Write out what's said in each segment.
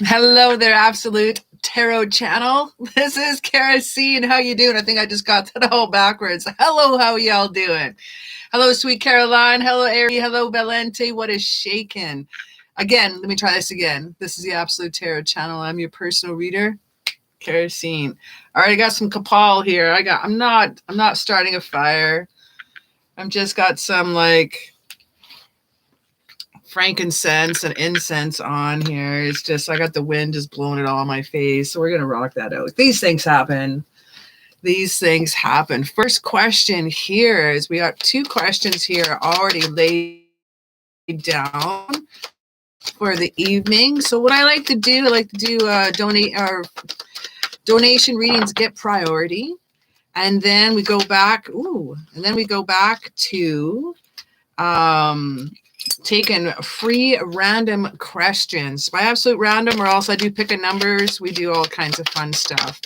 Hello there, Absolute Tarot channel. This is CaraSeen. How you doing? I think I just got that all backwards. Hello, how y'all doing? Hello, sweet Caroline. Hello, Ari. Hello, Valente. What is shaking? Again, let me try this again. This is the Absolute Tarot channel. I'm your personal reader, CaraSeen. All right, I got some Kapal here. I'm not starting a fire. I'm just got some like frankincense and incense on here. It's just I got the wind just blowing it all on my face, so we're gonna rock that out. These things happen. First question here is we got two questions here already laid down for the evening. So what I like to do donation readings get priority, and then we go back to taking free random questions by absolute random, or else I do pick a numbers. We do all kinds of fun stuff,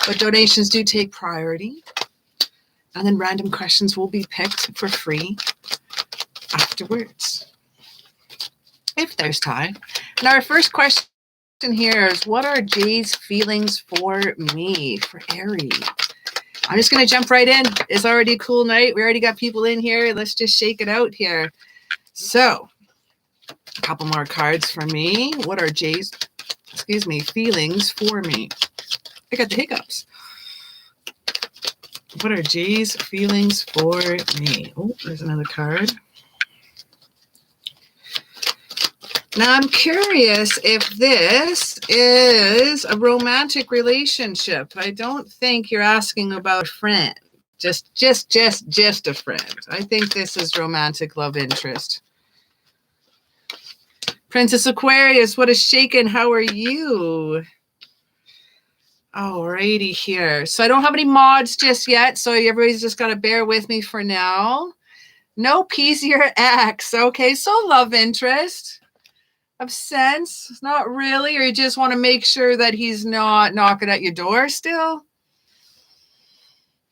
but donations do take priority, and then random questions will be picked for free afterwards if there's time. And our first question here is, what are Jay's feelings for me, for Aries? I'm just going to jump right in. It's already a cool night. We already got people in here. Let's just shake it out here. So, a couple more cards for me. What are Jay's, feelings for me? I got the hiccups. What are Jay's feelings for me? Oh, there's another card. Now, I'm curious if this is a romantic relationship. I don't think you're asking about a friend. Just a friend. I think this is romantic love interest. Princess Aquarius, what is shaking? How are you? Alrighty here. So I don't have any mods just yet, so everybody's just got to bear with me for now. No peace your ex. Okay, so love interest. Of sense? Not really, or you just want to make sure that he's not knocking at your door still?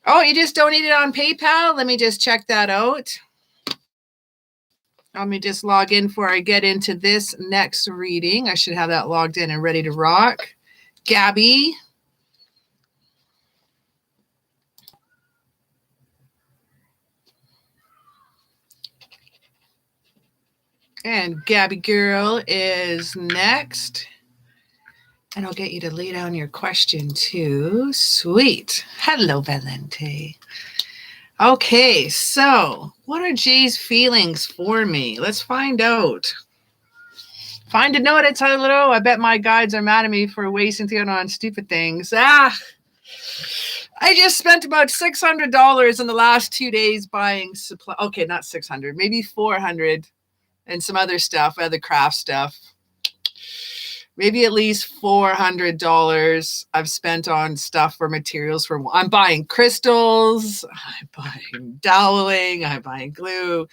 Oh, you just donated on PayPal? Let me just check that out. Let me just log in before I get into this next reading. I should have that logged in and ready to rock. Gabby. And Gabby girl is next. And I'll get you to lay down your question too. Sweet. Hello, Valente. Okay, so what are Jay's feelings for me? Let's find out. Find a note, it's a little. I bet my guides are mad at me for wasting time on stupid things. I just spent about $600 in the last 2 days buying supply. Okay, not 600, maybe 400, and some other stuff, other craft stuff. Maybe at least $400 I've spent on stuff for materials. I'm buying crystals, I'm buying doweling, I'm buying glue.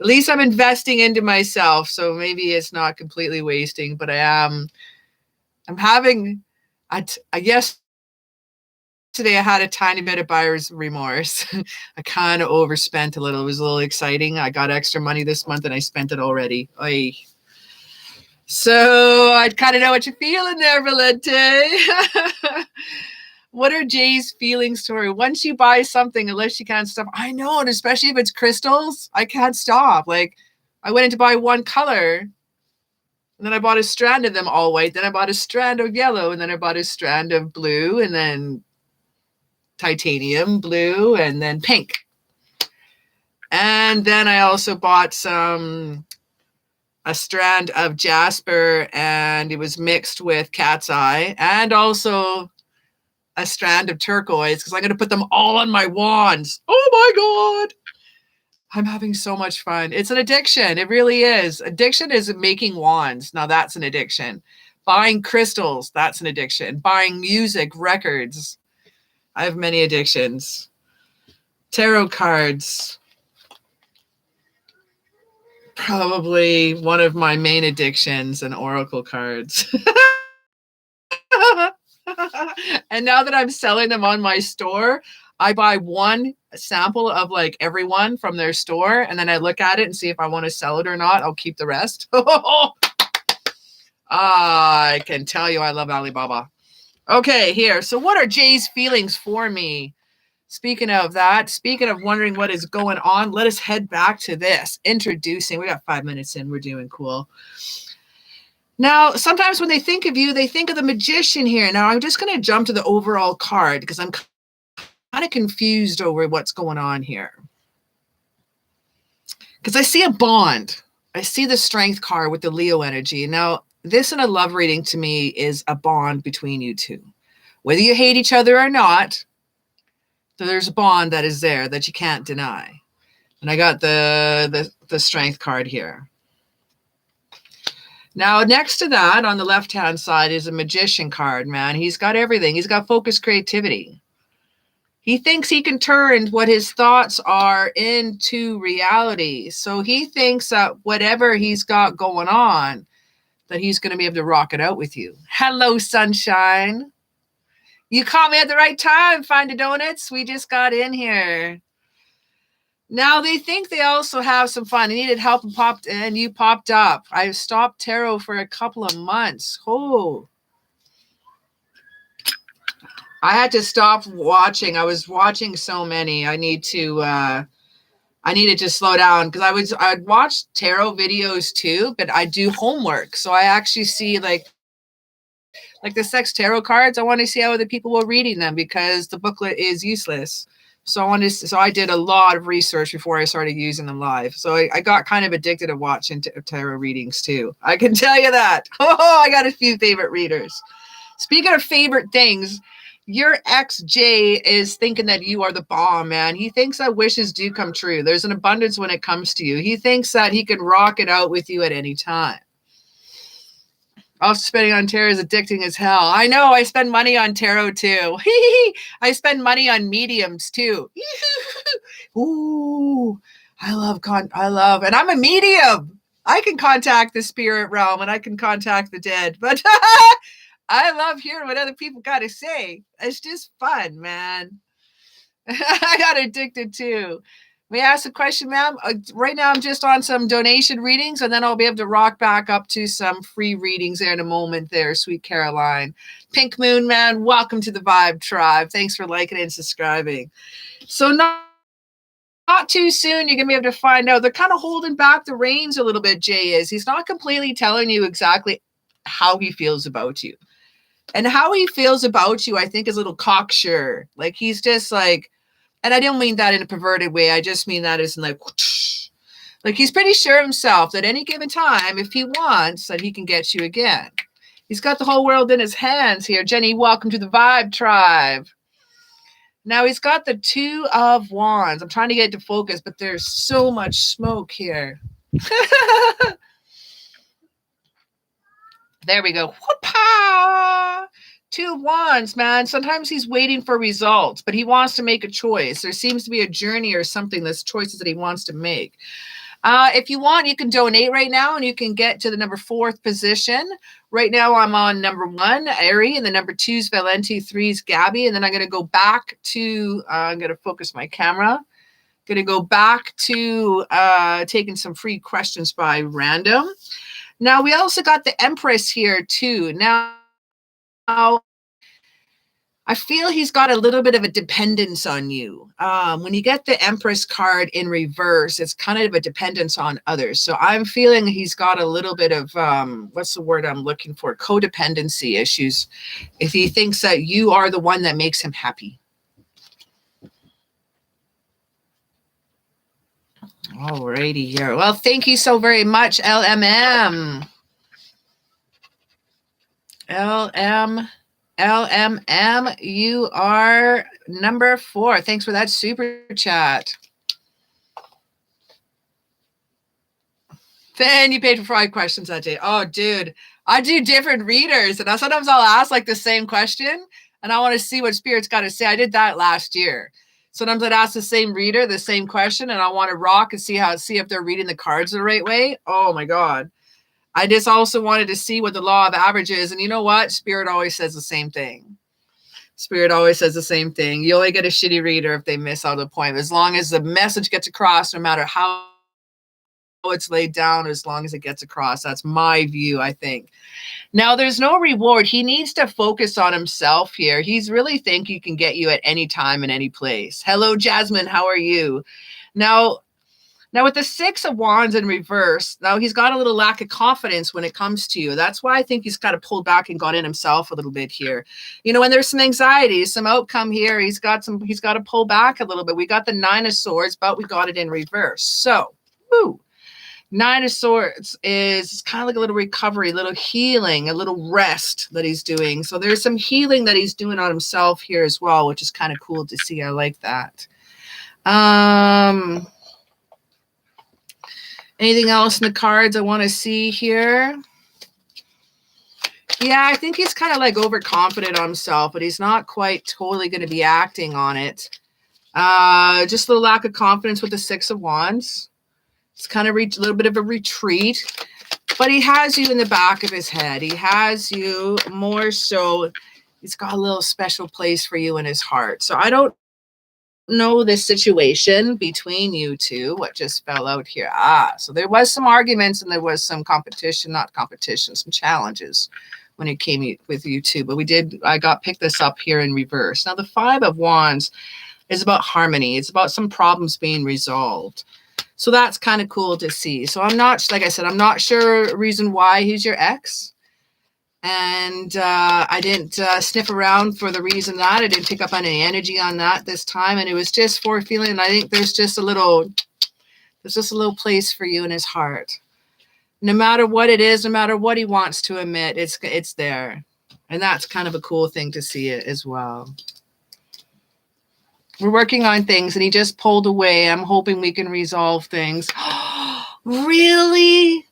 At least I'm investing into myself, so maybe it's not completely wasting, but I'm having, I guess today I had a tiny bit of buyer's remorse. I kind of overspent a little. It was a little exciting. I got extra money this month and I spent it already. Oy. So I kind of know what you're feeling there, Valente. What are Jay's feelings toward her? Once you buy something, unless you can't stop. I know, and especially if it's crystals, I can't stop. Like, I went in to buy one color, and then I bought a strand of them all white. Then I bought a strand of yellow, and then I bought a strand of blue, and then titanium blue, and then pink. And then I also bought a strand of jasper, and it was mixed with cat's eye, and also a strand of turquoise, because I'm going to put them all on my wands. Oh my God. I'm having so much fun. It's an addiction. It really is. Addiction is making wands. Now that's an addiction. Buying crystals, that's an addiction. Buying music, records. I have many addictions. Tarot cards. Probably one of my main addictions, and oracle cards. And now that I'm selling them on my store, I buy one sample of like everyone from their store, and then I look at it and see if I want to sell it or not. I'll keep the rest. I can tell you I love Alibaba. Okay, here. So what are Jay's feelings for me? Speaking of that, speaking of wondering what is going on, let us head back to this. Introducing. We got 5 minutes in. We're doing cool. Now, sometimes when they think of you, they think of the magician here. Now, I'm just going to jump to the overall card because I'm kind of confused over what's going on here. Because I see a bond. I see the strength card with the Leo energy. Now, this in a love reading to me is a bond between you two. Whether you hate each other or not, there's a bond that is there that you can't deny. And I got the strength card here. Now, next to that, on the left-hand side, is a magician card, man. He's got everything. He's got focused creativity. He thinks he can turn what his thoughts are into reality. So he thinks that whatever he's got going on, that he's going to be able to rock it out with you. Hello, sunshine. You caught me at the right time, Find a Donuts. We just got in here. Now they think they also have some fun. They needed help and you popped up. I've stopped tarot for a couple of months. Oh, I had to stop watching. I was watching so many. I needed to slow down because I'd watch tarot videos too, but I do homework. So I actually see like the sex tarot cards. I want to see how other people were reading them because the booklet is useless. So I did a lot of research before I started using them live. So I got kind of addicted to watching tarot readings too. I can tell you that. Oh, I got a few favorite readers. Speaking of favorite things, your ex Jay is thinking that you are the bomb, man. He thinks that wishes do come true. There's an abundance when it comes to you. He thinks that he can rock it out with you at any time. Also, spending on tarot is addicting as hell. I know. I spend money on tarot too. I spend money on mediums too. Ooh, I love, and I'm a medium. I can contact the spirit realm and I can contact the dead, but I love hearing what other people got to say. It's just fun, man. I got addicted too. May I ask a question, ma'am? Right now, I'm just on some donation readings, and then I'll be able to rock back up to some free readings there in a moment there, sweet Caroline. Pink Moon, man, welcome to the Vibe Tribe. Thanks for liking and subscribing. So not too soon, you're going to be able to find out. They're kind of holding back the reins a little bit, Jay is. He's not completely telling you exactly how he feels about you. And how he feels about you, I think, is a little cocksure. Like, he's just like, and I don't mean that in a perverted way. I just mean that as in like he's pretty sure himself that any given time, if he wants, that he can get you again. He's got the whole world in his hands here. Jenny, welcome to the Vibe Tribe. Now he's got the Two of Wands. I'm trying to get it to focus, but there's so much smoke here. There we go. Whoop-ah! Two of Wands, man. Sometimes he's waiting for results, but he wants to make a choice. There seems to be a journey or something, that's choices that he wants to make. If you want, you can donate right now and you can get to the number 4th position. Right now, I'm on number 1, Ari, and the number 2 is Valenti, 3 is Gabby. And then I'm going to go back to, I'm going to focus my camera. Going to go back to taking some free questions by random. Now, we also got the Empress here too. Now, I feel he's got a little bit of a dependence on you. When you get the Empress card in reverse, it's kind of a dependence on others. So I'm feeling he's got a little bit of, what's the word I'm looking for? Codependency issues. If he thinks that you are the one that makes him happy. Alrighty here. Well, thank you so very much, LMM. LMM, you are number 4. Thanks for that super chat. Then you paid for 5 questions that day. Oh, dude, I do different readers, and sometimes I'll ask like the same question, and I want to see what Spirit's got to say. I did that last year. Sometimes I'd ask the same reader the same question, and I want to rock and see if they're reading the cards the right way. Oh my God. I just also wanted to see what the law of average is. And you know what? Spirit always says the same thing. Spirit always says the same thing. You only get a shitty reader if they miss out the point. As long as the message gets across, no matter how it's laid down as long as it gets across. That's my view, I think. Now, there's no reward. He needs to focus on himself here. He's really think he can get you at any time and any place. Hello, Jasmine. How are you? Now with the Six of Wands in reverse, now he's got a little lack of confidence when it comes to you. That's why I think he's kind of pulled back and got in himself a little bit here. You know, when there's some anxiety, some outcome here, he's got to pull back a little bit. We got the Nine of Swords, but we got it in reverse. So, woo. Nine of Swords is kind of like a little recovery, a little healing, a little rest that he's doing. So there's some healing that he's doing on himself here as well, which is kind of cool to see. I like that. Anything else in the cards I want to see here? Yeah, I think he's kind of like overconfident on himself, but he's not quite totally going to be acting on it. Just a little lack of confidence with the Six of Wands. It's kind of a little bit of a retreat, but he has you in the back of his head. He has you more so. He's got a little special place for you in his heart. So I don't know this situation between you two, what just fell out here. So there was some arguments and there was some competition, not competition, some challenges when it came with you two. But I picked this up here in reverse. Now the Five of Wands is about harmony. It's about some problems being resolved. So that's kind of cool to see. So I'm not, like I said, I'm not sure the reason why he's your ex. And I didn't sniff around for the reason that. I didn't pick up on any energy on that this time. And it was just for feeling, I think there's just a little place for you in his heart. No matter what it is, no matter what he wants to admit, it's there. And that's kind of a cool thing to see it as well. We're working on things and he just pulled away. I'm hoping we can resolve things. Really?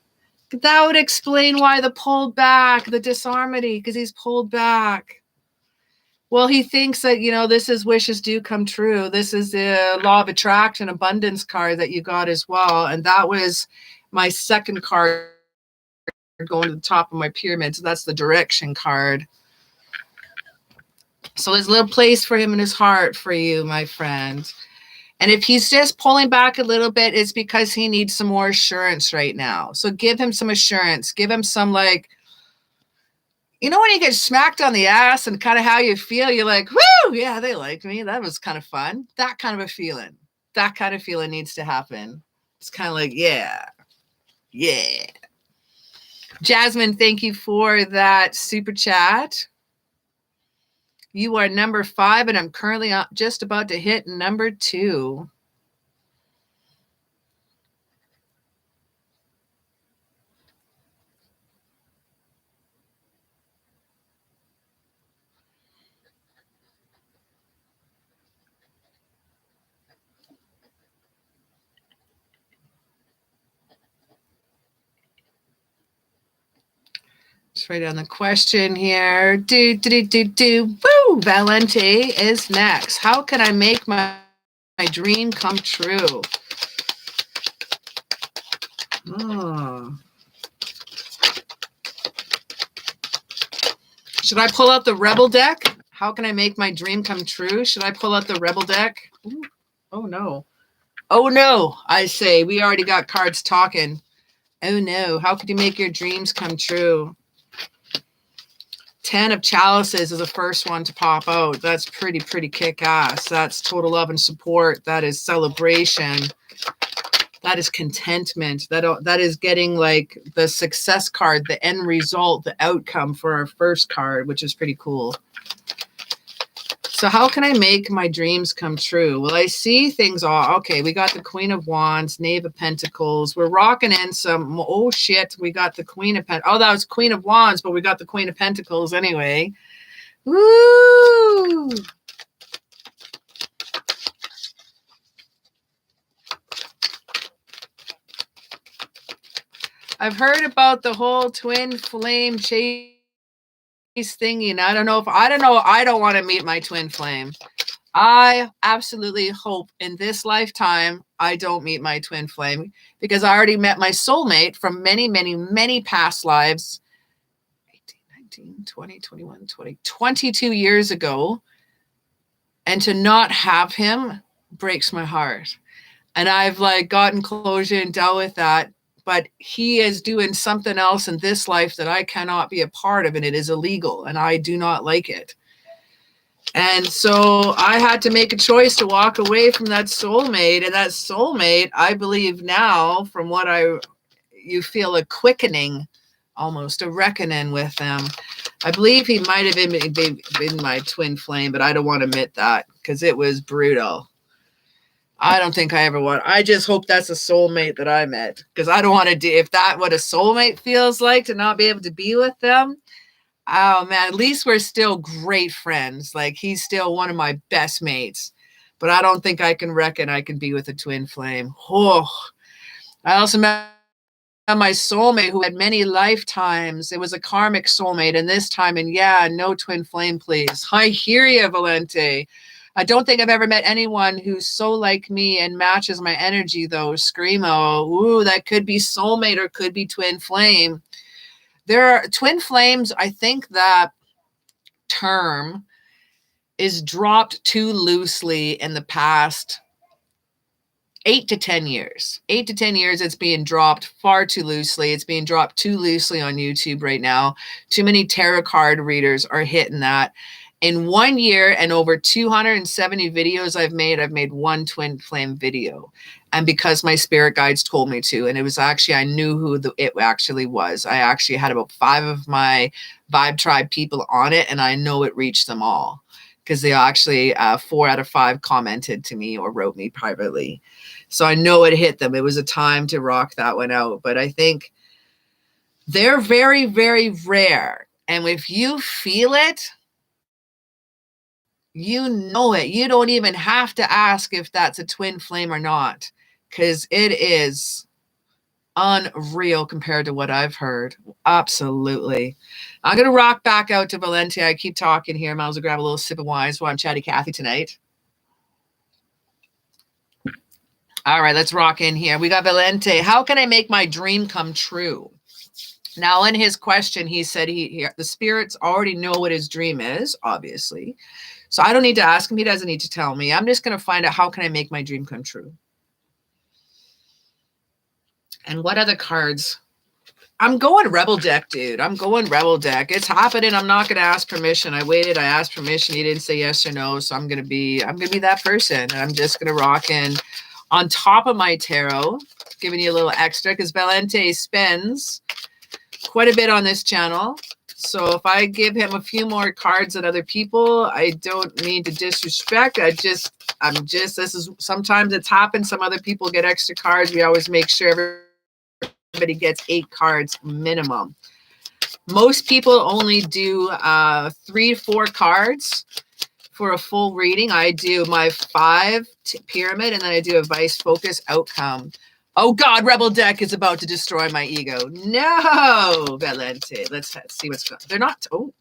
That would explain why the pulled back, the disharmony, because he's pulled back. Well, he thinks that, this is wishes do come true. This is the law of attraction, abundance card that you got as well. And that was my second card going to the top of my pyramid. So that's the direction card. So there's a little place for him in his heart for you, my friend. And if he's just pulling back a little bit, it's because he needs some more assurance right now. So give him some assurance. Give him some when you get smacked on the ass and kind of how you feel, you're like, whoo, yeah, they liked me. That was kind of fun. That kind of a feeling. That kind of feeling needs to happen. It's kind of like, yeah. Jasmine, thank you for that super chat. You are number 5, and I'm currently just about to hit number 2. Let's write down the question here. Woo! Valente is next. How can I make my dream come true? Oh. Should I pull out the Rebel deck? How can I make my dream come true? Should I pull out the Rebel deck? Ooh. Oh, no. Oh, no, I say. We already got cards talking. Oh, no. How could you make your dreams come true? 10 of Chalices is the first one to pop out. That's pretty kick-ass. That's total love and support. That is celebration. That is contentment. That is getting like the success card, the end result, the outcome for our first card, which is pretty cool. So how can I make my dreams come true? Well, I see things all okay. We got the Queen of Wands, Knave of Pentacles. We're rocking in some, oh shit, we got the Queen of Pentacles. Oh, that was Queen of Wands, but we got the Queen of Pentacles anyway. Woo! I've heard about the whole twin flame chase thingy, and I don't know. I don't want to meet my twin flame. I absolutely hope in this lifetime I don't meet my twin flame, because I already met my soulmate from many past lives. 18, 19, 20, 21, 20, 22 years ago. And to not have him breaks my heart. And I've like gotten closure and dealt with that but he is doing something else in this life that I cannot be a part of, and it is illegal, and I do not like it. And so I had to make a choice to walk away from that soulmate. And that soulmate, I believe now, from what you feel a quickening, almost a reckoning with them. I believe he might have been my twin flame, but I don't want to admit that because it was brutal. I don't think I ever want. I just hope that's a soulmate that I met, because I don't want to do, if that what a soulmate feels like, to not be able to be with them. Oh man, at least we're still great friends. Like, he's still one of my best mates, but I don't think I can reckon I can be with a twin flame. Oh, I also met my soulmate who had many lifetimes. It was a karmic soulmate, and this time, and yeah, no twin flame, please. I hear you, Valente. I don't think I've ever met anyone who's so like me and matches my energy, though. Screamo. Ooh, that could be soulmate or could be twin flame. There are twin flames. I think that term is dropped too loosely in the past 8 to 10 years. 8 to 10 years, it's being dropped far too loosely. It's being dropped too loosely on YouTube right now. Too many tarot card readers are hitting that. In 1 year and over 270 videos I've made one twin flame video. And because my spirit guides told me to, and it was actually, I knew who it actually was. I actually had about 5 of my Vibe Tribe people on it, and I know it reached them all, because they actually 4 out of 5 commented to me or wrote me privately. So I know it hit them. It was a time to rock that one out. But I think they're very, very rare. And if you feel it, you know it. You don't even have to ask if that's a twin flame or not, because it is unreal compared to what I've heard. Absolutely. I'm going to rock back out to Valente. I keep talking here. Might as well grab a little sip of wine while I'm Chatty Cathy tonight. All right, let's rock in here. We got Valente. How can I make my dream come true? Now, in his question, he said the spirits already know what his dream is, obviously. So I don't need to ask him. He doesn't need to tell me. I'm just going to find out, how can I make my dream come true? And what other cards? I'm going Rebel deck, dude. I'm going Rebel deck. It's happening. I'm not going to ask permission. I waited. I asked permission. He didn't say yes or no. So I'm going to be that person. And I'm just going to rock in on top of my tarot, giving you a little extra, because Valente spends quite a bit on this channel. So if I give him a few more cards than other people, I don't mean to disrespect. This is, sometimes it's happened. Some other people get extra cards. We always make sure everybody gets 8 cards minimum. Most people only do 3 to 4 cards for a full reading. I do my 5 pyramid, and then I do a vice focus outcome. Oh God, Rebel deck is about to destroy my ego. No, Valente. Let's see what's going on. They're not. Oh,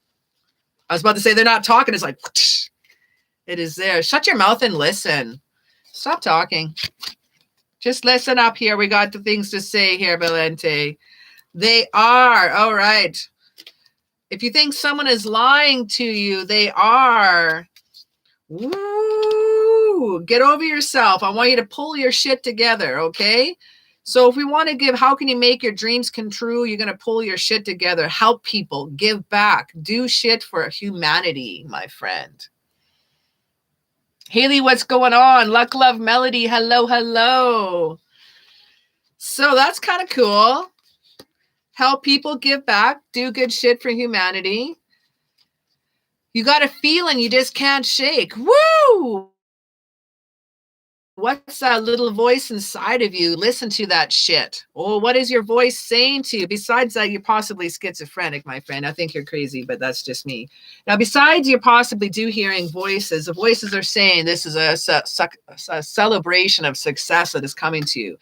I was about to say they're not talking. It's like, whoosh. It is there. Shut your mouth and listen. Stop talking. Just listen up here. We got the things to say here, Valente. They are. All right. If you think someone is lying to you, they are. Woo! Get over yourself. I want you to pull your shit together, okay? So if we want to give, how can you make your dreams come true? You're going to pull your shit together, help people, give back, do shit for humanity, my friend. Haley, what's going on? Luck, love, melody. Hello, hello. So that's kind of cool. Help people, give back, do good shit for humanity. You got a feeling you just can't shake. Woo! What's that little voice inside of you? Listen to that shit. Oh, what is your voice saying to you? Besides that, you're possibly schizophrenic, my friend. I think you're crazy, but that's just me. Now, besides you're possibly hearing voices, the voices are saying this is a celebration of success that is coming to you.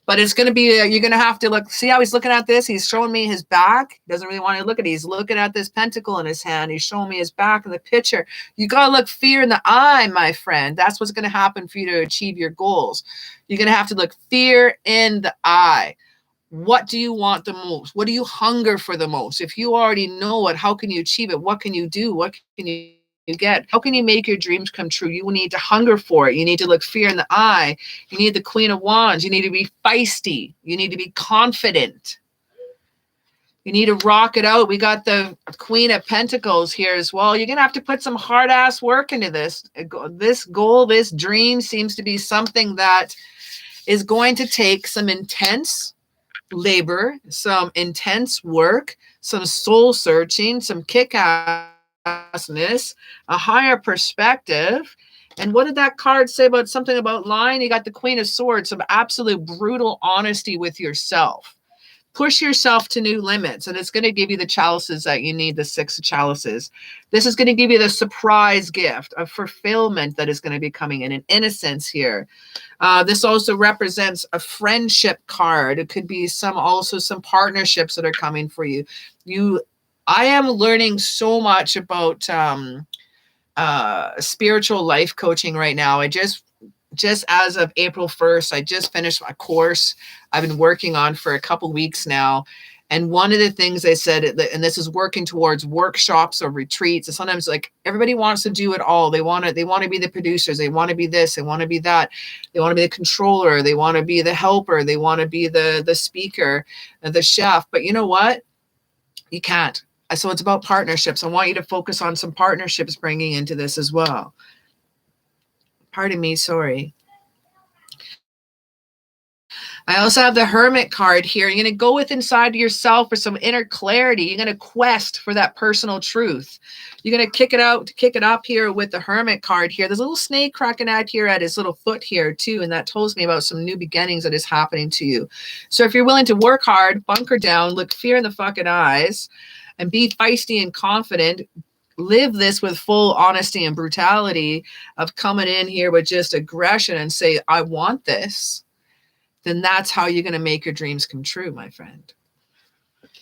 But it's going to be, you're going to have to look, see how he's looking at this? He's showing me his back. He doesn't really want to look at it. He's looking at this pentacle in his hand. He's showing me his back in the picture. You got to look fear in the eye, my friend. That's what's going to happen for you to achieve your goals. You're going to have to look fear in the eye. What do you want the most? What do you hunger for the most? If you already know it, how can you achieve it? What can you do? What can you get. How can you make your dreams come true? You need to hunger for it. You need to look fear in the eye. You need the Queen of Wands. You need to be feisty. You need to be confident. You need to rock it out. We got the Queen of Pentacles here as well. You're going to have to put some hard ass work into this. This goal, this dream seems to be something that is going to take some intense labor, some intense work, some soul searching, some kick-assness, a higher perspective. And what did that card say about something about lying? You got the Queen of Swords, some absolute brutal honesty with yourself. Push yourself to new limits, and it's going to give you the chalices that you need, the 6 of chalices. This is going to give you the surprise gift of fulfillment that is going to be coming in, an innocence here. This also represents a friendship card. It could be some partnerships that are coming for you. I am learning so much about spiritual life coaching right now. I just as of April 1st, I just finished a course I've been working on for a couple weeks now. And one of the things I said, and this is working towards workshops or retreats, and sometimes like everybody wants to do it all. They want to be the producers. They want to be this. They want to be that. They want to be the controller. They want to be the helper. They want to be the speaker, the chef. But you know what? You can't. So it's about partnerships. I want you to focus on some partnerships bringing into this as well. Pardon me, sorry. I also have the Hermit card here. You're going to go with inside yourself for some inner clarity. You're going to quest for that personal truth. You're going to kick it up here with the Hermit card here. There's a little snake cracking out here at his little foot here too, and that tells me about some new beginnings that is happening to you. So if you're willing to work hard, bunker down, look fear in the fucking eyes, and be feisty and confident, live this with full honesty and brutality of coming in here with just aggression and say, I want this, then that's how you're going to make your dreams come true, my friend.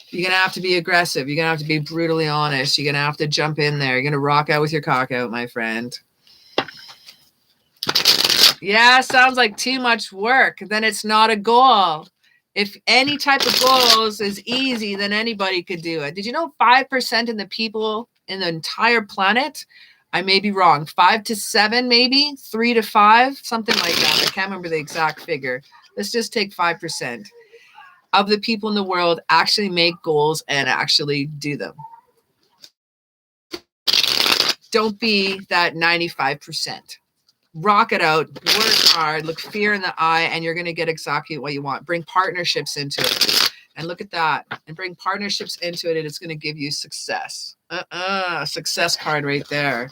You're going to have to be aggressive. You're going to have to be brutally honest. You're going to have to jump in there. You're going to rock out with your cock out, my friend. Yeah, sounds like too much work. Then it's not a goal. If any type of goals is easy, then anybody could do it. Did you know 5% of the people in the entire planet, I may be wrong, 5 to 7 maybe, 3 to 5, something like that. I can't remember the exact figure. Let's just take 5% of the people in the world actually make goals and actually do them. Don't be that 95%. Rock it out, work hard, look fear in the eye, and you're going to get exactly what you want. Bring partnerships into it. And look at that. And bring partnerships into it, and it's going to give you success. Success card right there.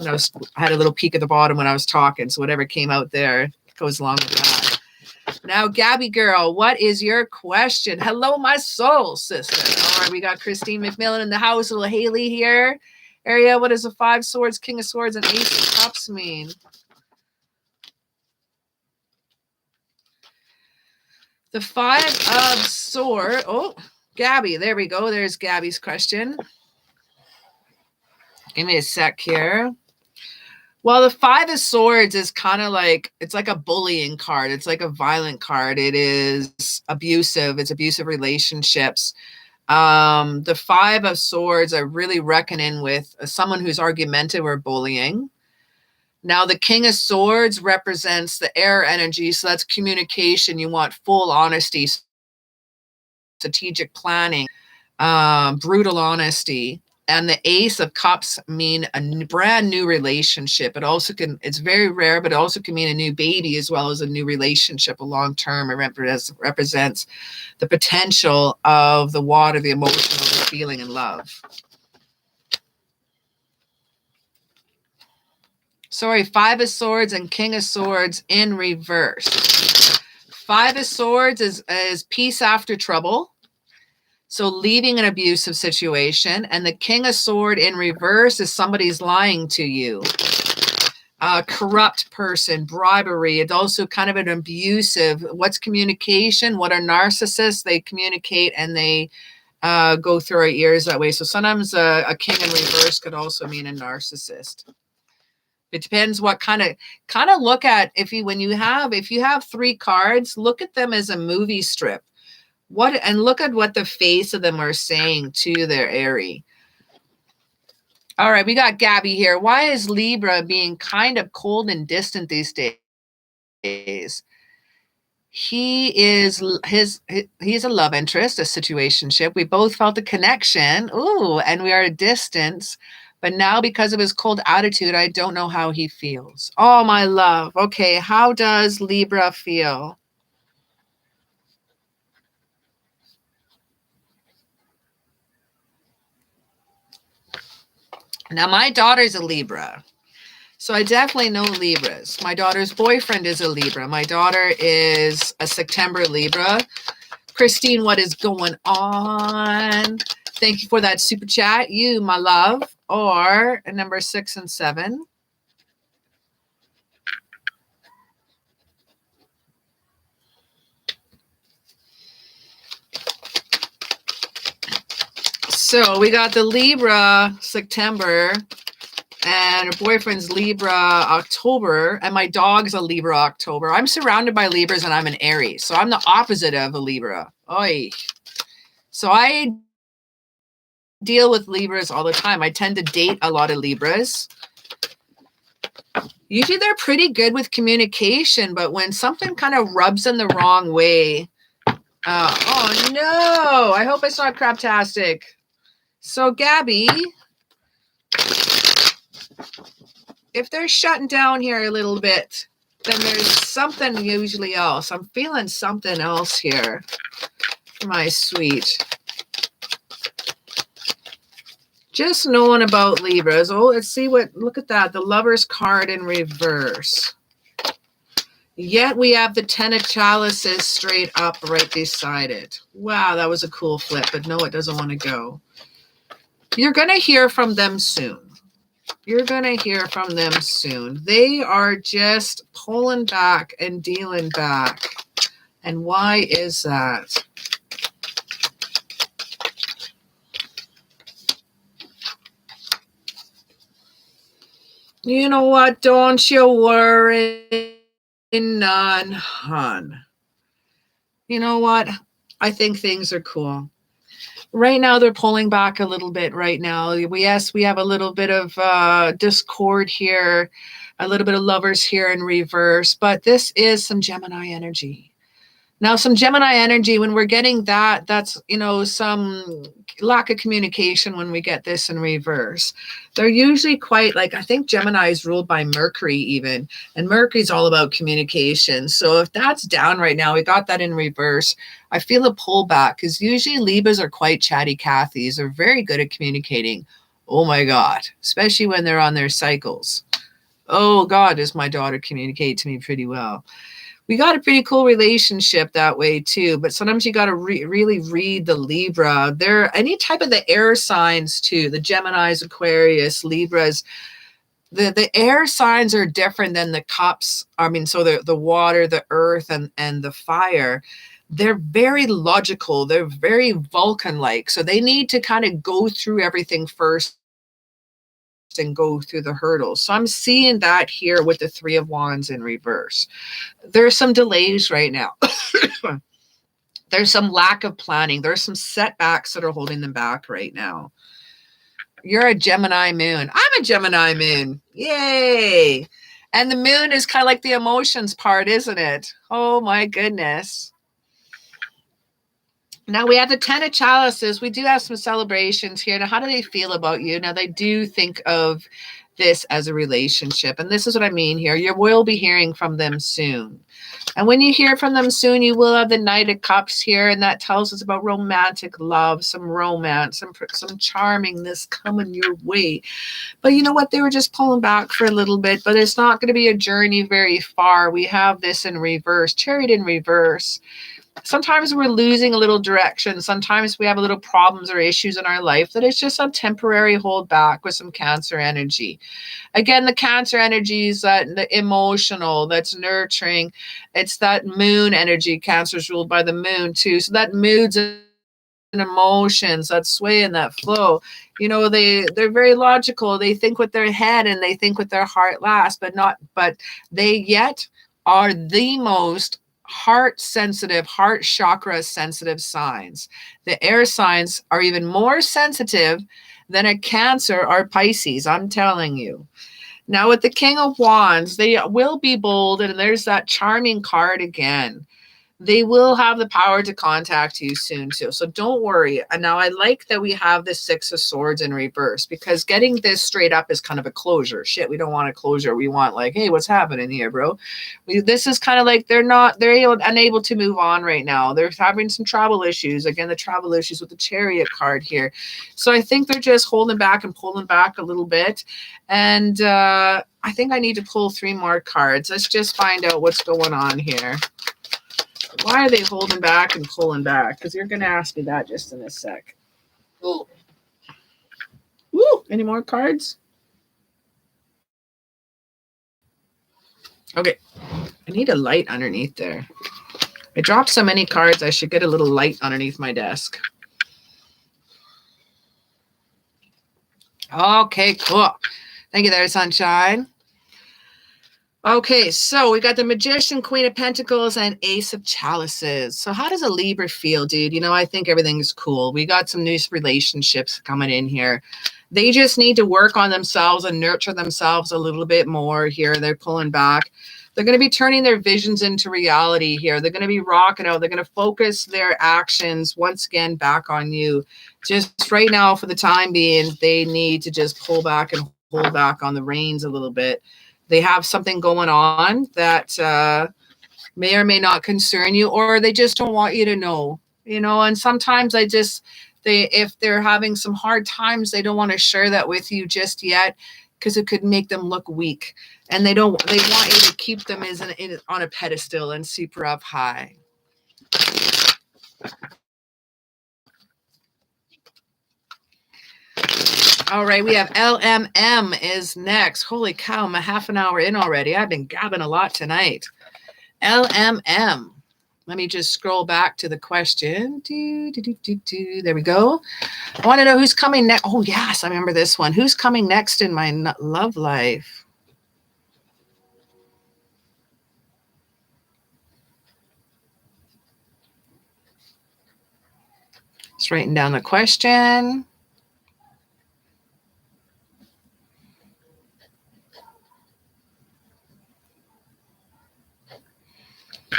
I had a little peek at the bottom when I was talking, so whatever came out there goes along with that. Now, Gabby girl, what is your question? Hello, my soul sister. All right, we got Christine McMillan in the house, little Haley here. Area, what does the 5 swords, King of Swords, and Ace of Cups mean? The 5 of Swords. Oh, Gabby, there we go. There's Gabby's question. Give me a sec here. Well, the 5 of Swords is kind of like, it's like a bullying card. It's like a violent card. It is abusive. It's abusive relationships. The 5 of Swords are really reckoning with someone who's argumentative or bullying. Now, the King of Swords represents the air energy. So that's communication. You want full honesty, strategic planning, brutal honesty. And the Ace of Cups mean a brand new relationship. It also can, it's very rare, but it also can mean a new baby as well as a new relationship, a long term. It represents the potential of the water, the emotional, the feeling, and love. Sorry, 5 of Swords and King of Swords in reverse. 5 of Swords is peace after trouble. So leaving an abusive situation. And the King of Swords in reverse is somebody's lying to you. A corrupt person, bribery. It's also kind of an abusive. What's communication? What are narcissists? They communicate and they go through our ears that way. So sometimes a king in reverse could also mean a narcissist. It depends what kind of look at if you have 3 cards, look at them as a movie strip. And look at what the face of them are saying to their Airy. All right, we got Gabby here. Why is Libra being kind of cold and distant these days? He's a love interest, a situationship. We both felt a connection. Ooh, and we are at a distance. But now, because of his cold attitude, I don't know how he feels. Oh, my love. Okay, how does Libra feel? Now, my daughter's a Libra. So I definitely know Libras. My daughter's boyfriend is a Libra. My daughter is a September Libra. Christine, what is going on? Thank you for that super chat. You, my love, or number 6 and 7. So we got the Libra September, and her boyfriend's Libra October, and my dog's a Libra October. I'm surrounded by Libras, and I'm an Aries, so I'm the opposite of a Libra. Oy. So I deal with Libras all the time. I tend to date a lot of Libras. Usually they're pretty good with communication, but when something kind of rubs in the wrong way, oh no, I hope it's not craptastic. So Gabby, if they're shutting down here a little bit, then there's something usually else. I'm feeling something else here, my sweet. Just knowing about Libras. Oh, let's see look at that. The Lover's card in reverse. Yet we have the 10 of chalices straight up right beside it. Wow, that was a cool flip, but no, it doesn't want to go. You're going to hear from them soon. You're going to hear from them soon. They are just pulling back and dealing back. And why is that? You know what? Don't you worry none, hon. You know what? I think things are cool. Right now, they're pulling back a little bit right now. Yes, we have a little bit of discord here, a little bit of lovers here in reverse, but this is some Gemini energy. Now, some Gemini energy, when we're getting that, that's, some lack of communication when we get this in reverse. They're usually quite, like, I think Gemini is ruled by Mercury even, and Mercury's all about communication. So if that's down right now, we got that in reverse. I feel a pullback because usually Libras are quite chatty Cathys. They're very good at communicating. Oh my God, especially when they're on their cycles. Oh God, does my daughter communicate to me pretty well. We got a pretty cool relationship that way too, but sometimes you got to really read the Libra. There, any type of the air signs too, the Geminis, Aquarius, Libras. The air signs are different than the cups. I mean, so the water, the earth, and the fire. They're very logical. They're very Vulcan-like. So they need to kind of go through everything first and go through the hurdles. So I'm seeing that here with the 3 of Wands in reverse. There's some delays right now. There's some lack of planning. There's some setbacks that are holding them back right now. You're a Gemini moon. I'm a Gemini moon. Yay. And the moon is kind of like the emotions part, isn't it? Oh my goodness. Now we have the 10 of chalices. We do have some celebrations here. Now, how do they feel about you? Now, they do think of this as a relationship. And this is what I mean here. You will be hearing from them soon. And when you hear from them soon, you will have the Knight of Cups here. And that tells us about romantic love, some romance, some charmingness coming your way. But you know what? They were just pulling back for a little bit. But it's not going to be a journey very far. We have this in reverse, Chariot in reverse. Sometimes we're losing a little direction. Sometimes we have a little problems or issues in our life that it's just a temporary hold back with some Cancer energy. Again, the Cancer energy is the emotional, that's nurturing. It's that moon energy. Cancer is ruled by the moon too. So that moods and emotions, that sway and that flow. They're very logical. They think with their head and they think with their heart last, but they yet are the most heart sensitive, heart chakra sensitive signs. The air signs are even more sensitive than a Cancer or Pisces. I'm telling you. Now with the King of Wands, they will be bold, and there's that charming card again. They will have the power to contact you soon too. So don't worry. And now I like that we have the Six of Swords in reverse, because getting this straight up is kind of a closure. Shit, we don't want a closure. We want like, hey, what's happening here, bro? This is kind of like they're unable to move on right now. They're having some travel issues. Again, the travel issues with the Chariot card here. So I think they're just holding back and pulling back a little bit. And I think I need to pull 3 more cards. Let's just find out what's going on here. Why are they holding back and pulling back? Because you're going to ask me that just in a sec. Ooh. Woo! Any more cards? Okay. I need a light underneath there. I dropped so many cards, I should get a little light underneath my desk. Okay, cool. Thank you there, Sunshine. Okay, so we got the Magician, Queen of Pentacles, and Ace of Chalices. So how does a Libra feel, dude? You know, I think everything's cool. We got some new relationships coming in here. They just need to work on themselves and nurture themselves a little bit more here. They're pulling back. They're going to be turning their visions into reality here. They're going to be rocking out. They're going to focus their actions once again back on you. Just right now, for the time being, they need to just pull back and hold back on the reins a little bit. They have something going on that may or may not concern you, or they just don't want you to know, you know. And sometimes if they're having some hard times, they don't want to share that with you just yet, because it could make them look weak. And they want you to keep them on a pedestal and super up high. All right, we have LMM is next. Holy cow, I'm a half an hour in already. I've been gabbing a lot tonight. LMM. Let me just scroll back to the question. There we go. I want to know who's coming next. Oh, yes, I remember this one. Who's coming next in my love life? Just writing down the question.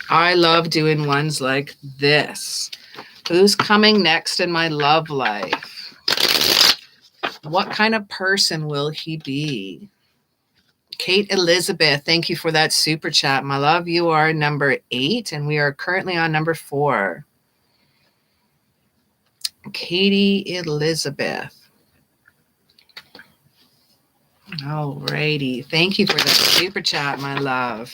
I love doing ones like this. Who's coming next in my love life? What kind of person will he be? Kate Elizabeth, thank you for that super chat. My love, you are number 8, and we are currently on number 4. Katie Elizabeth. All righty. Thank you for that super chat, my love.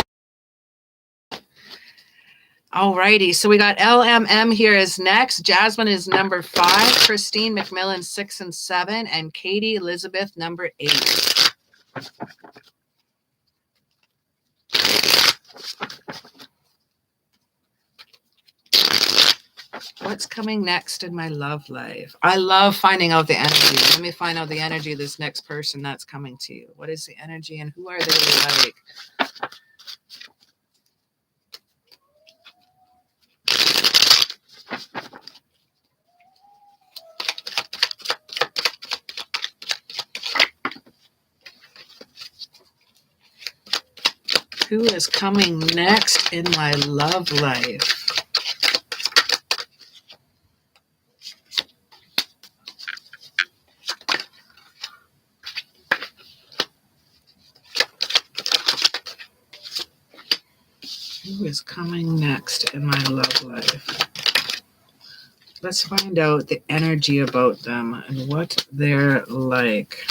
All righty. So we got LMM here is next. Jasmine is number 5. Christine McMillan 6 and 7. And Katie Elizabeth number 8. What's coming next in my love life? I love finding out the energy. Let me find out the energy of this next person that's coming to you. What is the energy and who are they like? Who is coming next in my love life? Who is coming next in my love life? Let's find out the energy about them and what they're like.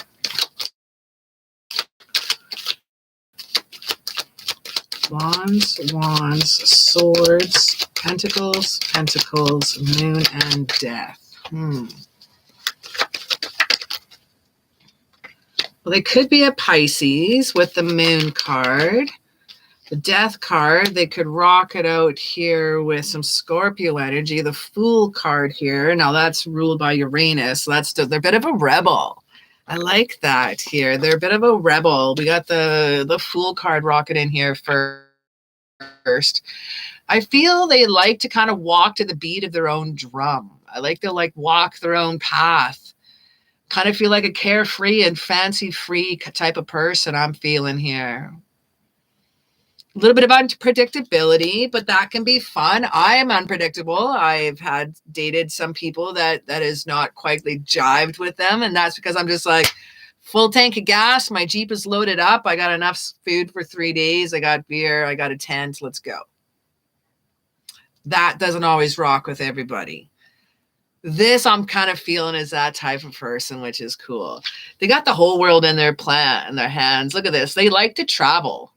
Wands, wands, swords, pentacles, pentacles, moon, and death. Well, they could be a Pisces with the moon card. The death card, they could rock it out here with some Scorpio energy. The Fool card here, now that's ruled by Uranus. So they're a bit of a rebel. I like that here. They're a bit of a rebel. We got the Fool card rocking in here first. I feel they like to kind of walk to the beat of their own drum. I like to walk their own path. Kind of feel like a carefree and fancy-free type of person I'm feeling here. A little bit of unpredictability, but that can be fun. I am unpredictable. I've dated some people that is not quite jived with them. And that's because I'm just like, full tank of gas. My Jeep is loaded up. I got enough food for 3 days. I got beer. I got a tent. Let's go. That doesn't always rock with everybody. This I'm kind of feeling is that type of person, which is cool. They got the whole world in their hands. Look at this. They like to travel.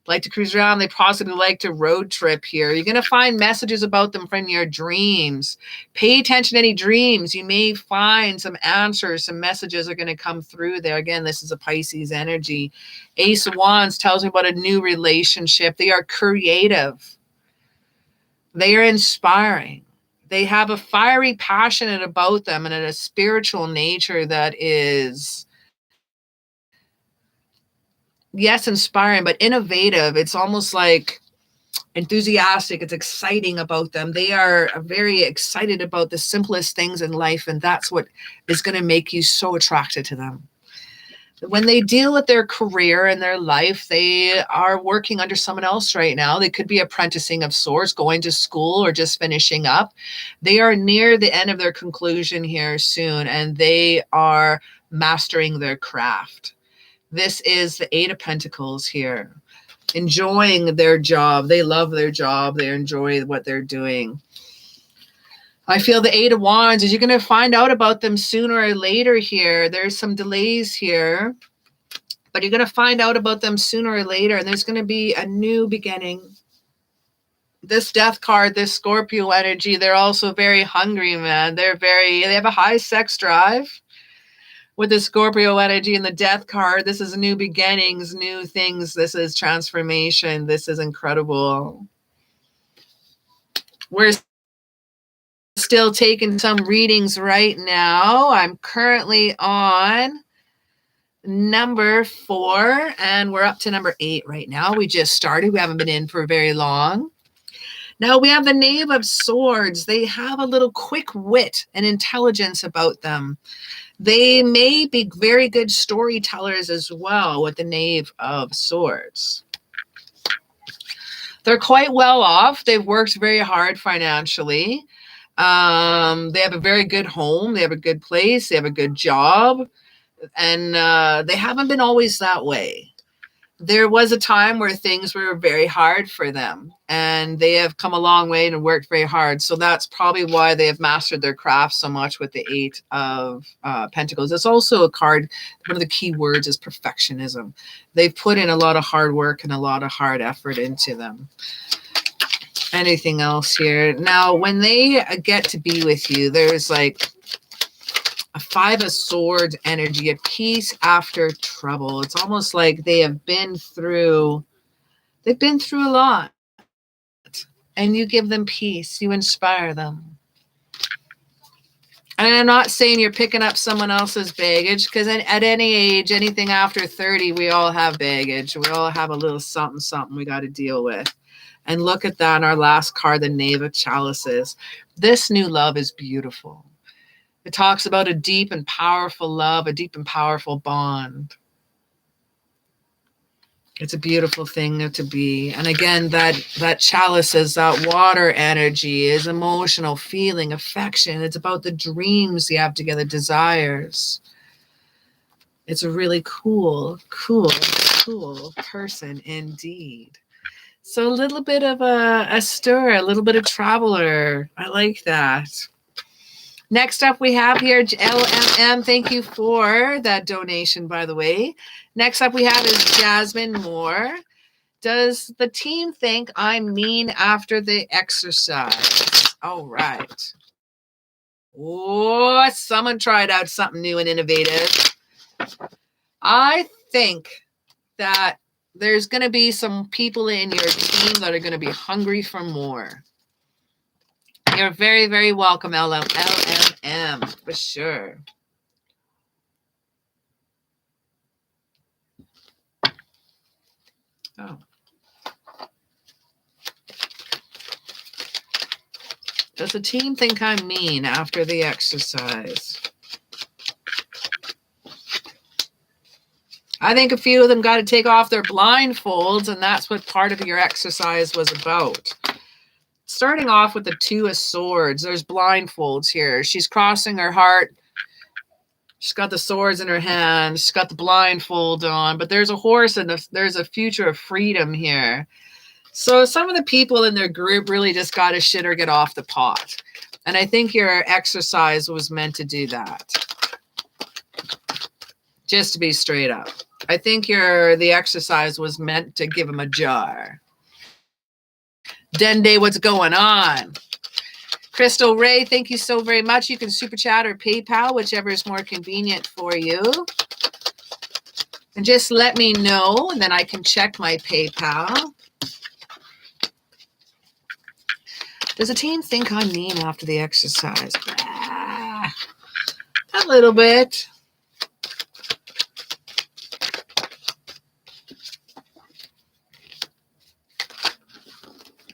Like to cruise around. They possibly like to road trip here. You're going to find messages about them from your dreams. Pay attention to any dreams. You may find some answers, some messages are going to come through there. Again, this is a Pisces energy. Ace of Wands tells me about a new relationship. They are creative. They are inspiring. They have a fiery passion about them and a spiritual nature that is, yes, inspiring, but innovative. It's almost like enthusiastic. It's exciting about them. They are very excited about the simplest things in life, and that's what is going to make you so attracted to them. When they deal with their career and their life, they are working under someone else right now. They could be apprenticing of sorts, going to school, or just finishing up. They are near the end of their conclusion here soon, and they are mastering their craft. This is the Eight of Pentacles here. Enjoying their job. They love their job. They enjoy what they're doing. I feel the Eight of Wands is you're going to find out about them sooner or later here. There's some delays here, but you're going to find out about them sooner or later, and there's going to be a new beginning. This Death card, this Scorpio energy, they're also very hungry, man. They have a high sex drive. With the Scorpio energy and the Death card, this is new beginnings, new things. This is transformation. This is incredible. We're still taking some readings right now. I'm currently on number 4, and we're up to number 8 right now. We just started. We haven't been in for very long. Now we have the Knave of Swords. They have a little quick wit and intelligence about them. They may be very good storytellers as well with the Knave of Swords. They're quite well off. They've worked very hard financially. They have a very good home. They have a good place. They have a good job. And they haven't been always that way. There was a time where things were very hard for them, and they have come a long way and worked very hard. So that's probably why they have mastered their craft so much with the Eight of Pentacles. It's also a card. One of the key words is perfectionism. They've put in a lot of hard work and a lot of hard effort into them. Anything else here? Now, when they get to be with you, there's like a Five of Swords energy, a peace after trouble. It's almost like they have been through, they've been through a lot. And you give them peace. You inspire them. And I'm not saying you're picking up someone else's baggage, because at any age, anything after 30, we all have baggage. We all have a little something we got to deal with. And look at that in our last card, the Knave of Chalices. This new love is beautiful. It talks about a deep and powerful love, a deep and powerful bond. It's a beautiful thing to be. And again, that chalices, that water energy is emotional, feeling, affection. It's about the dreams you have together, desires. It's a really cool person indeed. So a little bit of a stir, a little bit of traveler. I like that. Next up, we have here LMM. Thank you for that donation, by the way. Next up, we have is Jasmine Moore. Does the team think I'm mean after the exercise? All right. Oh, someone tried out something new and innovative. I think that there's going to be some people in your team that are going to be hungry for more. You're very, very welcome, LMM, for sure. Oh. Does the team think I'm mean after the exercise? I think a few of them got to take off their blindfolds, and that's what part of your exercise was about. Starting off with the Two of Swords, there's blindfolds here. She's crossing her heart. She's got the swords in her hand. She's got the blindfold on, but there's a horse and there's a future of freedom here. So some of the people in their group really just got to shit or get off the pot. And I think your exercise was meant to do that. Just to be straight up. I think the exercise was meant to give them a jar. Dende, what's going on? Crystal Ray, thank you so very much. You can super chat or PayPal, whichever is more convenient for you. And just let me know, and then I can check my PayPal. Does the team think I'm mean after the exercise? A little bit.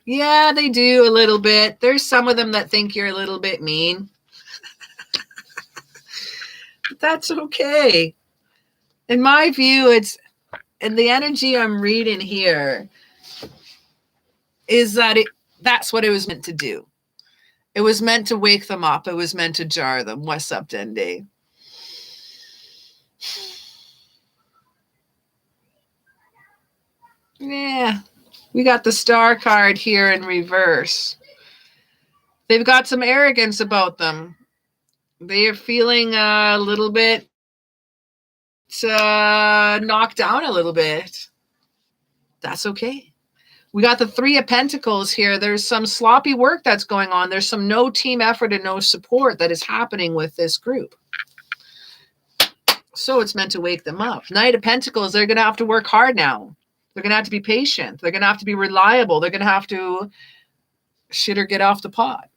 Yeah, they do a little bit. There's some of them that think you're a little bit mean. But that's okay. In my view, and the energy I'm reading here is that that's what it was meant to do. It was meant to wake them up. It was meant to jar them. What's up, Dende? Yeah. We got the Star card here in reverse. They've got some arrogance about them. They are feeling a little bit knocked down a little bit. That's okay. We got the Three of Pentacles here. There's some sloppy work that's going on. There's some no team effort and no support that is happening with this group. So it's meant to wake them up. Knight of Pentacles, they're going to have to work hard now. They're going to have to be patient. They're going to have to be reliable. They're going to have to shit or get off the pot.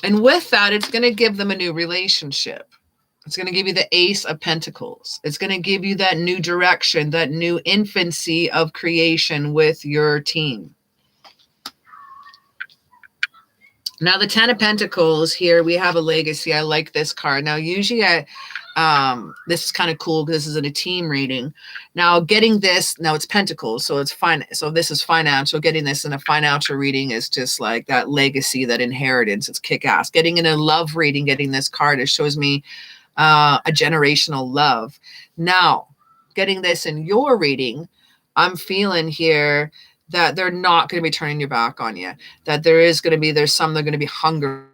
And with that, it's going to give them a new relationship. It's going to give you the Ace of Pentacles. It's going to give you that new direction, that new infancy of creation with your team. Now, the Ten of Pentacles here, we have a legacy. I like this card. Now, usually this is kind of cool because this is in a team reading. Now, getting this, now it's Pentacles, so it's fine. So this is financial. Getting this in a financial reading is just like that legacy, that inheritance. It's kick-ass. Getting in a love reading, getting this card, it shows me a generational love. Now, getting this in your reading, I'm feeling here that they're not going to be turning your back on you. That there's going to be hunger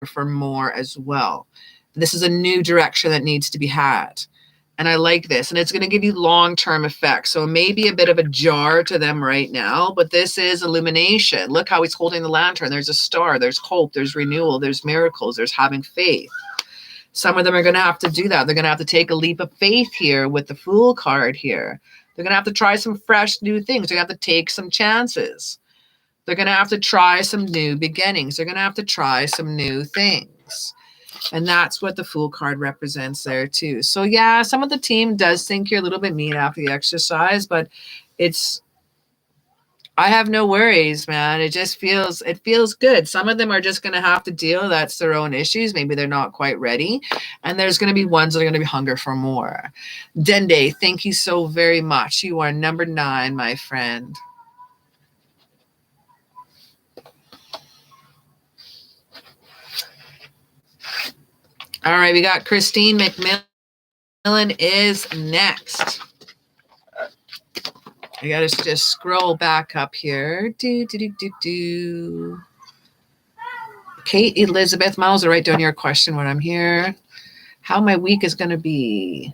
for more as well. This is a new direction that needs to be had. And I like this. And it's going to give you long-term effects. So it may be a bit of a jar to them right now, but this is illumination. Look how he's holding the lantern. There's a star. There's hope. There's renewal. There's miracles. There's having faith. Some of them are going to have to do that. They're going to have to take a leap of faith here with the Fool card here. They're going to have to try some fresh new things. They're going to have to take some chances. They're going to have to try some new beginnings. They're going to have to try some new things. And that's what the Fool card represents there too. So yeah, some of the team does think you're a little bit mean after the exercise, but I have no worries, man. It feels good. Some of them are just going to have to deal. That's their own issues. Maybe they're not quite ready. And there's going to be ones that are going to be hunger for more. Dende, thank you so very much. You are number 9, my friend. All right, we got Christine McMillan is next. I got to just scroll back up here. Kate Elizabeth Miles, I'll write down your question when I'm here. How my week is going to be.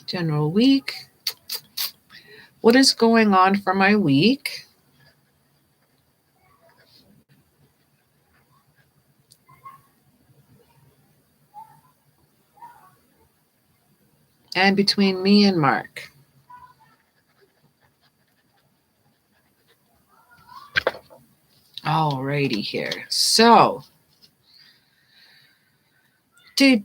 General week. What is going on for my week? And between me and Mark. Alrighty here. So, we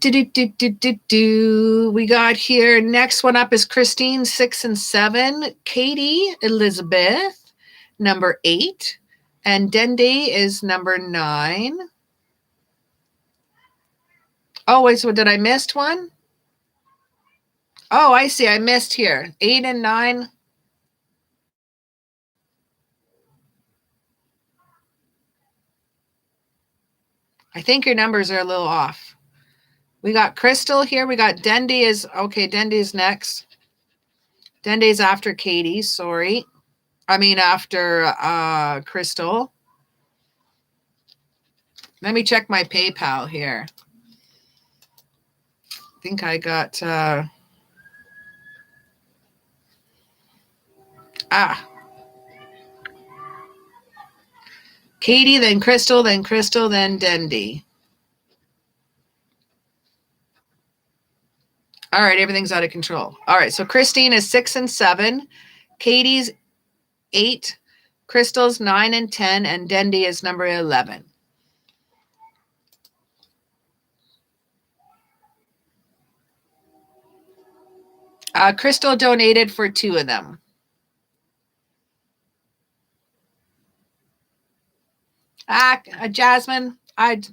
got here. Next one up is Christine, 6 and 7. Katie Elizabeth, number 8. And Dende is number 9. Oh, wait, so did I miss one? Oh, I see. I missed here. 8 and 9. I think your numbers are a little off. We got Crystal here. We got Dendy is, okay, Dendy's next. Dendy's after Katie, sorry. I mean, after Crystal. Let me check my PayPal here. I think I got, Katie, then Crystal, then Dendy. All right, everything's out of control. All right, so Christine is 6 and 7. Katie's 8. Crystal's 9 and 10. And Dendy is number 11. Crystal donated for 2 of them. Jasmine,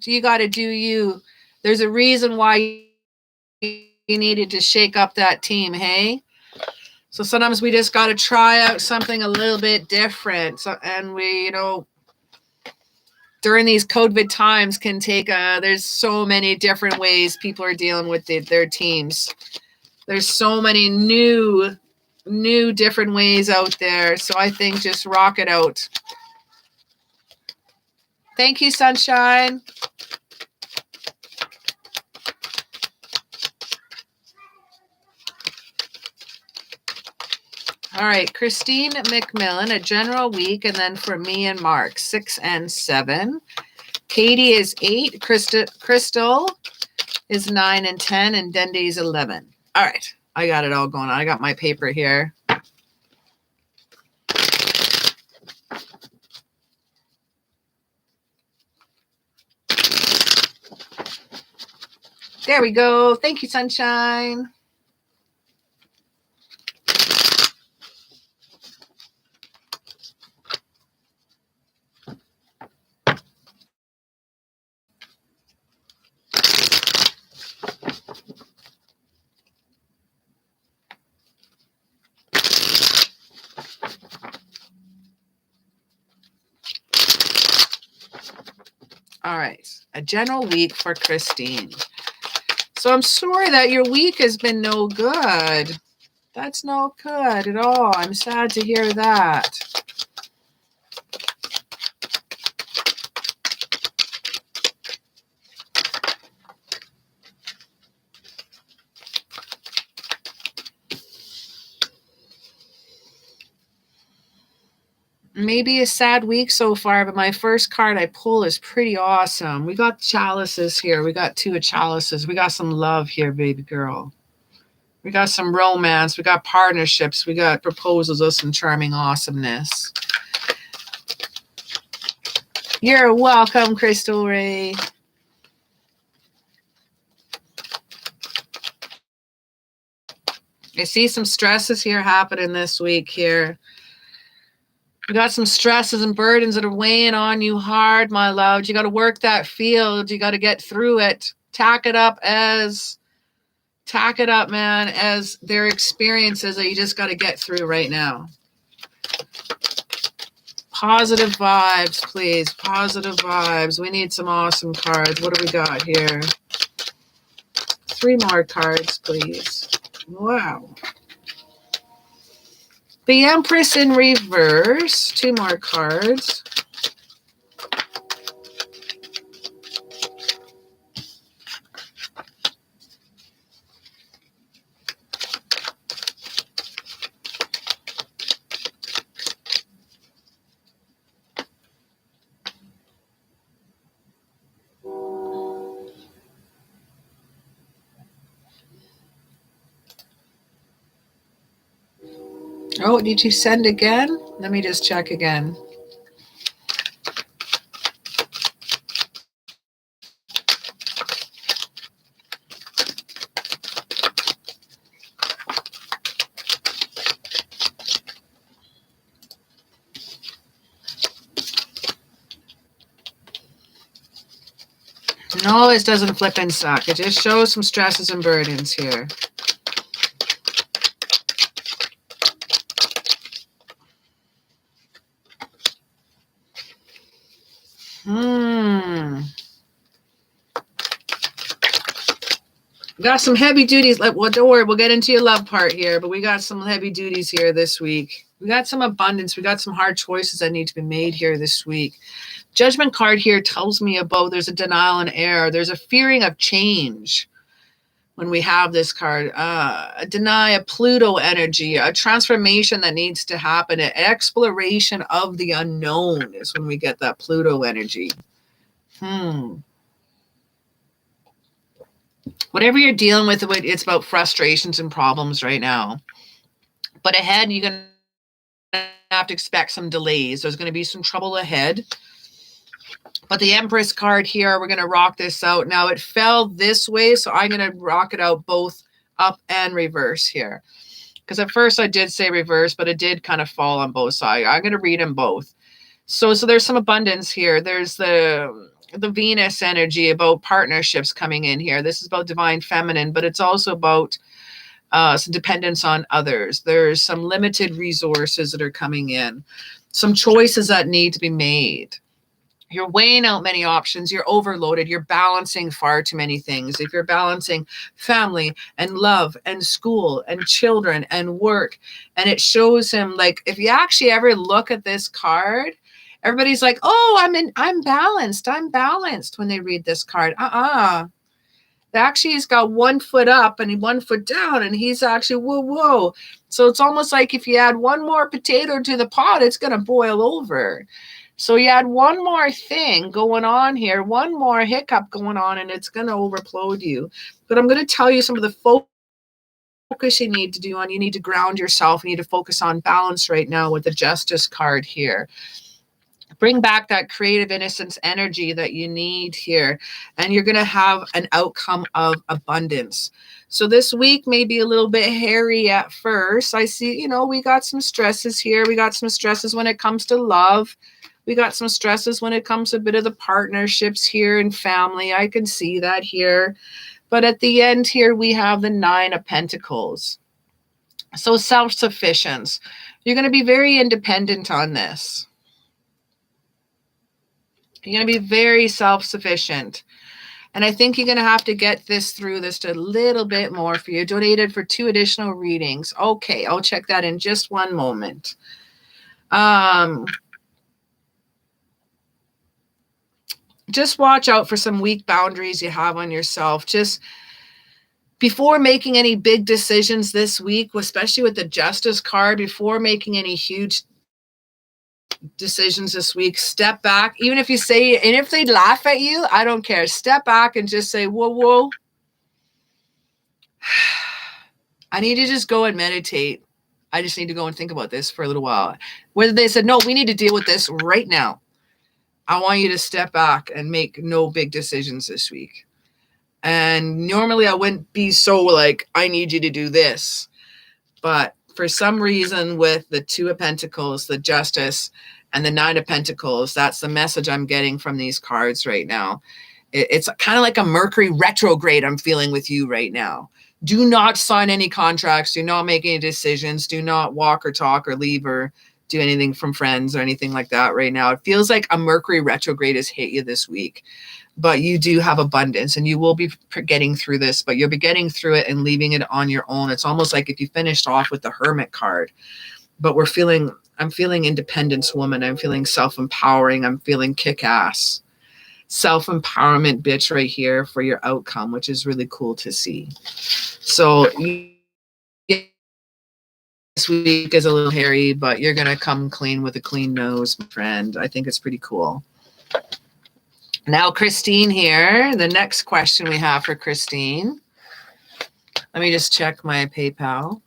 you got to do you. There's a reason why you needed to shake up that team, hey? So sometimes we just got to try out something a little bit different. So, and we, during these COVID times can take, there's so many different ways people are dealing with their teams. There's so many new different ways out there. So I think just rock it out. Thank you, Sunshine. All right, Christine McMillan, a general week, and then for me and Mark, 6 and 7. Katie is 8. Crystal is 9 and 10, and Dendy's 11. All right, I got it all going on. I got my paper here. There we go. Thank you, Sunshine. All right, a general week for Christine. So I'm sorry that your week has been no good. That's no good at all. I'm sad to hear that. Maybe a sad week so far, but my first card I pull is pretty awesome. We got chalices here. We got 2 of chalices. We got some love here, baby girl. We got some romance. We got partnerships. We got proposals of some charming awesomeness. You're welcome, Crystal Ray. I see some stresses here happening this week here. You got some stresses and burdens that are weighing on you hard, my love. You got to work that field. You got to get through it. Tack it up, man, as their experiences that you just got to get through right now. Positive vibes, please. Positive vibes. We need some awesome cards. What do we got here? 3 more cards, please. Wow. The Empress in reverse. 2 more cards. Oh, did you send again? Let me just check again. No, it doesn't flip and suck. It just shows some stresses and burdens here. Got some heavy duties. Well, don't worry, we'll get into your love part here, but we got some heavy duties here this week. We got some abundance. We got some hard choices that need to be made here this week. Judgment card here tells me about there's a denial and error. There's a fearing of change when we have this card. A Pluto energy, a transformation that needs to happen, an exploration of the unknown is when we get that Pluto energy. Whatever you're dealing with, it's about frustrations and problems right now. But ahead, you're going to have to expect some delays. There's going to be some trouble ahead. But the Empress card here, we're going to rock this out. Now, it fell this way, so I'm going to rock it out both up and reverse here. Because at first I did say reverse, but it did kind of fall on both sides. I'm going to read them both. So there's some abundance here. There's the Venus energy about partnerships coming in here. This is about divine feminine, but it's also about some dependence on others. There's some limited resources that are coming in, some choices that need to be made. You're weighing out many options. You're overloaded. You're balancing far too many things. If you're balancing family and love and school and children and work, and it shows him, like, if you actually ever look at this card, everybody's like, oh, I'm balanced. I'm balanced when they read this card. Actually, he's got 1 foot up and 1 foot down, and he's actually, whoa. So it's almost like if you add one more potato to the pot, it's going to boil over. So you add one more thing going on here, one more hiccup going on, and it's going to overload you. But I'm going to tell you some of the focus you need to do on. You need to ground yourself. You need to focus on balance right now with the Justice card here. Bring back that creative innocence energy that you need here, and you're going to have an outcome of abundance. So this week may be a little bit hairy at first. I see, we got some stresses here. We got some stresses when it comes to love. We got some stresses when it comes to a bit of the partnerships here and family. I can see that here. But at the end here, we have the 9 of Pentacles. So self-sufficiency. You're going to be very independent on this. You're going to be very self-sufficient. And I think you're going to have to get this through this a little bit more for you. Donated for 2 additional readings. Okay, I'll check that in just one moment. Just watch out for some weak boundaries you have on yourself. Just before making any big decisions this week, especially with the Justice card, before making any huge decisions this week, step back. Even if you say, and if they laugh at you, I don't care. Step back and just say, whoa. I need to just go and meditate. I just need to go and think about this for a little while. Whether they said, no, we need to deal with this right now. I want you to step back and make no big decisions this week. And normally I wouldn't be so like, I need you to do this. But for some reason with the 2 of Pentacles, the Justice, and the 9 of Pentacles, that's the message I'm getting from these cards right now. It's kind of like a Mercury retrograde I'm feeling with you right now. Do not sign any contracts. Do not make any decisions. Do not walk or talk or leave or do anything from friends or anything like that right now. It feels like a Mercury retrograde has hit you this week, but you do have abundance and you will be getting through this, but you'll be getting through it and leaving it on your own. It's almost like if you finished off with the Hermit card, but I'm feeling independence woman. I'm feeling self-empowering. I'm feeling kick-ass. Self-empowerment bitch right here for your outcome, which is really cool to see. So this week is a little hairy, but you're going to come clean with a clean nose, my friend. I think it's pretty cool. Now, Christine here, the next question we have for Christine. Let me just check my PayPal.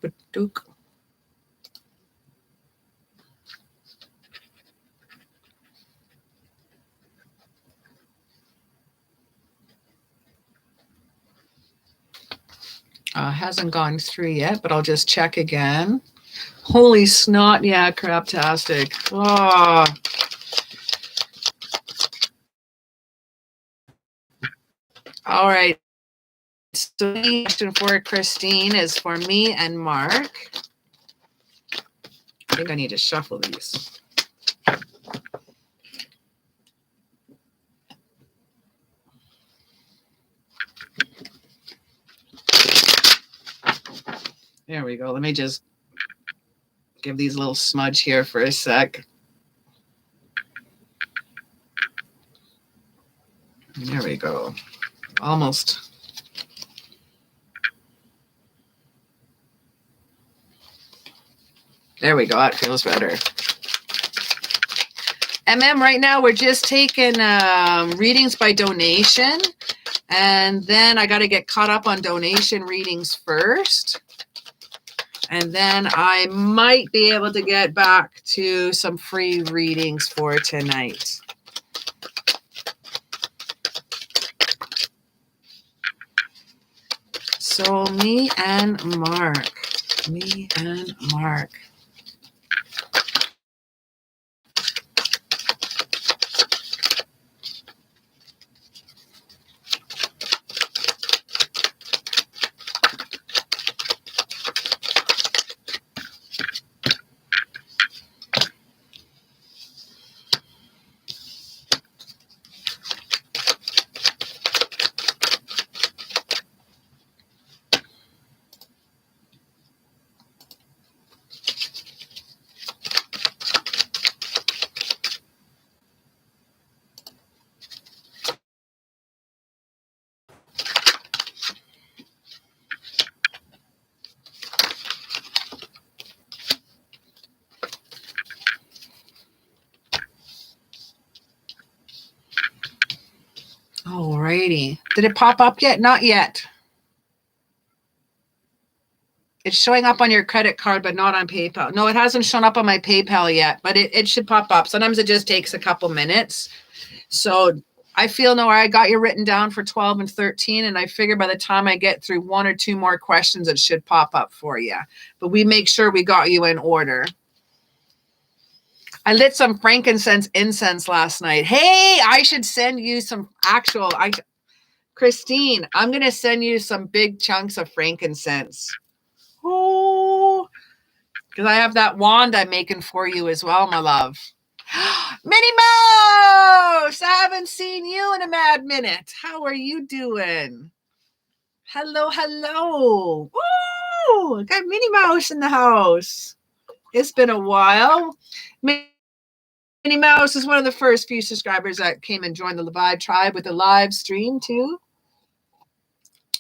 Hasn't gone through yet, but I'll just check again. Holy snot. Yeah, craptastic. Oh. All right. So the question for Christine is for me and Mark. I think I need to shuffle these. There we go. Let me just give these a little smudge here for a sec. There we go. Almost. There we go. That feels better. Right now we're just taking readings by donation. And then I got to get caught up on donation readings first. And then I might be able to get back to some free readings for tonight. So me and Mark. Alrighty. Did it pop up yet? Not yet. It's showing up on your credit card, but not on PayPal. No, it hasn't shown up on my PayPal yet, but it should pop up. Sometimes it just takes a couple minutes. So I feel no, I got you written down for 12 and 13, and I figure by the time I get through one or two more questions, it should pop up for you. But we make sure we got you in order. I lit some frankincense incense last night. Hey, I should send you some actual, Christine, I'm going to send you some big chunks of frankincense. Oh, because I have that wand I'm making for you as well, my love. Minnie Mouse, I haven't seen you in a mad minute. How are you doing? Hello, hello. Woo! Got Minnie Mouse in the house. It's been a while. Minnie Mouse is one of the first few subscribers that came and joined the Levi tribe with the live stream too.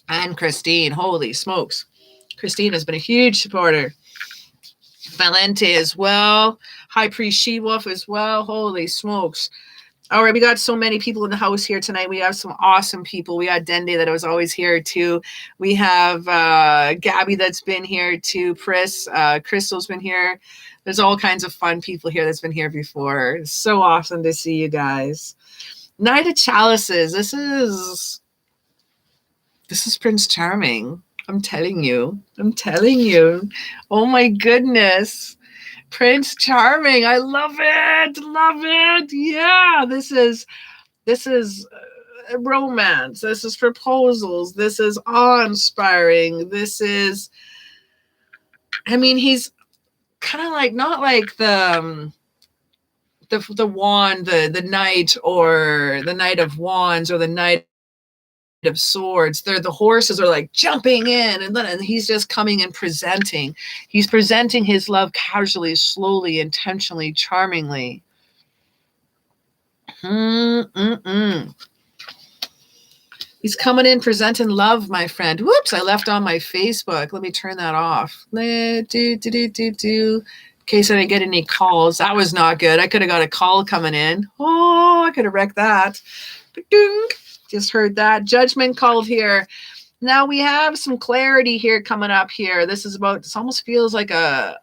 And Christine, holy smokes. Christine has been a huge supporter. Valente as well. High Priest She-Wolf as well. Holy smokes. All right, we got so many people in the house here tonight. We have some awesome people. We got Dende that was always here too. We have Gabby that's been here too. Crystal's been here. There's all kinds of fun people here that's been here before. It's so awesome to see you guys. Knight of Chalices. This is Prince Charming. I'm telling you. Oh my goodness. Prince Charming. I love it. Yeah, this is romance. This is proposals. This is awe-inspiring. This is, I mean, he's kind of like, not like the wand, the knight, or the Knight of Wands, or the Knight of Swords. The horses are like jumping in, and then he's just coming and presenting. He's presenting his love casually, slowly, intentionally, charmingly. He's coming in presenting love, my friend. Whoops, I left on my Facebook. Let me turn that off. In case I didn't get any calls. That was not good. I could have got a call coming in. Oh, I could have wrecked that. Just heard that. Judgment called here. Now we have some clarity here coming up here. This almost feels like a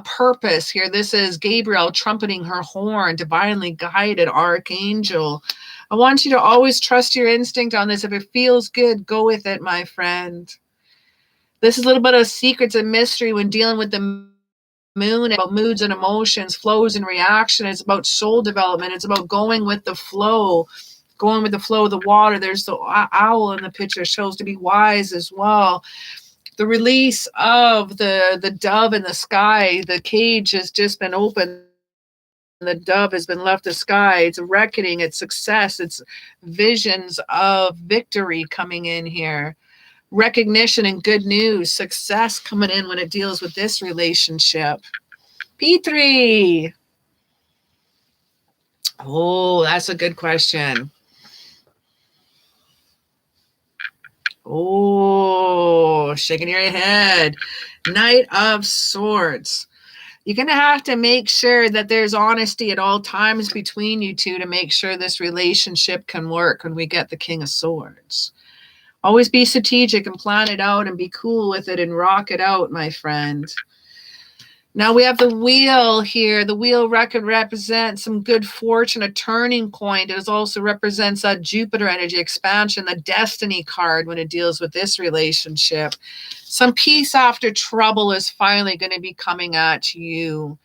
purpose here. This is Gabriel trumpeting her horn, divinely guided archangel. I want you to always trust your instinct on this. If it feels good, go with it, my friend. This is a little bit of secrets and mystery when dealing with the moon, about moods and emotions, flows and reaction. It's about soul development. It's about going with the flow. going with the flow of the water. There's the owl in the picture, shows to be wise as well. The release of the dove in the sky. The cage has just been opened. The dove has been left the sky. It's a reckoning, it's success, it's visions of victory coming in here. Recognition and good news, success coming in when it deals with this relationship. P3. Oh, that's a good question. Oh, shaking your head. Knight of Swords. You're going to have to make sure that there's honesty at all times between you two to make sure this relationship can work when we get the King of Swords. Always be strategic and plan it out and be cool with it and rock it out, my friend. Now we have the wheel here. The wheel record represents some good fortune, a turning point. It also represents that Jupiter energy expansion, the destiny card when it deals with this relationship. Some peace after trouble is finally going to be coming at you.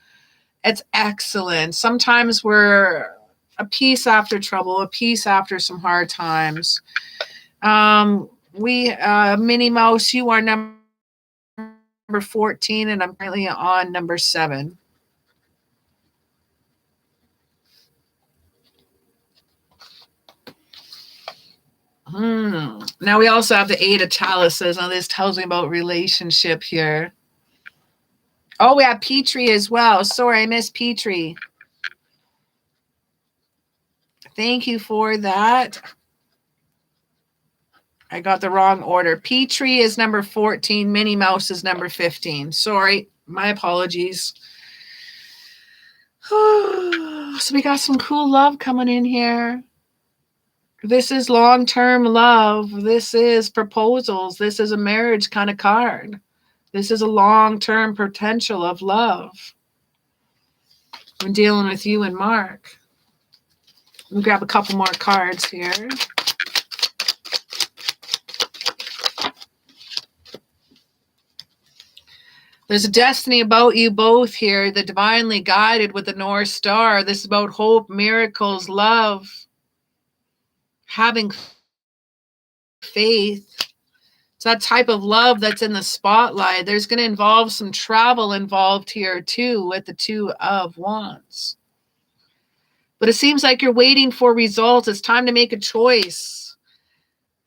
It's excellent. Sometimes we're a peace after trouble, a peace after some hard times. Minnie Mouse, you are number 14, and I'm currently on number 7. Now we also have the 8 of Chalices. Now this tells me about relationship here. Oh, we have Petrie as well. Sorry, I missed Petrie. Thank you for that. I got the wrong order. Petrie is number 14. Minnie Mouse is number 15. Sorry, my apologies. So we got some cool love coming in here. This is long-term love. This is proposals. This is a marriage kind of card. This is a long-term potential of love. I'm dealing with you and Mark. Let me grab a couple more cards here. There's a destiny about you both here, the divinely guided with the North Star. This is about hope, miracles, love, having faith. It's that type of love that's in the spotlight. There's going to involve some travel involved here too with the 2 of Wands. But it seems like you're waiting for results. It's time to make a choice.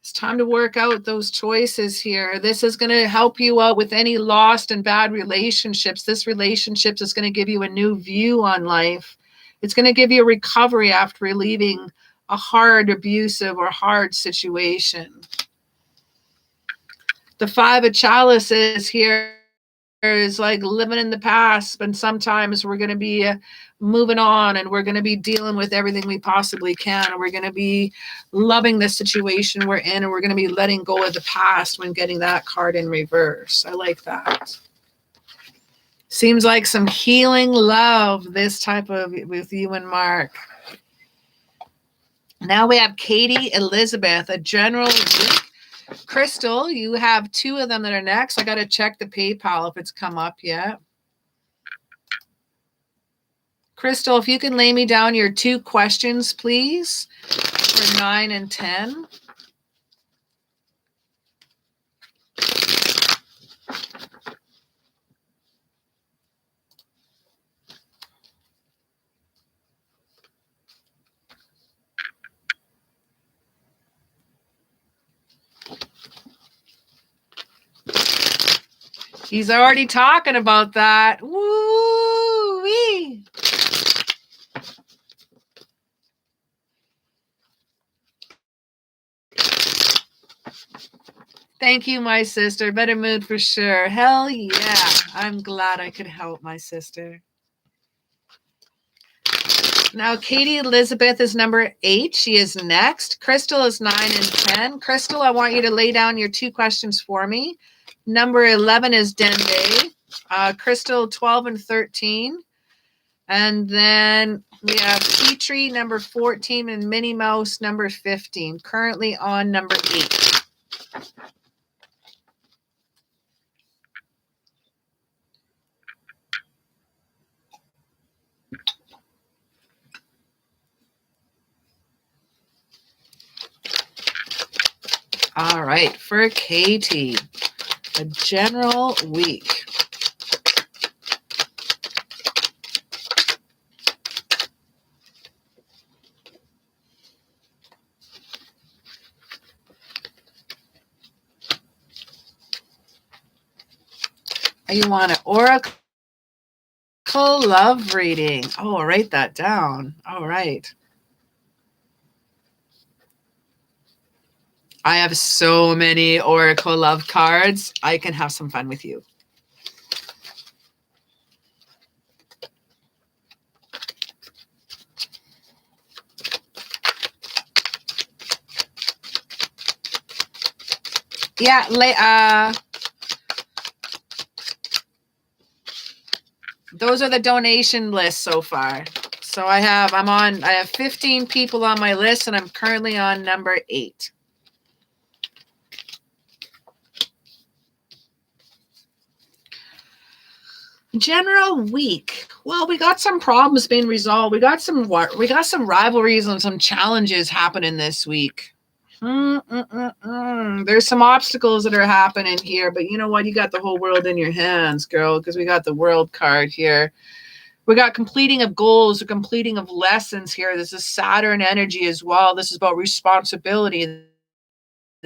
It's time to work out those choices here. This is going to help you out with any lost and bad relationships. This relationship is going to give you a new view on life. It's going to give you a recovery after leaving a hard, abusive, or hard situation. The 5 of Chalices here is like living in the past, but sometimes we're going to be moving on and we're going to be dealing with everything we possibly can, and we're going to be loving the situation we're in, and we're going to be letting go of the past when getting that card in reverse. I like that. Seems like some healing love, this type of with you and Mark. Now we have Katie Elizabeth, a general week. Crystal, you have 2 of them that are next. I got to check the PayPal if it's come up yet. Crystal, if you can lay me down your 2 questions, please, for 9 and 10. He's already talking about that. Woo-wee. Thank you, my sister. Better mood for sure. Hell yeah. I'm glad I could help my sister. Now, Katie Elizabeth is number 8. She is next. Crystal is 9 and 10. Crystal, I want you to lay down your 2 questions for me. Number 11 is Dende. Crystal, 12 and 13. And then we have Petrie, number 14, and Minnie Mouse, number 15. Currently on number 8. All right, for Katie, a general week. You want an oracle love reading. Oh, I'll write that down. All right. I have so many oracle love cards. I can have some fun with you. Yeah, those are the donation lists so far. So I have 15 people on my list, and I'm currently on number 8. General week. Well, we got some problems being resolved. We got some rivalries and some challenges happening this week. There's some obstacles that are happening here, but you know what? You got the whole world in your hands, girl, because we got the world card here. We got completing of goals, or completing of lessons here. This is Saturn energy as well. This is about responsibility.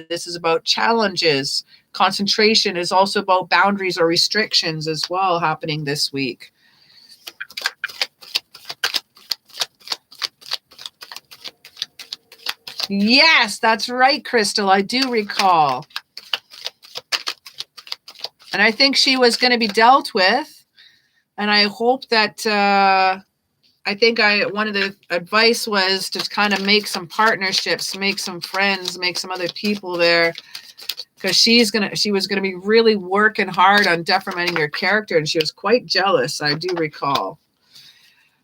This is about challenges. Concentration is also about boundaries or restrictions as well happening this week. Yes, that's right, Crystal. I do recall. And I think she was going to be dealt with. And I hope that, one of the advice was to kind of make some partnerships, make some friends, make some other people there. Because she was going to be really working hard on detrimenting your character. And she was quite jealous, I do recall.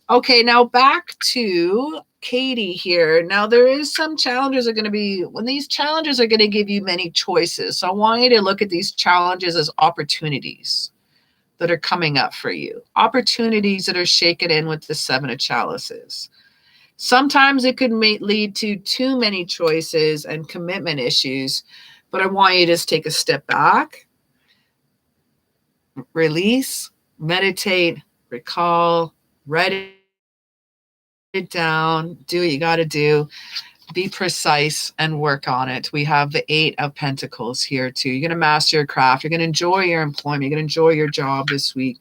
Okay, now back to Katie here. Now there is some challenges are going to be, when these challenges are going to give you many choices. So I want you to look at these challenges as opportunities that are coming up for you. Opportunities that are shaken in with the 7 of chalices. Sometimes it could lead to too many choices and commitment issues, but I want you to just take a step back, release, meditate, recall, write it down, do what you got to do, be precise, and work on it. We have the 8 of Pentacles here too. You're going to master your craft. You're going to enjoy your employment. You're going to enjoy your job this week.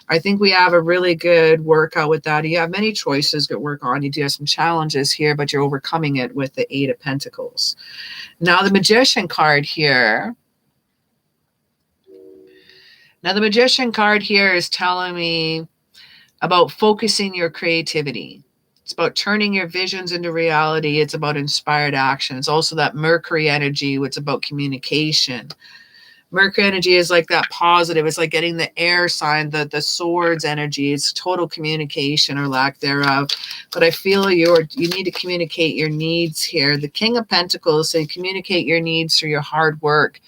I think we have a really good workout with that. You have many choices to work on. You do have some challenges here, but you're overcoming it with the 8 of Pentacles. Now the Magician card here. Now the Magician card here is telling me about focusing your creativity. It's about turning your visions into reality. It's about inspired action. It's also that Mercury energy, which is about communication. Mercury energy is like that positive. It's like getting the air sign, the swords energy. It's total communication or lack thereof. But I feel you need to communicate your needs here. The King of Pentacles saying communicate your needs through your hard work.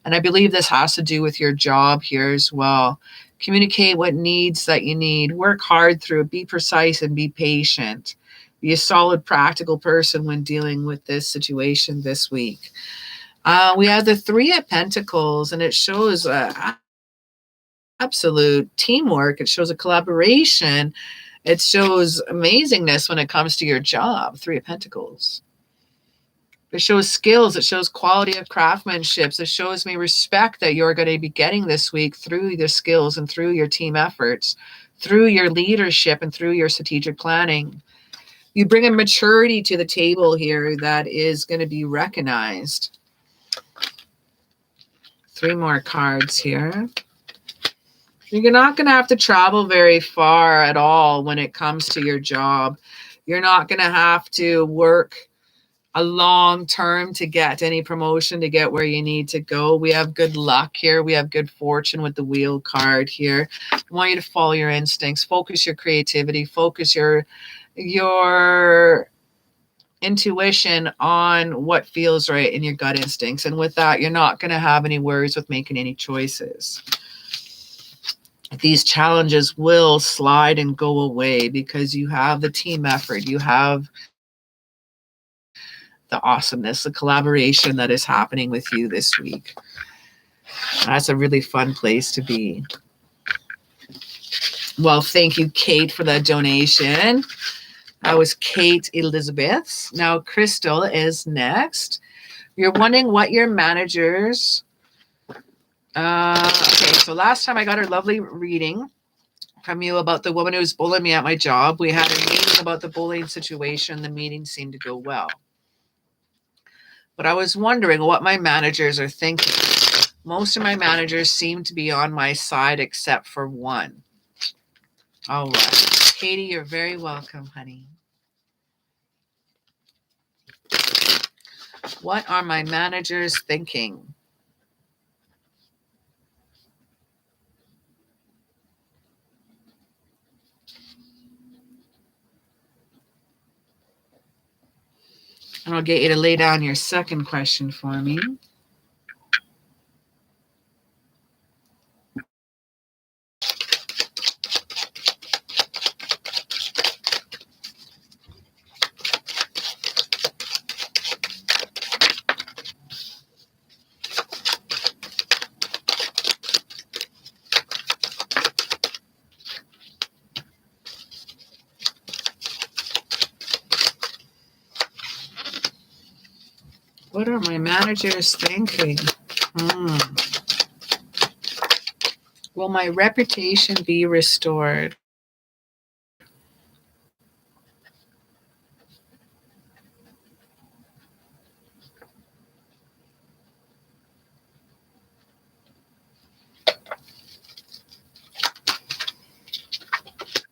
And I believe this has to do with your job here as well. Communicate what needs that you need. Work hard through it. Be precise and be patient. Be a solid, practical person when dealing with this situation this week. We have the 3 of Pentacles, and it shows absolute teamwork. It shows a collaboration. It shows amazingness when it comes to your job. 3 of Pentacles. It shows skills. It shows quality of craftsmanship. It shows me respect that you're going to be getting this week through your skills and through your team efforts, through your leadership and through your strategic planning. You bring a maturity to the table here that is going to be recognized. 3 more cards here. You're not going to have to travel very far at all when it comes to your job. You're not going to have to work a long term to get any promotion, to get where you need to go. We have good luck here. We have good fortune with the Wheel card here. I want you to follow your instincts, focus your creativity, focus your intuition on what feels right in your gut instincts. And with that, you're not going to have any worries with making any choices. These challenges will slide and go away because you have the team effort. You have the awesomeness, the collaboration that is happening with you this week. That's a really fun place to be. Well, thank you, Kate, for that donation. That was Kate Elizabeth's. Now, Crystal is next. You're wondering what your managers... okay, so last time I got a lovely reading from you about the woman who was bullying me at my job. We had a meeting about the bullying situation. The meeting seemed to go well. But I was wondering what my managers are thinking. Most of my managers seem to be on my side except for one. All right. Katie, you're very welcome, honey. What are my managers thinking? And I'll get you to lay down your second question for me. What are my managers thinking? Will my reputation be restored?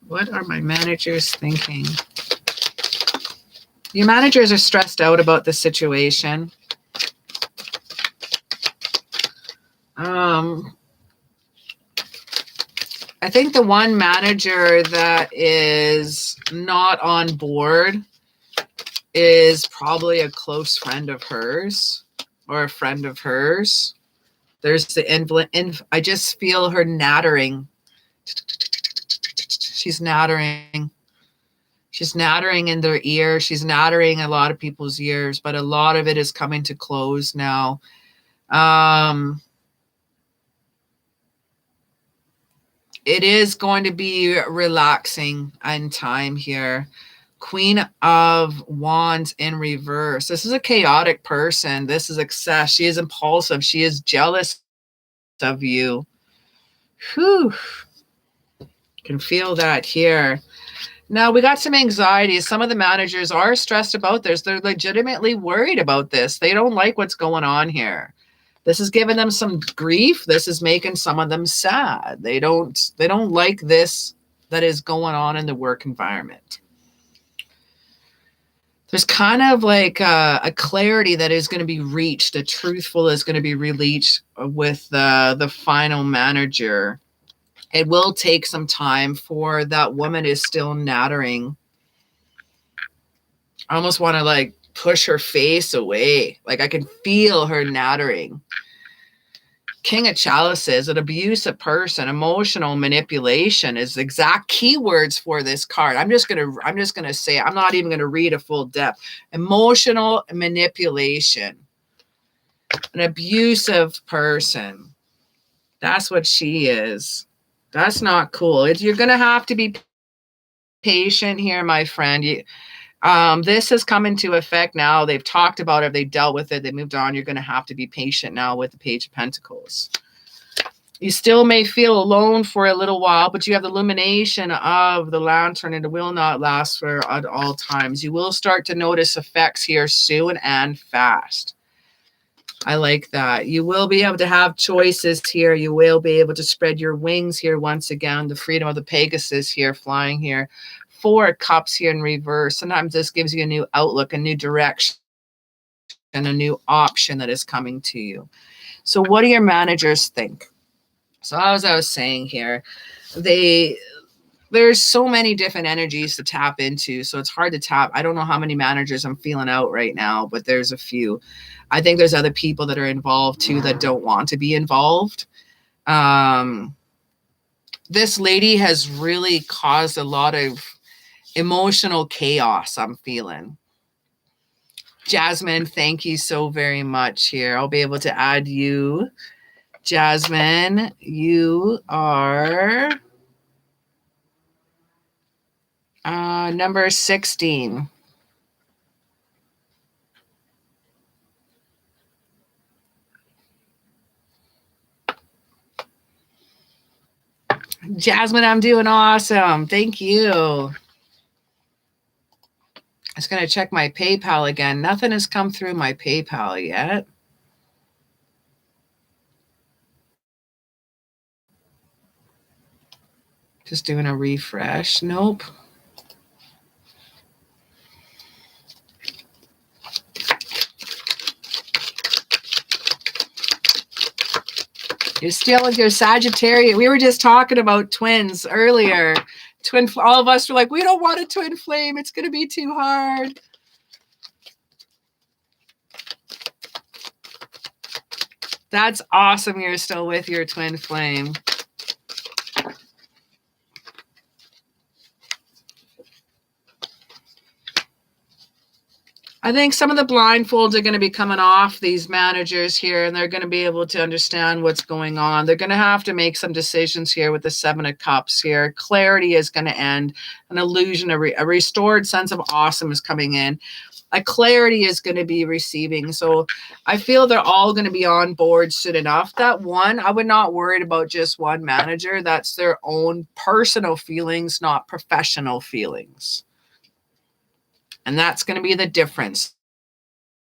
What are my managers thinking? Your managers are stressed out about the situation. I think the one manager that is not on board is probably a close friend of hers or a friend of hers. There's the I just feel her nattering. She's nattering. She's nattering in their ear. She's nattering a lot of people's ears, but a lot of it is coming to close now. It is going to be relaxing in time here. Queen of Wands in reverse. This is a chaotic person. This is excess. She is impulsive. She is jealous of you. Whew. Can feel that here. Now, we got some anxiety. Some of the managers are stressed about this. They're legitimately worried about this. They don't like what's going on here. This is giving them some grief. This is making some of them sad. They don't like this that is going on in the work environment. There's kind of like a clarity that is going to be reached. A truthful is going to be released with the final manager. It will take some time for that woman is still nattering. I almost want to like push her face away. Like I can feel her nattering. King of Chalices, an abusive person, emotional manipulation is exact keywords for this card. I'm just gonna say, I'm not even gonna read a full depth. Emotional manipulation, an abusive person. That's what she is. That's not cool. You're gonna have to be patient here, my friend. This has come into effect now. They've talked about it. They dealt with it. They moved on. You're going to have to be patient now with the Page of Pentacles. You still may feel alone for a little while, but you have the illumination of the lantern, and it will not last for at all times. You will start to notice effects here soon and fast. I like that. You will be able to have choices here. You will be able to spread your wings here once again. The freedom of the Pegasus here, flying here. 4 Cups here in reverse. Sometimes this gives you a new outlook, a new direction, and a new option that is coming to you. So what do your managers think? So as I was saying here, there's so many different energies to tap into, so it's hard to tap. I don't know how many managers I'm feeling out right now, but there's a few. I think there's other people that are involved too that don't want to be involved. This lady has really caused a lot of emotional chaos, I'm feeling. Jasmine, thank you so very much here. I'll be able to add you. Jasmine, you are number 16. Jasmine, I'm doing awesome. Thank you. I was going to check my PayPal again. Nothing has come through my PayPal yet. Just doing a refresh. Nope. You're still with your Sagittarius. We were just talking about twins earlier. All of us were like, we don't want a twin flame. It's going to be too hard. That's awesome. You're still with your twin flame. I think some of the blindfolds are going to be coming off these managers here, and they're going to be able to understand what's going on. They're going to have to make some decisions here with the 7 of Cups here. Clarity is going to end. An illusion, a restored sense of awesome is coming in. A clarity is going to be receiving. So I feel they're all going to be on board soon enough. That one, I would not worry about just one manager. That's their own personal feelings, not professional feelings. And that's going to be the difference.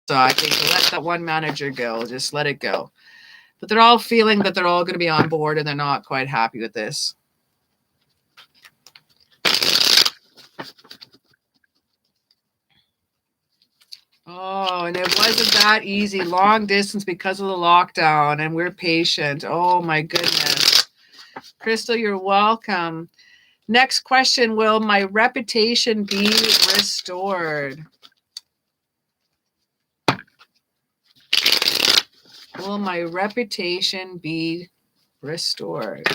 So I think let that one manager go. Just let it go. But they're all feeling that they're all going to be on board, and they're not quite happy with this. Oh, and it wasn't that easy. Long distance because of the lockdown, and we're patient. Oh, my goodness. Crystal, you're welcome. Next question, will my reputation be restored? Will my reputation be restored?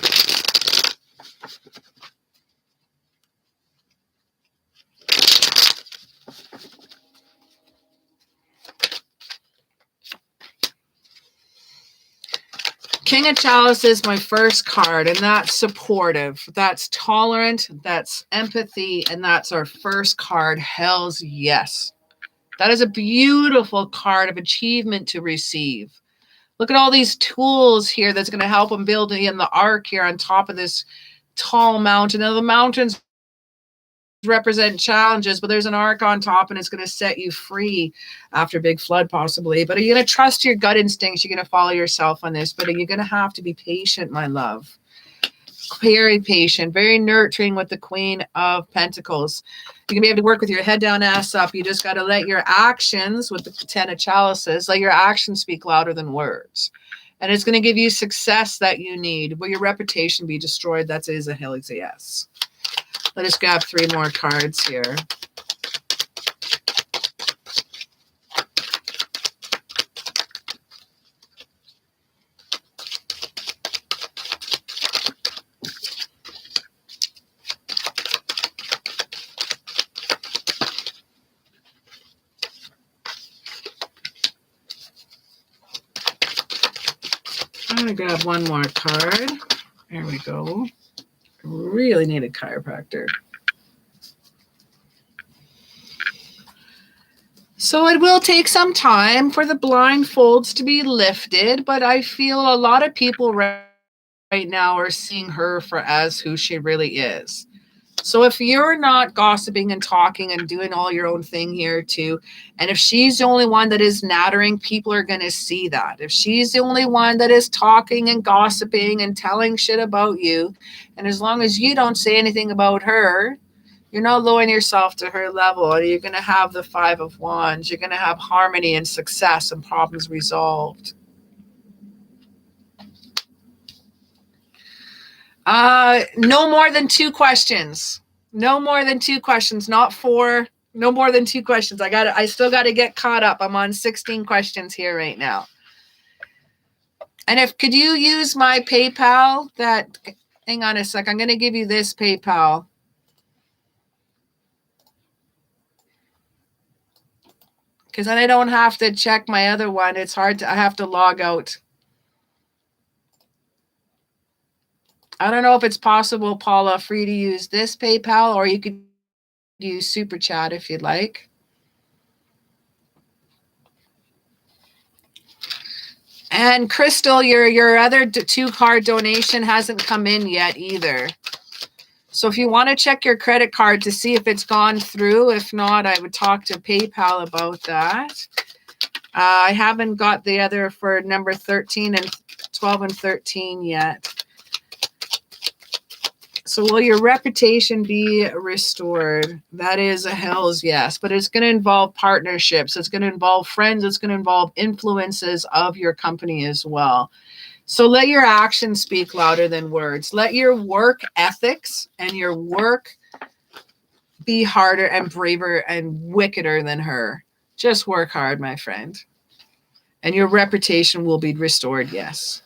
King of Chalice is my first card, and that's supportive. That's tolerant. That's empathy. And that's our first card. Hells yes. That is a beautiful card of achievement to receive. Look at all these tools here that's going to help them build in the arc here on top of this tall mountain. Now, the mountains represent challenges, but there's an arc on top, and it's going to set you free after a big flood possibly. But are you going to trust your gut instincts? You're going to follow yourself on this, but you're going to have to be patient, my love. Very patient, very nurturing with the Queen of Pentacles. You're going to be able to work with your head down, ass up. You just got to let your actions, with the 10 of Chalices, let your actions speak louder than words. And it's going to give you success that you need. Will your reputation be destroyed? That is a hell is a yes. Let us grab 3 more cards here. I'm going to grab 1 more card. There we go. Really need a chiropractor. So it will take some time for the blindfolds to be lifted, but I feel a lot of people right now are seeing her for as who she really is. So if you're not gossiping and talking and doing all your own thing here too, and if she's the only one that is nattering, people are going to see that. If she's the only one that is talking and gossiping and telling shit about you, and as long as you don't say anything about her, you're not lowering yourself to her level, and you're going to have the 5 of Wands. You're going to have harmony and success and problems resolved. No more than 2 questions. No more than 2 questions, not 4. No more than 2 questions. I still got to get caught up. I'm on 16 questions here right now. And could you use my PayPal? Hang on a sec. I'm going to give you this PayPal. because then I don't have to check my other one. It's hard to, I have to log out. I don't know if it's possible, Paula, for you to use this PayPal, or you could use Super Chat if you'd like. And Crystal, your other 2-card donation hasn't come in yet either. So if you want to check your credit card to see if it's gone through, if not, I would talk to PayPal about that. I haven't got the other for number 13 and 12 and 13 yet. So will your reputation be restored? That is a hell's yes, but it's going to involve partnerships. It's going to involve friends. It's going to involve influences of your company as well. So let your actions speak louder than words. Let your work ethics and your work be harder and braver and wickeder than her. Just work hard, my friend. And your reputation will be restored, yes.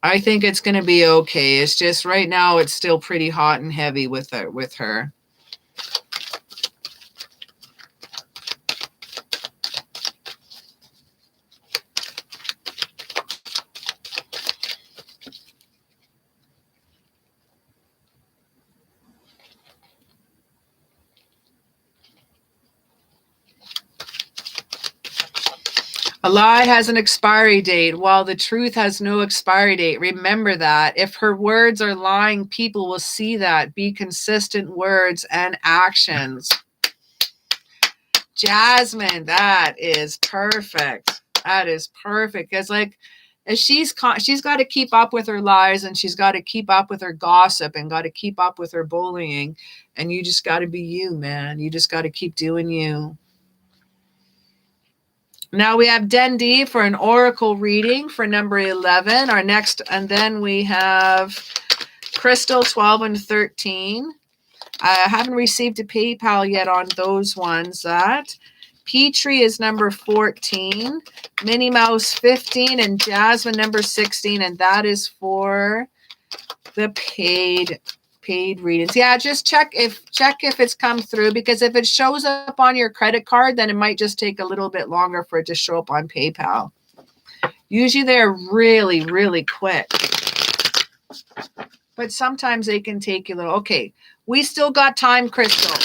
I think it's going to be okay. It's just right now it's still pretty hot and heavy with her. A lie has an expiry date, while the truth has no expiry date. Remember that. If her words are lying, people will see that. Be consistent words and actions. Jasmine, that is perfect. That is perfect. Because like, as she's got to keep up with her lies, and she's got to keep up with her gossip, and got to keep up with her bullying. And you just got to be you, man. You just got to keep doing you. Now we have Dendi for an oracle reading for number 11. Our next, and then we have Crystal 12 and 13. I haven't received a PayPal yet on those ones. That Petrie is number 14, Minnie Mouse 15, and Jasmine number 16, and that is for the paid readings. Yeah, just check if it's come through, because if it shows up on your credit card, then it might just take a little bit longer for it to show up on PayPal. Usually they're really, really quick, but sometimes they can take a little. Okay, we still got time, Crystal.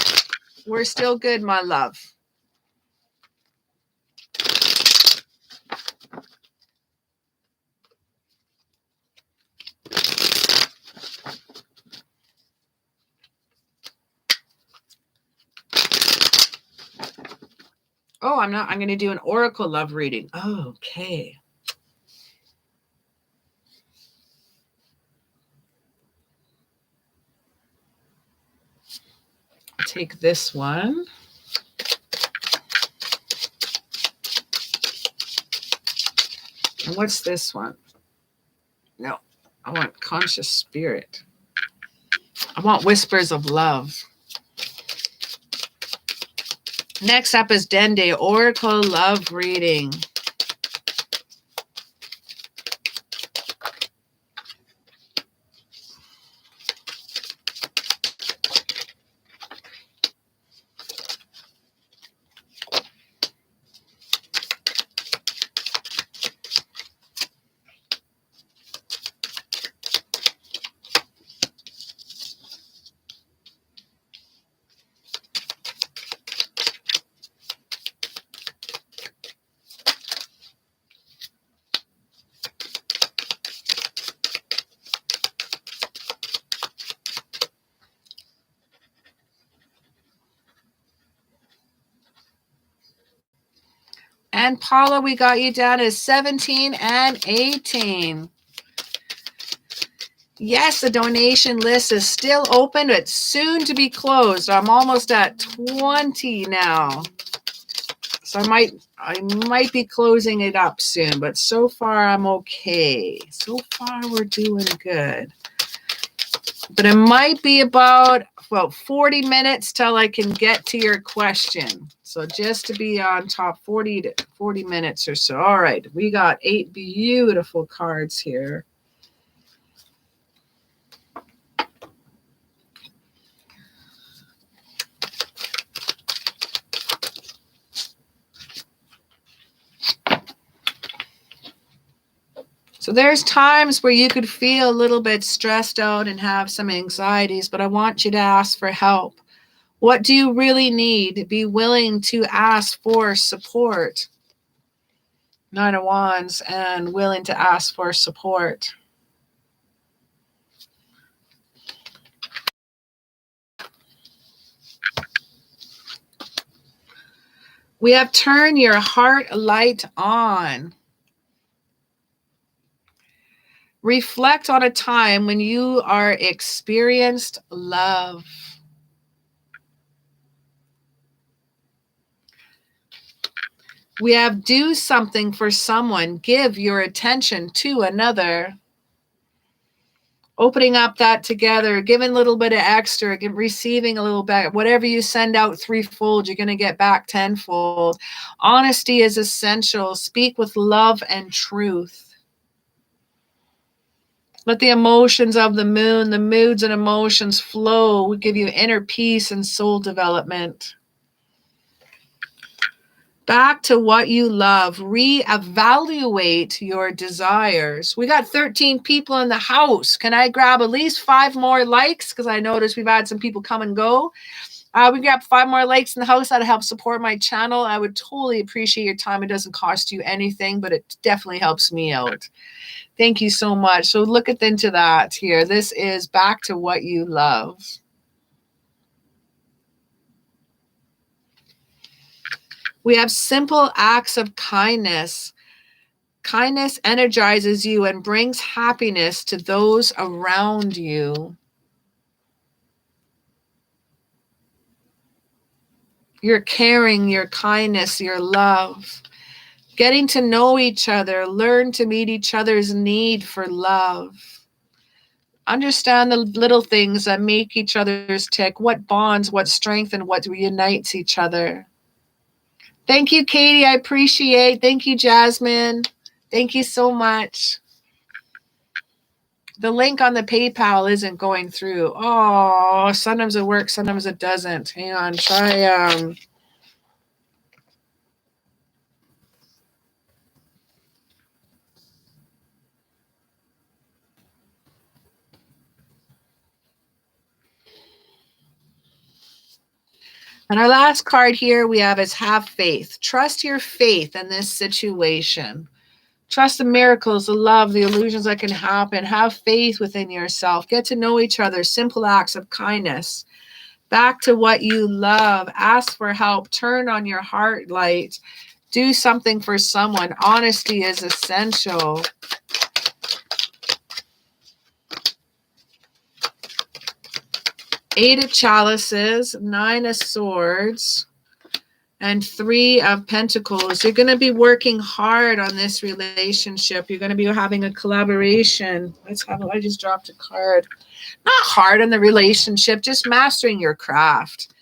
We're still good, my love. Oh, I'm going to do an oracle love reading. Okay. Take this one. And what's this one? No, I want conscious spirit. I want whispers of love. Next up is Dende, oracle love reading. And Paula, we got you down as 17 and 18. Yes, the donation list is still open, but soon to be closed. I'm almost at 20 now. So I might be closing it up soon, but so far I'm okay. So far we're doing good. But it might be about 40 minutes till I can get to your question. So just to be on top, 40 minutes or so. All right, we got 8 beautiful cards here. So there's times where you could feel a little bit stressed out and have some anxieties, but I want you to ask for help. What do you really need? Be willing to ask for support. Nine of Wands, and willing to ask for support. We have turn your heart light on. Reflect on a time when you are experienced love. We have do something for someone. Give your attention to another. Opening up that together, giving a little bit of extra, receiving a little bit. Whatever you send out threefold, you're going to get back tenfold. Honesty is essential. Speak with love and truth. Let the emotions of the moon, the moods and emotions flow. We give you inner peace and soul development. Back to what you love. Reevaluate your desires. We got 13 people in the house. Can I grab at least 5 more likes? Because I noticed we've had some people come and go. We grab 5 more likes in the house. That'll help support my channel. I would totally appreciate your time. It doesn't cost you anything, but it definitely helps me out. Thank you so much. So look into that here. This is back to what you love. We have simple acts of kindness. Kindness energizes you and brings happiness to those around you. Your caring, your kindness, your love. Getting to know each other. Learn to meet each other's need for love. Understand the little things that make each other's tick. What bonds, what strength, and what unites each other. Thank you, Katie. I appreciate. Thank you, Jasmine. Thank you so much. The link on the PayPal isn't going through. Oh, sometimes it works, sometimes it doesn't. Hang on, try. And our last card here we have is have faith. Trust your faith in this situation. Trust the miracles, the love, the illusions that can happen. Have faith within yourself. Get to know each other. Simple acts of kindness. Back to what you love. Ask for help. Turn on your heart light. Do something for someone. Honesty is essential. Eight of Chalices, Nine of Swords, and Three of Pentacles. You're going to be working hard on this relationship. You're going to be having a collaboration. I just dropped a card. Not hard on the relationship, just mastering your craft.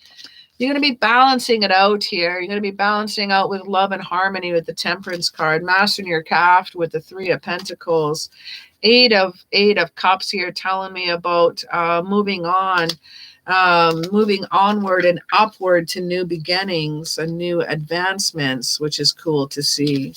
You're going to be balancing it out here. You're going to be balancing out with love and harmony with the Temperance card, mastering your craft with the Three of Pentacles. Eight of Cups here telling me about moving on. Moving onward and upward to new beginnings and new advancements, which is cool to see.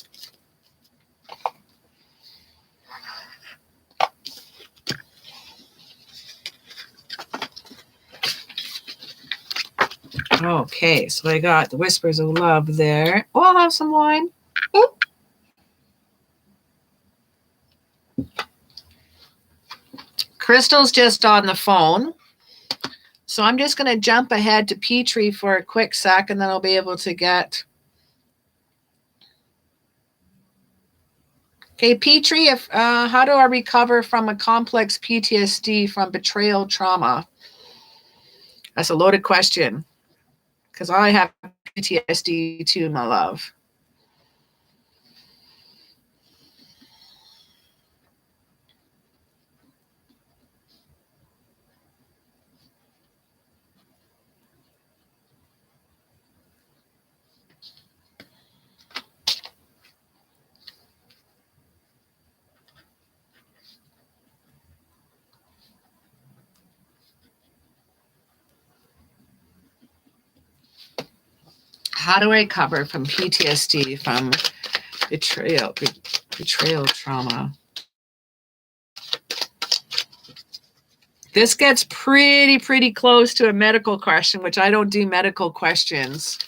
Okay, so I got the Whispers of Love there. Oh, I'll have some wine. Oh. Crystal's just on the phone. So I'm just going to jump ahead to Petrie for a quick sec, and then I'll be able to get... Okay, Petrie, how do I recover from a complex PTSD from betrayal trauma? That's a loaded question, because I have PTSD too, my love. How do I recover from PTSD from betrayal trauma? This gets pretty close to a medical question, which I don't do medical questions.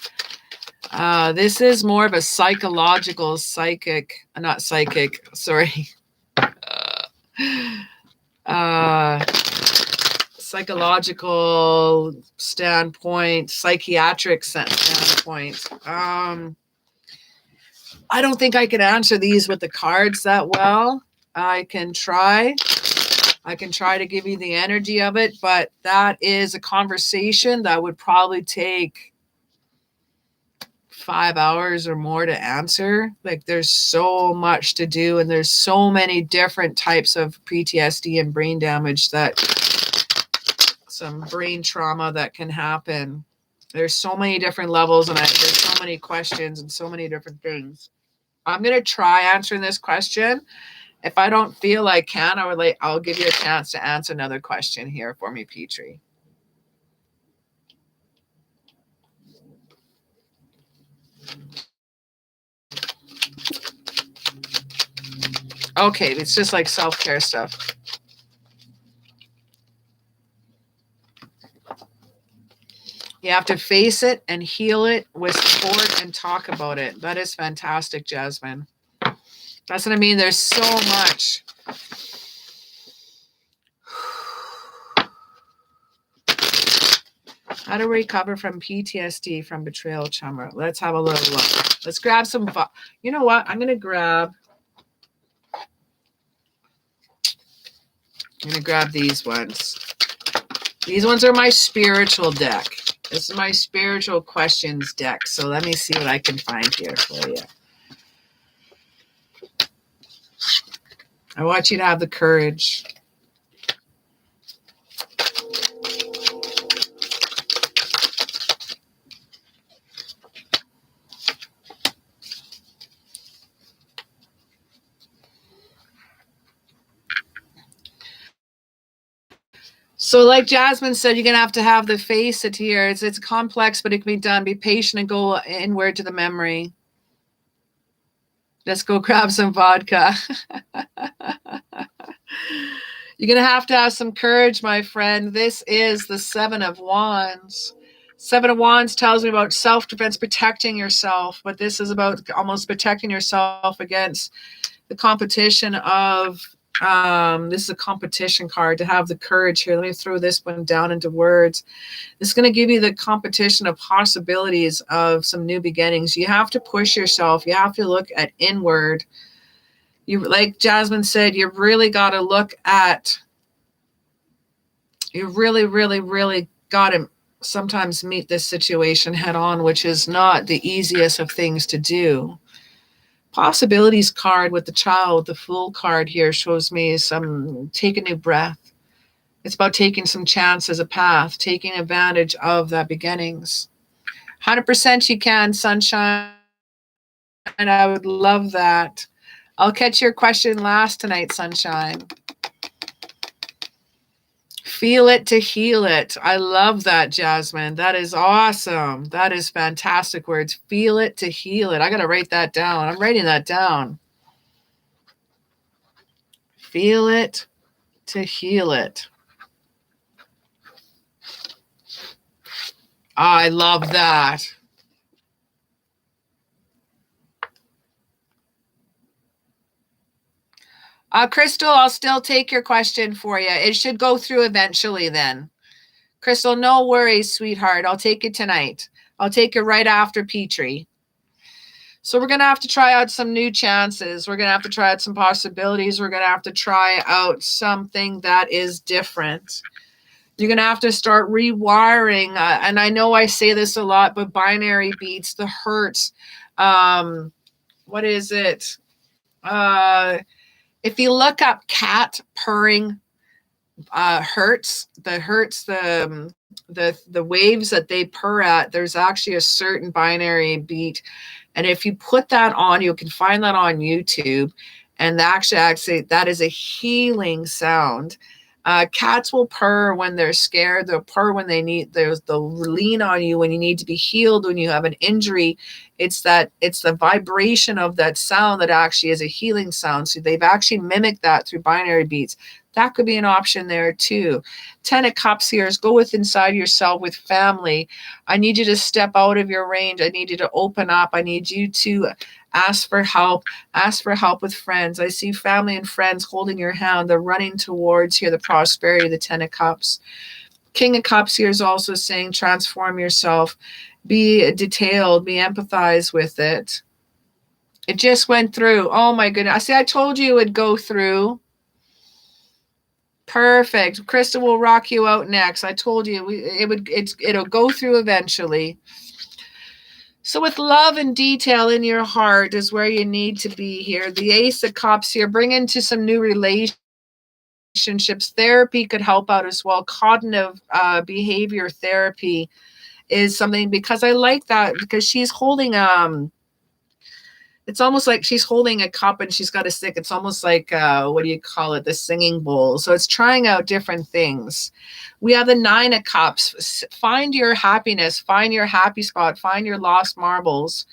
This is more of a psychological, psychological standpoint, psychiatric standpoint. I don't think I can answer these with the cards that well. I can try to give you the energy of it, but that is a conversation that would probably take 5 hours or more to answer. Like, there's so much to do, and there's so many different types of PTSD and brain damage, that some brain trauma that can happen. There's so many different levels, and there's so many questions and so many different things. I'm going to try answering this question. If I don't feel I can, I'll give you a chance to answer another question here for me, Petrie. Okay, it's just like self-care stuff. You have to face it and heal it with support and talk about it. That is fantastic, Jasmine. That's what I mean. There's so much. How to recover from PTSD from betrayal trauma. Let's have a little look. Let's grab some. You know what? I'm going to grab these ones. These ones are my spiritual deck. This is my spiritual questions deck. So let me see what I can find here for you. I want you to have the courage. So like Jasmine said, you're going to have the face it here. It's complex, but it can be done. Be patient and go inward to the memory. Let's go grab some vodka. You're going to have some courage, my friend. This is the Seven of Wands. Seven of Wands tells me about self-defense, protecting yourself. But this is about almost protecting yourself against the competition of... this is a competition card, to have the courage here. Let me throw this one down into words. This is going to give you the competition of possibilities of some new beginnings. You have to push yourself. You have to look at inward. You, like Jasmine said, you really got to look at, you really got to sometimes meet this situation head on, which is not the easiest of things to do. Possibilities card with the child, the Fool card here shows me take a new breath. It's about taking some chances, a path, taking advantage of that beginnings. 100% you can, sunshine. And I would love that. I'll catch your question last tonight, sunshine. Feel it to heal it. I love that, Jasmine. That is awesome. That is fantastic words. Feel it to heal it. I got to write that down. I'm writing that down. Feel it to heal it. I love that. Crystal, I'll still take your question for you. It should go through eventually then. Crystal, no worries, sweetheart. I'll take it tonight. I'll take it right after Petrie. So we're going to have to try out some new chances. We're going to have to try out some possibilities. We're going to have to try out something that is different. You're going to have to start rewiring. And I know I say this a lot, but binary beats, the hurts. What is it? If you look up cat purring hurts, the waves that they purr at, there's actually a certain binary beat. And if you put that on, you can find that on YouTube. And actually that is a healing sound. Cats will purr when they're scared. They'll purr when they'll lean on you when you need to be healed, when you have an injury. It's the vibration of that sound that actually is a healing sound. So they've actually mimicked that through binary beats. That could be an option there too. 10 of Cups here is go with inside yourself with family. I need you to step out of your range. I need you to open up. I need you to ask for help. Ask for help with friends. I see family and friends holding your hand. They're running towards here the prosperity, the 10 of Cups. King of Cups here is also saying transform yourself. Be detailed. Be empathize with it. It just went through. Oh my goodness. I told you it would go through. Perfect. Krista will rock you out next. I told you it'll go through eventually. So with love and detail in your heart is where you need to be here. The Ace of Cups here, bring into some new relationships. Therapy could help out as well. Cognitive behavior therapy is something, because I like that, because she's holding it's almost like she's holding a cup and she's got a stick. It's almost like, what do you call it? The singing bowl. So it's trying out different things. We have the 9 of Cups. Find your happiness, find your happy spot, find your lost marbles.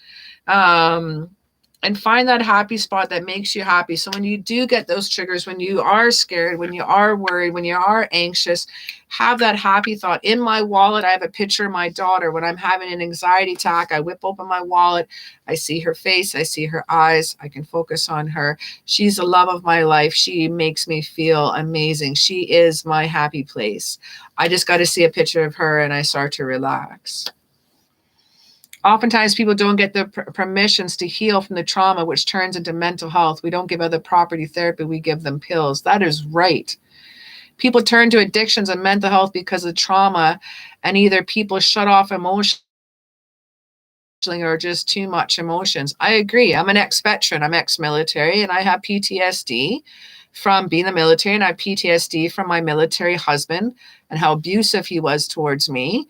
And find that happy spot that makes you happy. So when you do get those triggers, when you are scared, when you are worried, when you are anxious, have that happy thought. In my wallet, I have a picture of my daughter. When I'm having an anxiety attack, I whip open my wallet. I see her face. I see her eyes. I can focus on her. She's the love of my life. She makes me feel amazing. She is my happy place. I just got to see a picture of her and I start to relax. Oftentimes people don't get the permissions to heal from the trauma, which turns into mental health. We don't give other property therapy. We give them pills. That is right. People turn to addictions and mental health because of trauma, and either people shut off emotionally or just too much emotions. I agree. I'm an ex-veteran. I'm ex-military, and I have PTSD from being in the military, and I have PTSD from my military husband and how abusive he was towards me,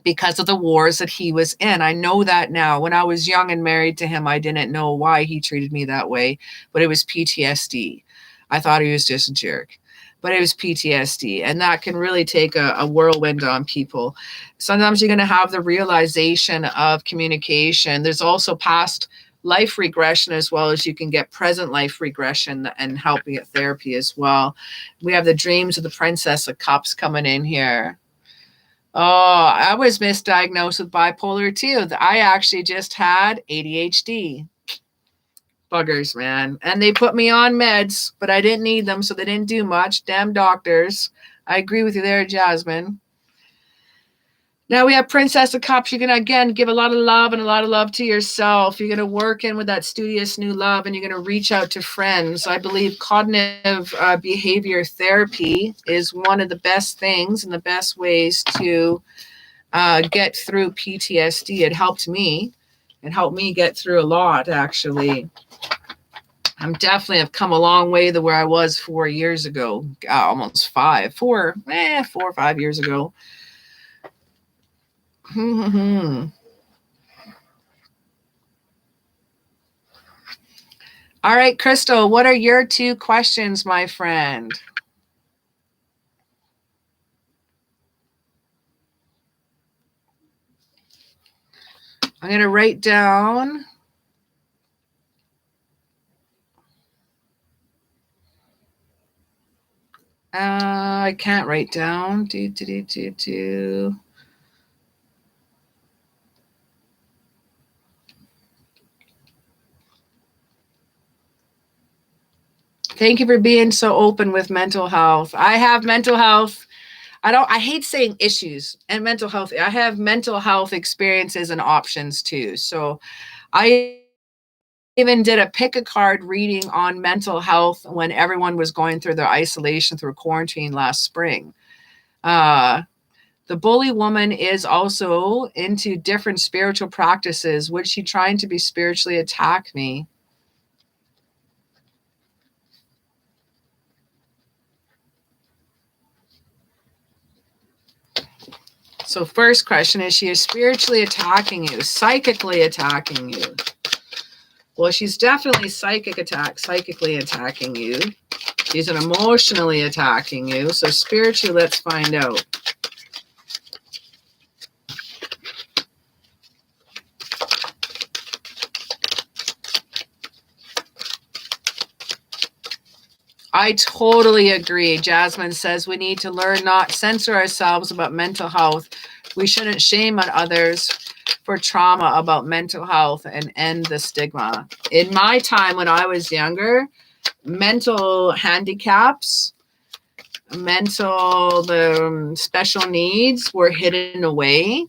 because of the wars that he was in. I know that now. When I was young and married to him, I didn't know why he treated me that way, but it was PTSD. I thought he was just a jerk, but it was PTSD. And that can really take a whirlwind on people. Sometimes you're going to have the realization of communication. There's also past life regression, as well as you can get present life regression and help you get therapy as well. We have the dreams of the Princess of Cups coming in here. Oh, I was misdiagnosed with bipolar too. I actually just had ADHD. Buggers, man. And they put me on meds, but I didn't need them, so they didn't do much. Damn doctors. I agree with you there, Jasmine. Now we have Princess of Cups. You're going to, again, give a lot of love and a lot of love to yourself. You're going to work in with that studious new love, and you're going to reach out to friends. I believe cognitive behavior therapy is one of the best things and the best ways to get through PTSD. It helped me. It helped me get through a lot, actually. I'm definitely have come a long way to where I was 4 years ago. Almost 4 or 5 years ago. All right, Crystal, what are your 2 questions, my friend? I'm going to write down. I can't write down. Thank you for being so open with mental health. I have mental health. I hate saying issues and mental health. I have mental health experiences and options too. So I even did a pick a card reading on mental health when everyone was going through their isolation through quarantine last spring. The bully woman is also into different spiritual practices. Was she trying to be spiritually attack me? So first question, is she spiritually attacking you, psychically attacking you? Well, she's definitely psychically attacking you. She's emotionally attacking you. So spiritually, let's find out. I totally agree. Jasmine says we need to learn not censor ourselves about mental health. We shouldn't shame on others for trauma about mental health and end the stigma. In my time when I was younger, mental handicaps, the special needs were hidden away.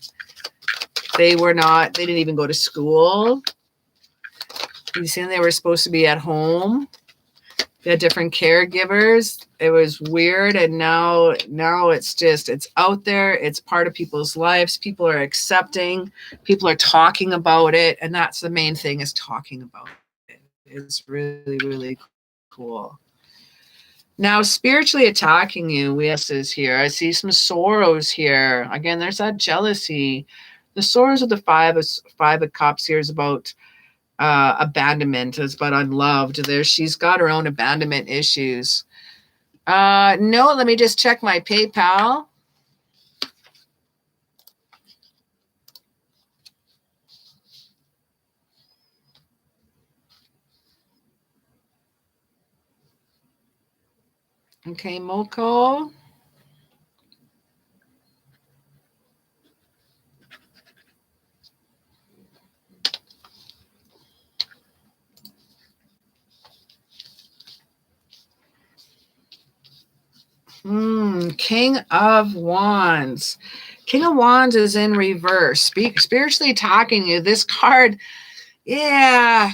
They didn't even go to school. You see, they were supposed to be at home. They had different caregivers. It was weird. And now it's out there. It's part of people's lives. People are accepting. People are talking about it. And that's the main thing, is talking about it. It's really, really cool. Now, spiritually attacking you, this is here. I see some sorrows here. Again, there's that jealousy. The sorrows of the five of cups here is about abandonment, is about unloved. She's got her own abandonment issues. No, let me just check my PayPal. Okay, Moko. King of Wands. King of Wands is in reverse. Spiritually attacking you. This card, yeah.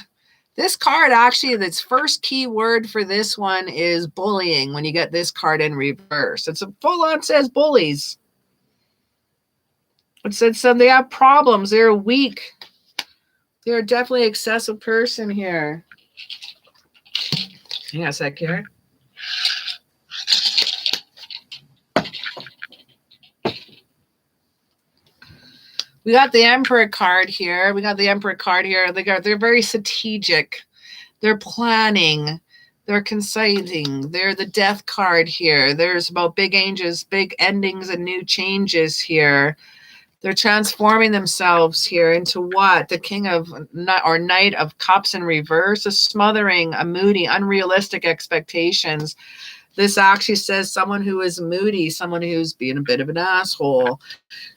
This card, actually, its first key word for this one is bullying when you get this card in reverse. It's a full-on says bullies. It says they have problems. They're weak. They're definitely an excessive person here. Hang on a sec here. We got the Emperor card here. They're very strategic. They're planning. They're concising. They're the Death card here. There's about big changes, big endings, and new changes here. They're transforming themselves here into what? The King of or Knight of Cups in reverse, a smothering, a moody, unrealistic expectations. This actually says someone who is moody, someone who's being a bit of an asshole.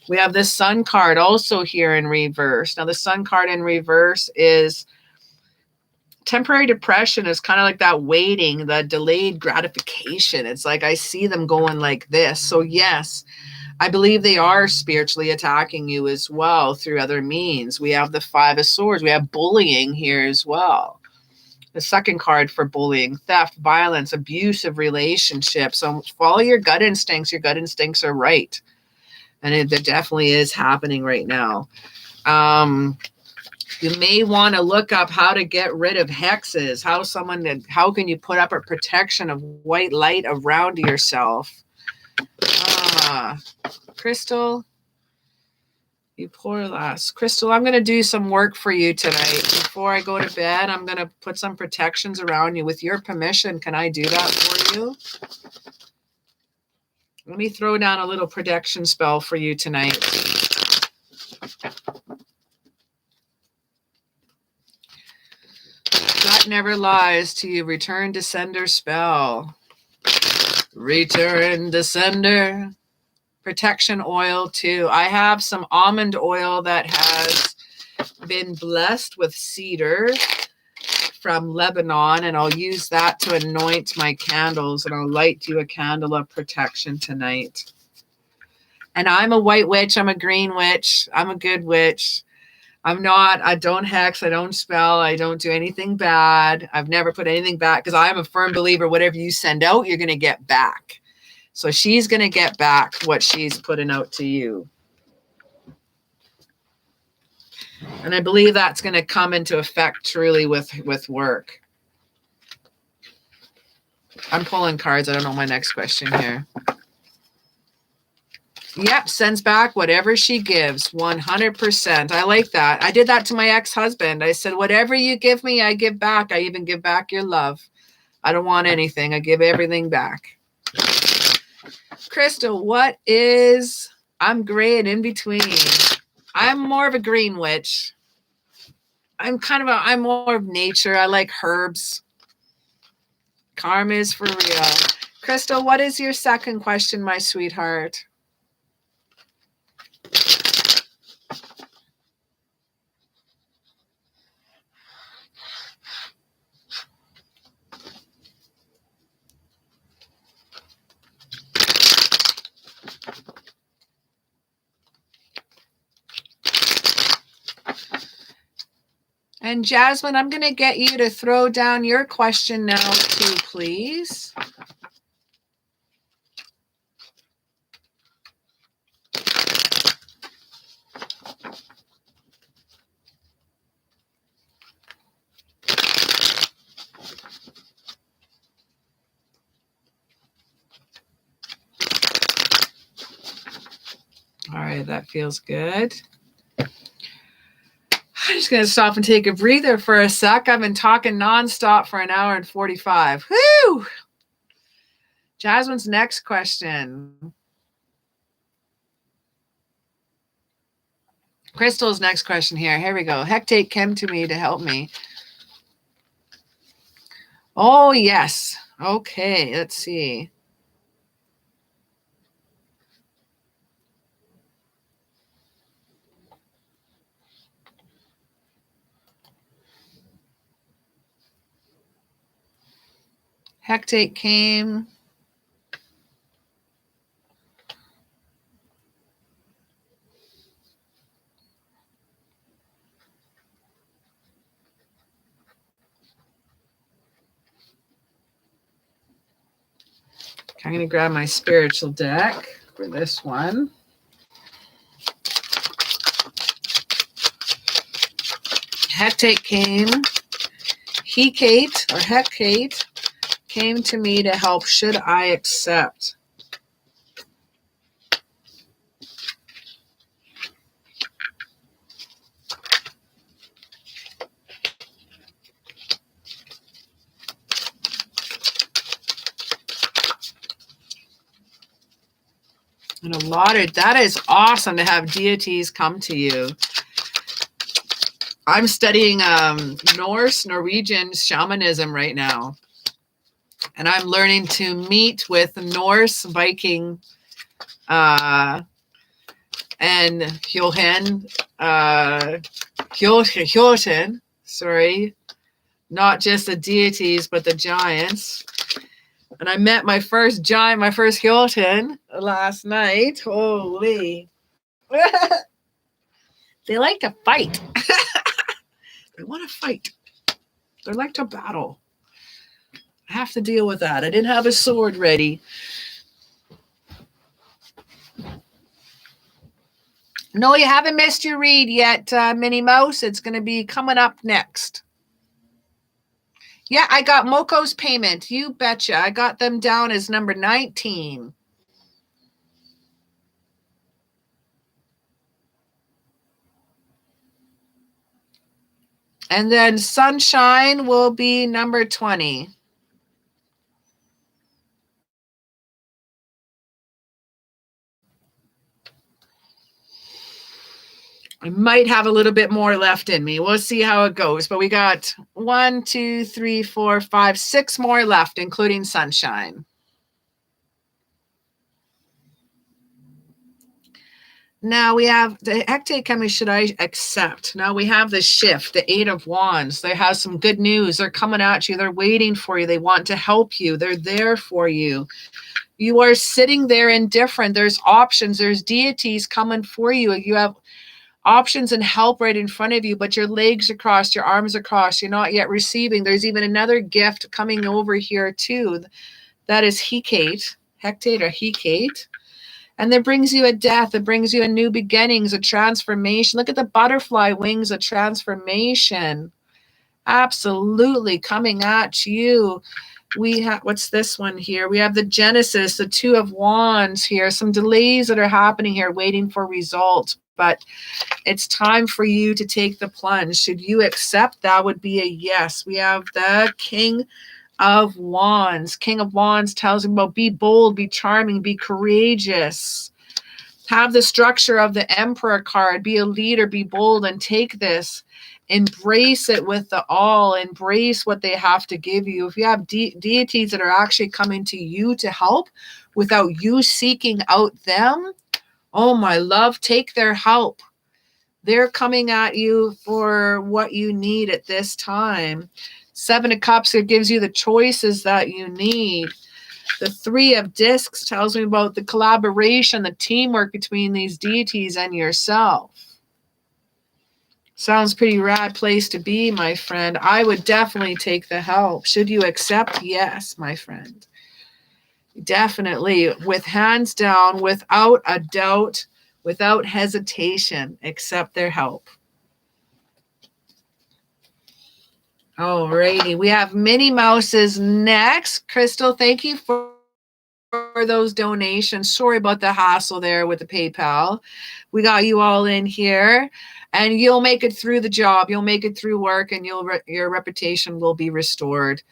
We have this Sun card also here in reverse. Now, the Sun card in reverse is temporary depression, is kind of like that waiting, the delayed gratification. It's like I see them going like this. So, yes, I believe they are spiritually attacking you as well through other means. We have the Five of Swords. We have bullying here as well. The second card for bullying, theft, violence, abusive relationships. So follow your gut instincts. Your gut instincts are right. And it definitely is happening right now. You may want to look up how to get rid of hexes. How can you put up a protection of white light around yourself? Crystal. You poor lass. Crystal, I'm going to do some work for you tonight. Before I go to bed, I'm going to put some protections around you. With your permission, can I do that for you? Let me throw down a little protection spell for you tonight. That never lies to you. Return to sender spell. Return to sender. Protection oil too. I have some almond oil that has been blessed with cedar from Lebanon, and I'll use that to anoint my candles, and I'll light you a candle of protection tonight. And I'm a white witch. I'm a green witch. I'm a good witch. I don't hex. I don't spell. I don't do anything bad. I've never put anything back, because I'm a firm believer whatever you send out, you're going to get back. So she's going to get back what she's putting out to you. And I believe that's going to come into effect truly with work. I'm pulling cards. I don't know my next question here. Yep, sends back whatever she gives, 100%. I like that. I did that to my ex-husband. I said, whatever you give me, I give back. I even give back your love. I don't want anything. I give everything back. Crystal, I'm gray and in between. I'm more of a green witch. I'm more of nature. I like herbs. Karma is for real. Crystal, what is your second question, my sweetheart? And Jasmine, I'm going to get you to throw down your question now too, please. All right, that feels good. I'm just going to stop and take a breather for a sec. I've been talking nonstop for 1 hour and 45. Woo! Jasmine's next question. Crystal's next question here. Here we go. Hecate came to me to help me. Oh, yes. Okay, let's see. Hecate came. I'm going to grab my spiritual deck for this one. Hecate came. Hecate came to me to help. Should I accept? And a lot of that is awesome to have deities come to you. I'm studying Norwegian shamanism right now. And I'm learning to meet with Norse Viking and Hjoten, sorry, not just the deities, but the giants. And I met my first giant, my first Hjoten last night. Holy. They like to fight. They want to fight. They like to battle. I have to deal with that. I didn't have a sword ready. No, you haven't missed your read yet, Minnie Mouse. It's going to be coming up next. Yeah, I got Moko's payment. You betcha. I got them down as number 19. And then Sunshine will be number 20. I might have a little bit more left in me. We'll see how it goes. But we got 1, 2, 3, 4, 5, 6 more left, including Sunshine. Now we have the Hecate coming. Should I accept? Now we have the shift, the 8 of Wands. They have some good news. They're coming at you. They're waiting for you. They want to help you. They're there for you. You are sitting there indifferent. There's options. There's deities coming for you. You have options and help right in front of you, but your legs are crossed, your arms are crossed. You're not yet receiving. There's even another gift coming over here too. That is Hecate or Hecate. And that brings you a death. It brings you a new beginnings, a transformation. Look at the butterfly wings, a transformation. Absolutely coming at you. We have, what's this one here? We have the Genesis, the 2 of Wands here. Some delays that are happening here, waiting for results. But it's time for you to take the plunge. Should you accept? That would be a yes. We have the King of Wands. King of Wands tells him about be bold, be charming, be courageous. Have the structure of the Emperor card. Be a leader, be bold, and take this Embrace it with the all. Embrace what they have to give you. If you have deities that are actually coming to you to help without you seeking out them, oh my love, take their help. They're coming at you for what you need at this time. 7 of Cups, it gives you the choices that you need. The 3 of Discs tells me about the collaboration, the teamwork between these deities and yourself. Sounds pretty rad place to be, my friend. I would definitely take the help. Should you accept? Yes, my friend. Definitely. With hands down, without a doubt, without hesitation, accept their help. Alrighty. We have Minnie Mouse's next. Crystal, thank you for those donations. Sorry about the hassle there with the PayPal. We got you all in here. And you'll make it through the job. You'll make it through work, and your reputation will be restored.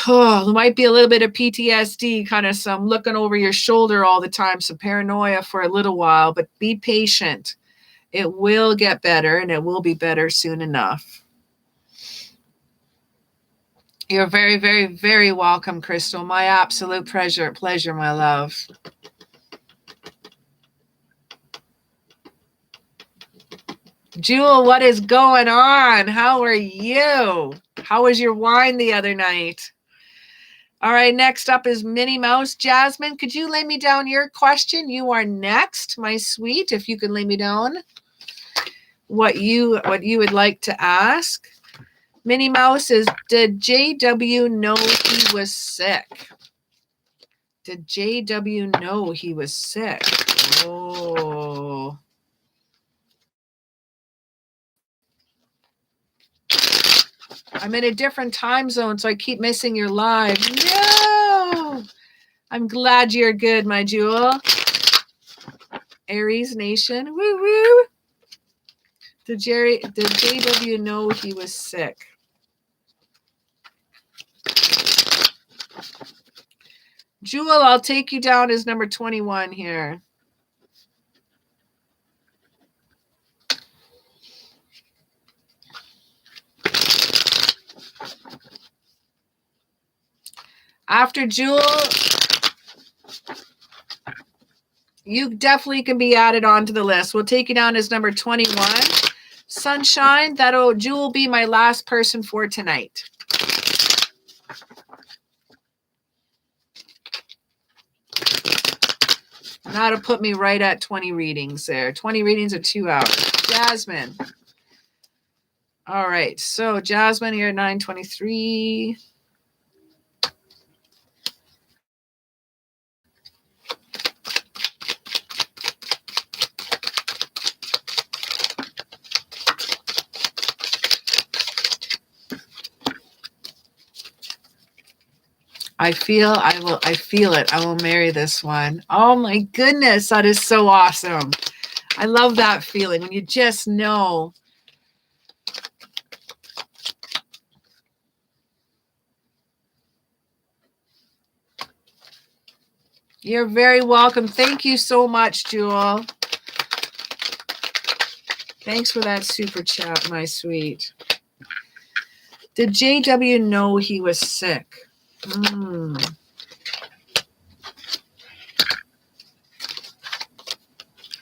Oh, there might be a little bit of PTSD, kind of some looking over your shoulder all the time, some paranoia for a little while, but be patient. It will get better, and it will be better soon enough. You're very, very, very welcome, Crystal. My absolute pleasure, my love. Jewel, what is going on? How are you? How was your wine the other night? All right, next up is Minnie Mouse. Jasmine, could you lay me down your question? You are next, my sweet. If you could lay me down what you would like to ask. Minnie Mouse is, did JW know he was sick? Did JW know he was sick? Oh. I'm in a different time zone, so I keep missing your live. No! I'm glad you're good, my jewel. Aries Nation. Woo woo. Did JW know he was sick? Jewel, I'll take you down as number 21 here. After Jewel, you definitely can be added onto the list. We'll take you down as number 21. Sunshine, Jewel be my last person for tonight. And that'll put me right at 20 readings there. 20 readings are 2 hours. Jasmine. All right. So Jasmine here, 923. I feel it. I will marry this one. Oh my goodness. That is so awesome. I love that feeling when you just know. You're very welcome. Thank you so much, Jewel. Thanks for that super chat, my sweet. Did JW know he was sick? I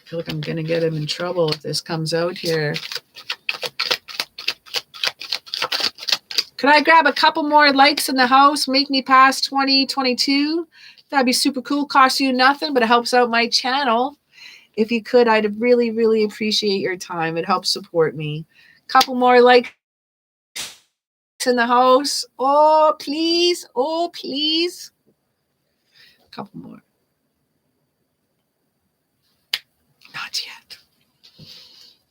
feel like I'm going to get him in trouble if this comes out here. Could I grab a couple more likes in the house? Make me past 2022. That'd be super cool. Costs you nothing, but it helps out my channel. If you could, I'd really, really appreciate your time. It helps support me. Couple more likes in the house. Oh, please. Oh, please. A couple more. Not yet.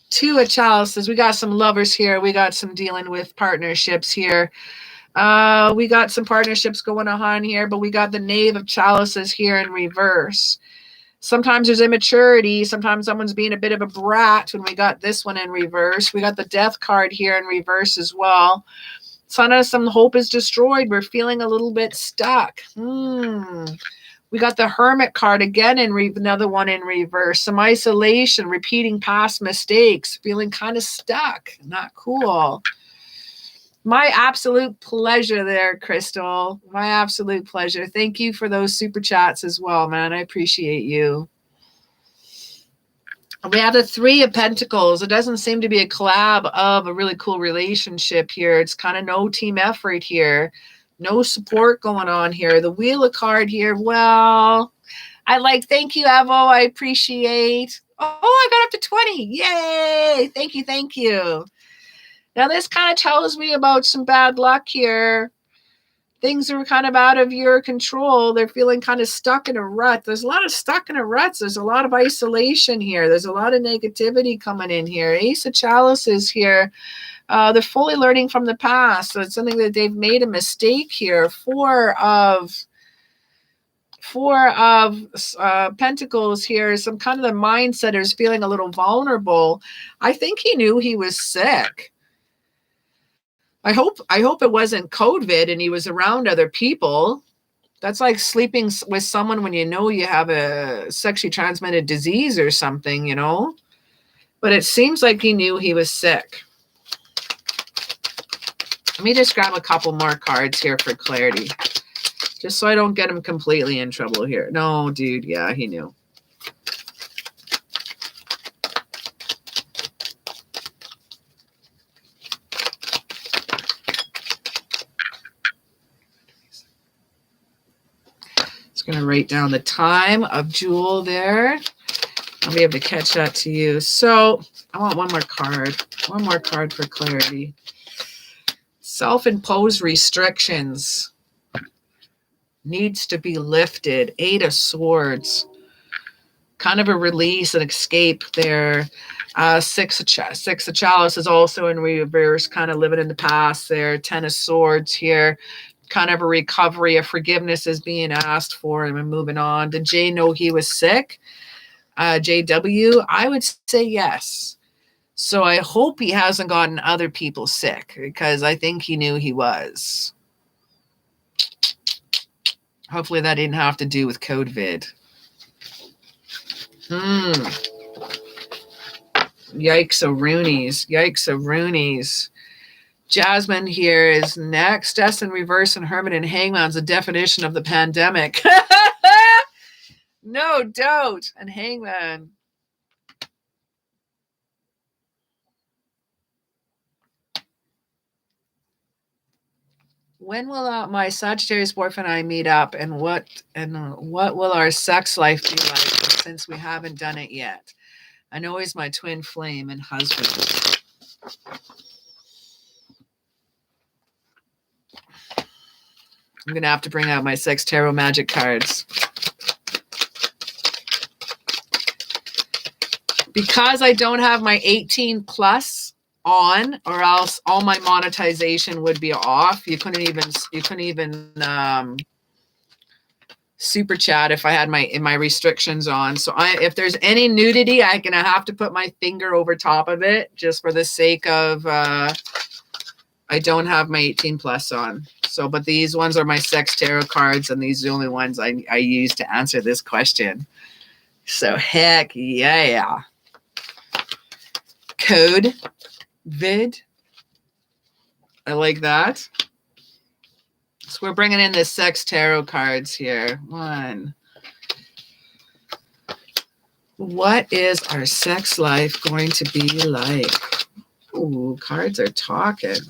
2 of Chalices. We got some lovers here. We got some dealing with partnerships here. We got some partnerships going on here, but we got the Knave of Chalices here in reverse. Sometimes there's immaturity. Sometimes someone's being a bit of a brat when we got this one in reverse. We got the Death card here in reverse as well. Some hope is destroyed. We're feeling a little bit stuck. We got the Hermit card again in another one in reverse. Some isolation, repeating past mistakes, feeling kind of stuck. Not cool. My absolute pleasure there, Crystal. My absolute pleasure. Thank you for those super chats as well, man. I appreciate you. We have the Three of Pentacles. It doesn't seem to be a collab of a really cool relationship here. It's kind of no team effort here. No support going on here. The Wheel of card here. Well, thank you, Evo. I appreciate. Oh, I got up to 20. Yay. Thank you. Thank you. Now, this kind of tells me about some bad luck here. Things are kind of out of your control. They're feeling kind of stuck in a rut. There's a lot of stuck in a rut. There's a lot of isolation here. There's a lot of negativity coming in here. Ace of Chalices here. They're fully learning from the past. So it's something that they've made a mistake here. Four of Pentacles here. Some kind of the mindset is feeling a little vulnerable. I think he knew he was sick. I hope it wasn't COVID and he was around other people. That's like sleeping with someone when you know you have a sexually transmitted disease or something, you know. But it seems like he knew he was sick. Let me just grab a couple more cards here for clarity. Just so I don't get him completely in trouble here. No, dude, yeah, he knew. Going to write down the time of Jewel there. I'll be able to catch that to you. So I want one more card. One more card for clarity. Self-imposed restrictions needs to be lifted. Eight of Swords. Kind of a release and escape there. Six of Chalice is also in reverse, kind of living in the past there. 10 of Swords here. Kind of a recovery, a forgiveness is being asked for, and we're moving on. Did Jay know he was sick? JW, I would say yes. So I hope he hasn't gotten other people sick, because I think he knew he was. Hopefully that didn't have to do with COVID. Yikes of Roonies. Yikes of Roonies. Jasmine here is next. Death in reverse and Hermit and Hangman's the definition of the pandemic. No, don't. And Hangman. When will my Sagittarius boyfriend and I meet up, and what will our sex life be like since we haven't done it yet? I know he's my twin flame and husband. I'm going to have to bring out my 6 tarot magic cards. Because I don't have my 18 plus on, or else all my monetization would be off. You couldn't even super chat if I had my restrictions on. So if there's any nudity, I'm going to have to put my finger over top of it just for the sake of I don't have my 18 plus on. So, but these ones are my sex tarot cards, and these are the only ones I use to answer this question. So heck yeah. Code vid. I like that. So we're bringing in the sex tarot cards here. One. What is our sex life going to be like? Ooh, cards are talking.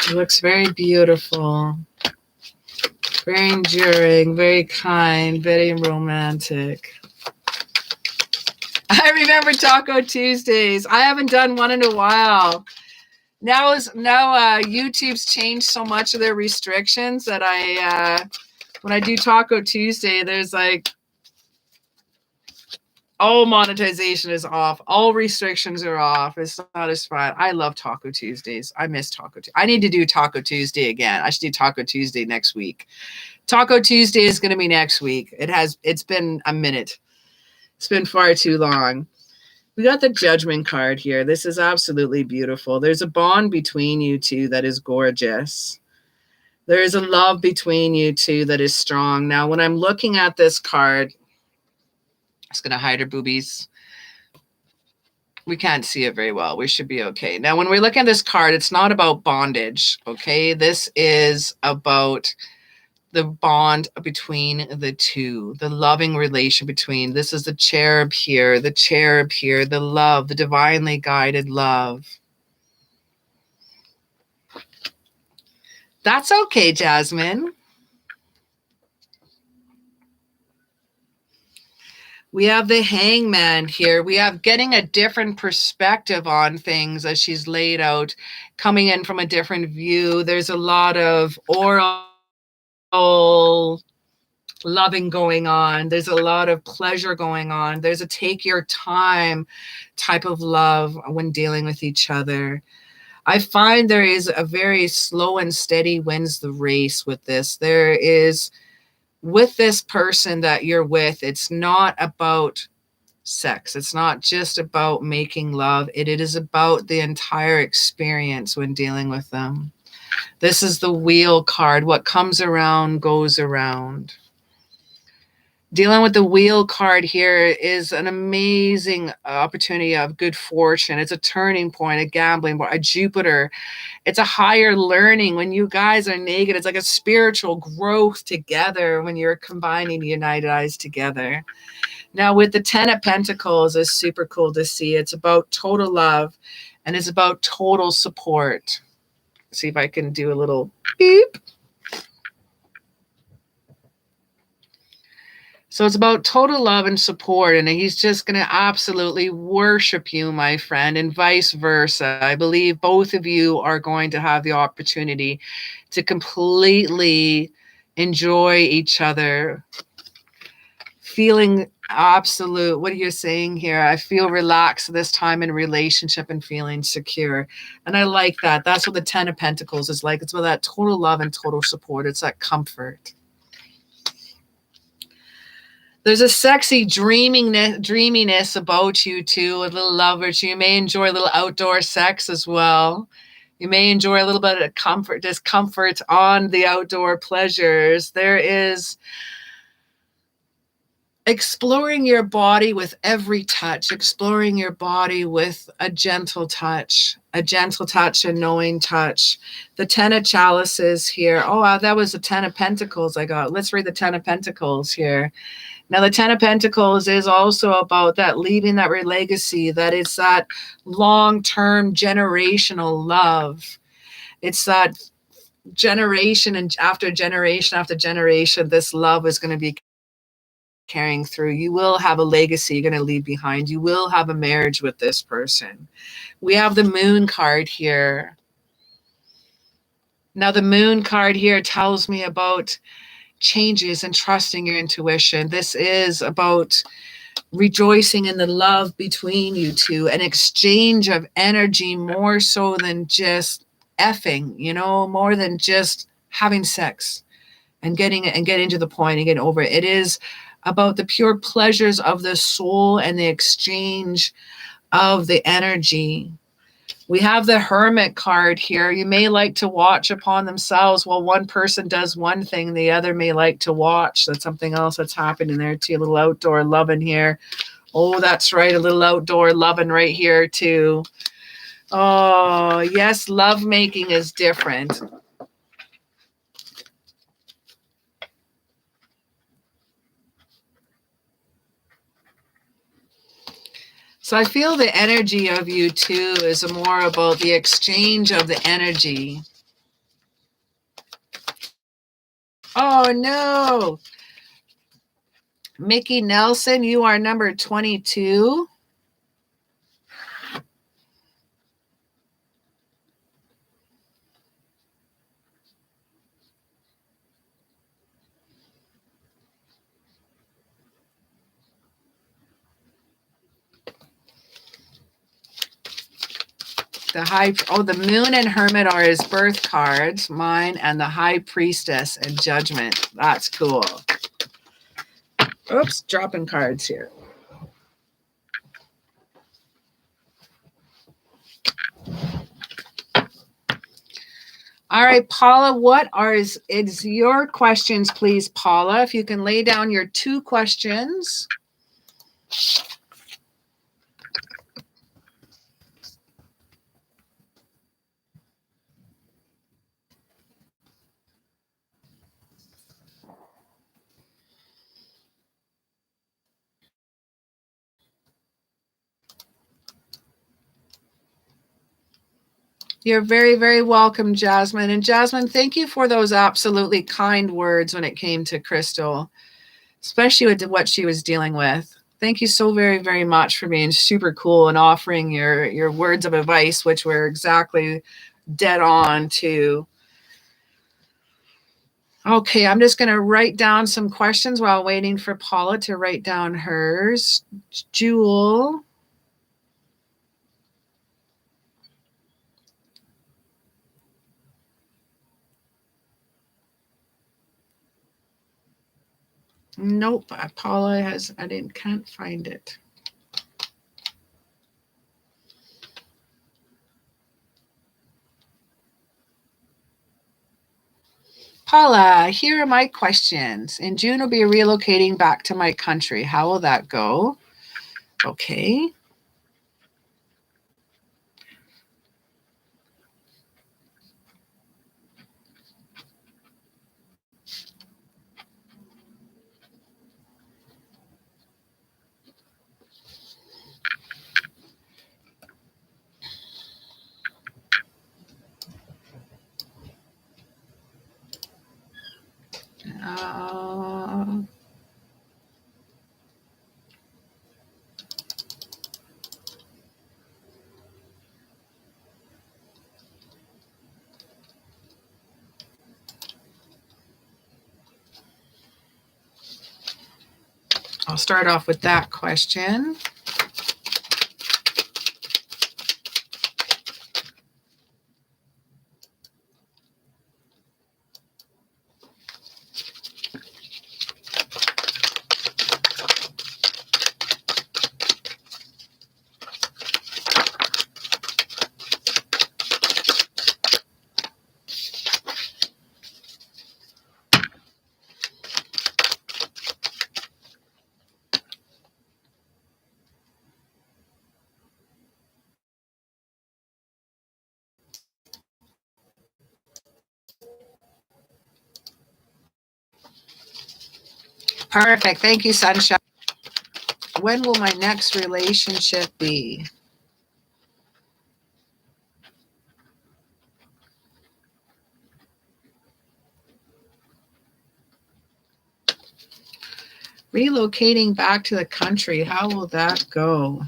It looks very beautiful, very enduring, very kind, very romantic. I remember Taco Tuesdays. I haven't done one in a while. Now YouTube's changed so much of their restrictions that when I do Taco Tuesday, there's like all monetization is off. All restrictions are off. It's not as fun. I love Taco Tuesdays. I miss Taco Tuesday. I need to do Taco Tuesday again. I should do Taco Tuesday next week. Taco Tuesday is going to be next week. It's been a minute. It's been far too long. We got the Judgment card here. This is absolutely beautiful. There's a bond between you two that is gorgeous. There is a love between you two that is strong. Now, when I'm looking at this card, it's going to hide her boobies. We can't see it very well. We should be okay. Now, when we look at this card, it's not about bondage, okay? This is about the bond between the two, the loving relation between. This is the cherub here, the love, the divinely guided love. That's okay, Jasmine. We have the hangman here. We have getting a different perspective on things as she's laid out, coming in from a different view. There's a lot of oral loving going on. There's a lot of pleasure going on. There's a take your time type of love when dealing with each other. I find there is a very slow and steady wins the race with this. There is, with this person that you're with, it's not about sex. It's not just about making love. It is about the entire experience when dealing with them. This is the wheel card. What comes around goes around. Dealing with the wheel card here is an amazing opportunity of good fortune. It's a turning point, a gambling point, a Jupiter. It's a higher learning. When you guys are naked, it's like a spiritual growth together when you're combining united eyes together. Now, with the 10 of Pentacles, it's super cool to see. It's about total love, and it's about total support. See if I can do a little beep. So it's about total love and support, and he's just going to absolutely worship you, my friend, and vice versa. I believe both of you are going to have the opportunity to completely enjoy each other, feeling absolute. What are you saying here? I feel relaxed this time in relationship and feeling secure. And I like that. That's what the 10 of Pentacles is like. It's about that total love and total support. It's that comfort. There's a sexy dreaminess about you two, a little lovers. You may enjoy a little outdoor sex as well. You may enjoy a little bit of discomfort on the outdoor pleasures. There is exploring your body with every touch, exploring your body with a gentle touch, a knowing touch. The 10 of Chalices here. Oh, wow, that was the 10 of Pentacles I got. Let's read the 10 of Pentacles here. Now, the 10 of Pentacles is also about that leaving that legacy, that it's that long-term generational love. It's that generation and after generation, this love is going to be carrying through. You will have a legacy you're going to leave behind. You will have a marriage with this person. We have the Moon card here. Now, the Moon card here tells me about changes and trusting your intuition. This is about rejoicing in the love between you two, an exchange of energy more so than just effing, more than just having sex and getting to the point and getting over it. It is about the pure pleasures of the soul and the exchange of the energy. We have the Hermit card here. You may like to watch upon themselves while one person does one thing, the other may like to watch. That's something else that's happening there too. A little outdoor loving here. Oh, that's right. A little outdoor loving right here too. Oh, yes. Love making is different. So I feel the energy of you two is more about the exchange of the energy. Oh, no. Mickey Nelson, you are number 22. The Moon and Hermit are his birth cards, mine, and the High Priestess and Judgment. That's cool. Oops, dropping cards here. All right, Paula, what is your questions, please, Paula? If you can lay down your 2 questions. You're very, very welcome, Jasmine. And Jasmine, thank you for those absolutely kind words when it came to Crystal, especially with what she was dealing with. Thank you so very, very much for being super cool and offering your words of advice, which were exactly dead on to. Okay, I'm just going to write down some questions while waiting for Paula to write down hers. Jewel. Nope, Paula has, can't find it. Paula, here are my questions. In June, I'll be relocating back to my country. How will that go? Okay. I'll start off with that question. Perfect. Thank you, Sunshine. When will my next relationship be? Relocating back to the country. How will that go?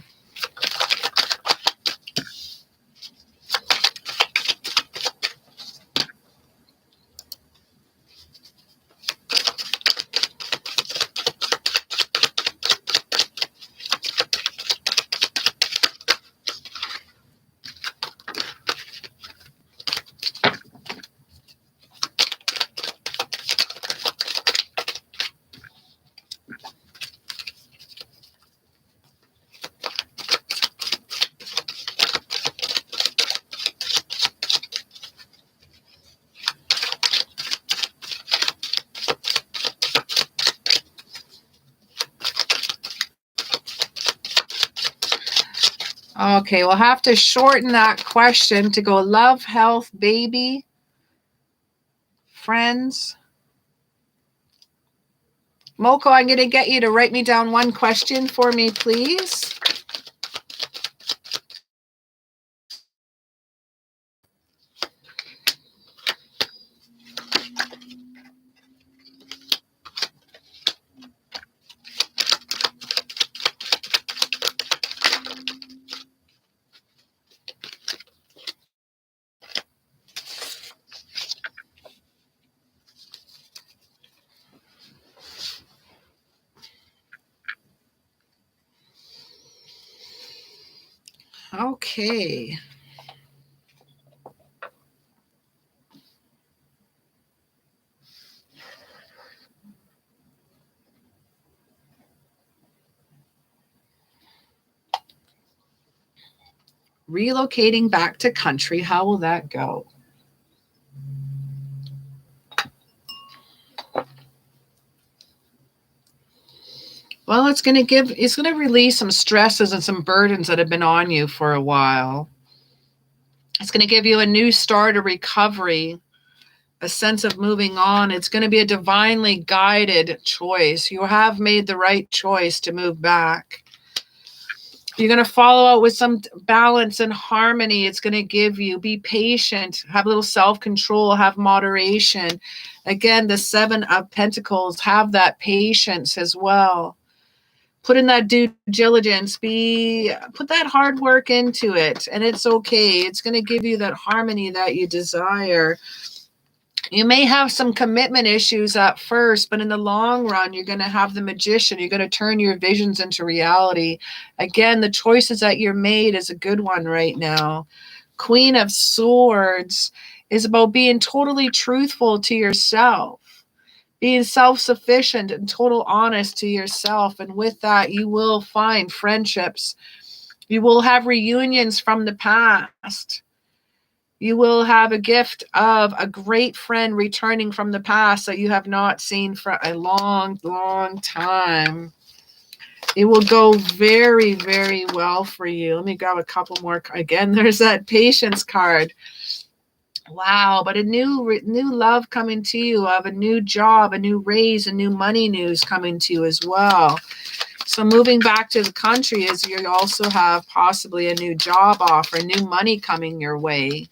Okay, we'll have to shorten that question to go love, health, baby, friends. Moko, I'm going to get you to write me down one question for me, please. Okay. Relocating back to country, how will that go? Well, it's going to release some stresses and some burdens that have been on you for a while. It's going to give you a new start, a recovery, a sense of moving on. It's going to be a divinely guided choice. You have made the right choice to move back. You're going to follow out with some balance and harmony. It's going to give you, be patient, have a little self-control, have moderation. Again, the 7 of Pentacles, have that patience as well. Put in that due diligence, put that hard work into it, and it's okay. It's going to give you that harmony that you desire. You may have some commitment issues at first, but in the long run, you're going to have the Magician. You're going to turn your visions into reality. Again, the choices that you're made is a good one right now. Queen of Swords is about being totally truthful to yourself, being self-sufficient and total honest to yourself. And with that, you will find friendships. You will have reunions from the past. You will have a gift of a great friend returning from the past that you have not seen for a long, long time. It will go very, very well for you. Let me grab a couple more. Again, there's that Patience card. Wow, but a new love coming to you, of a new job, a new raise, a new money news coming to you as well. So moving back to the country is you also have possibly a new job offer, new money coming your way.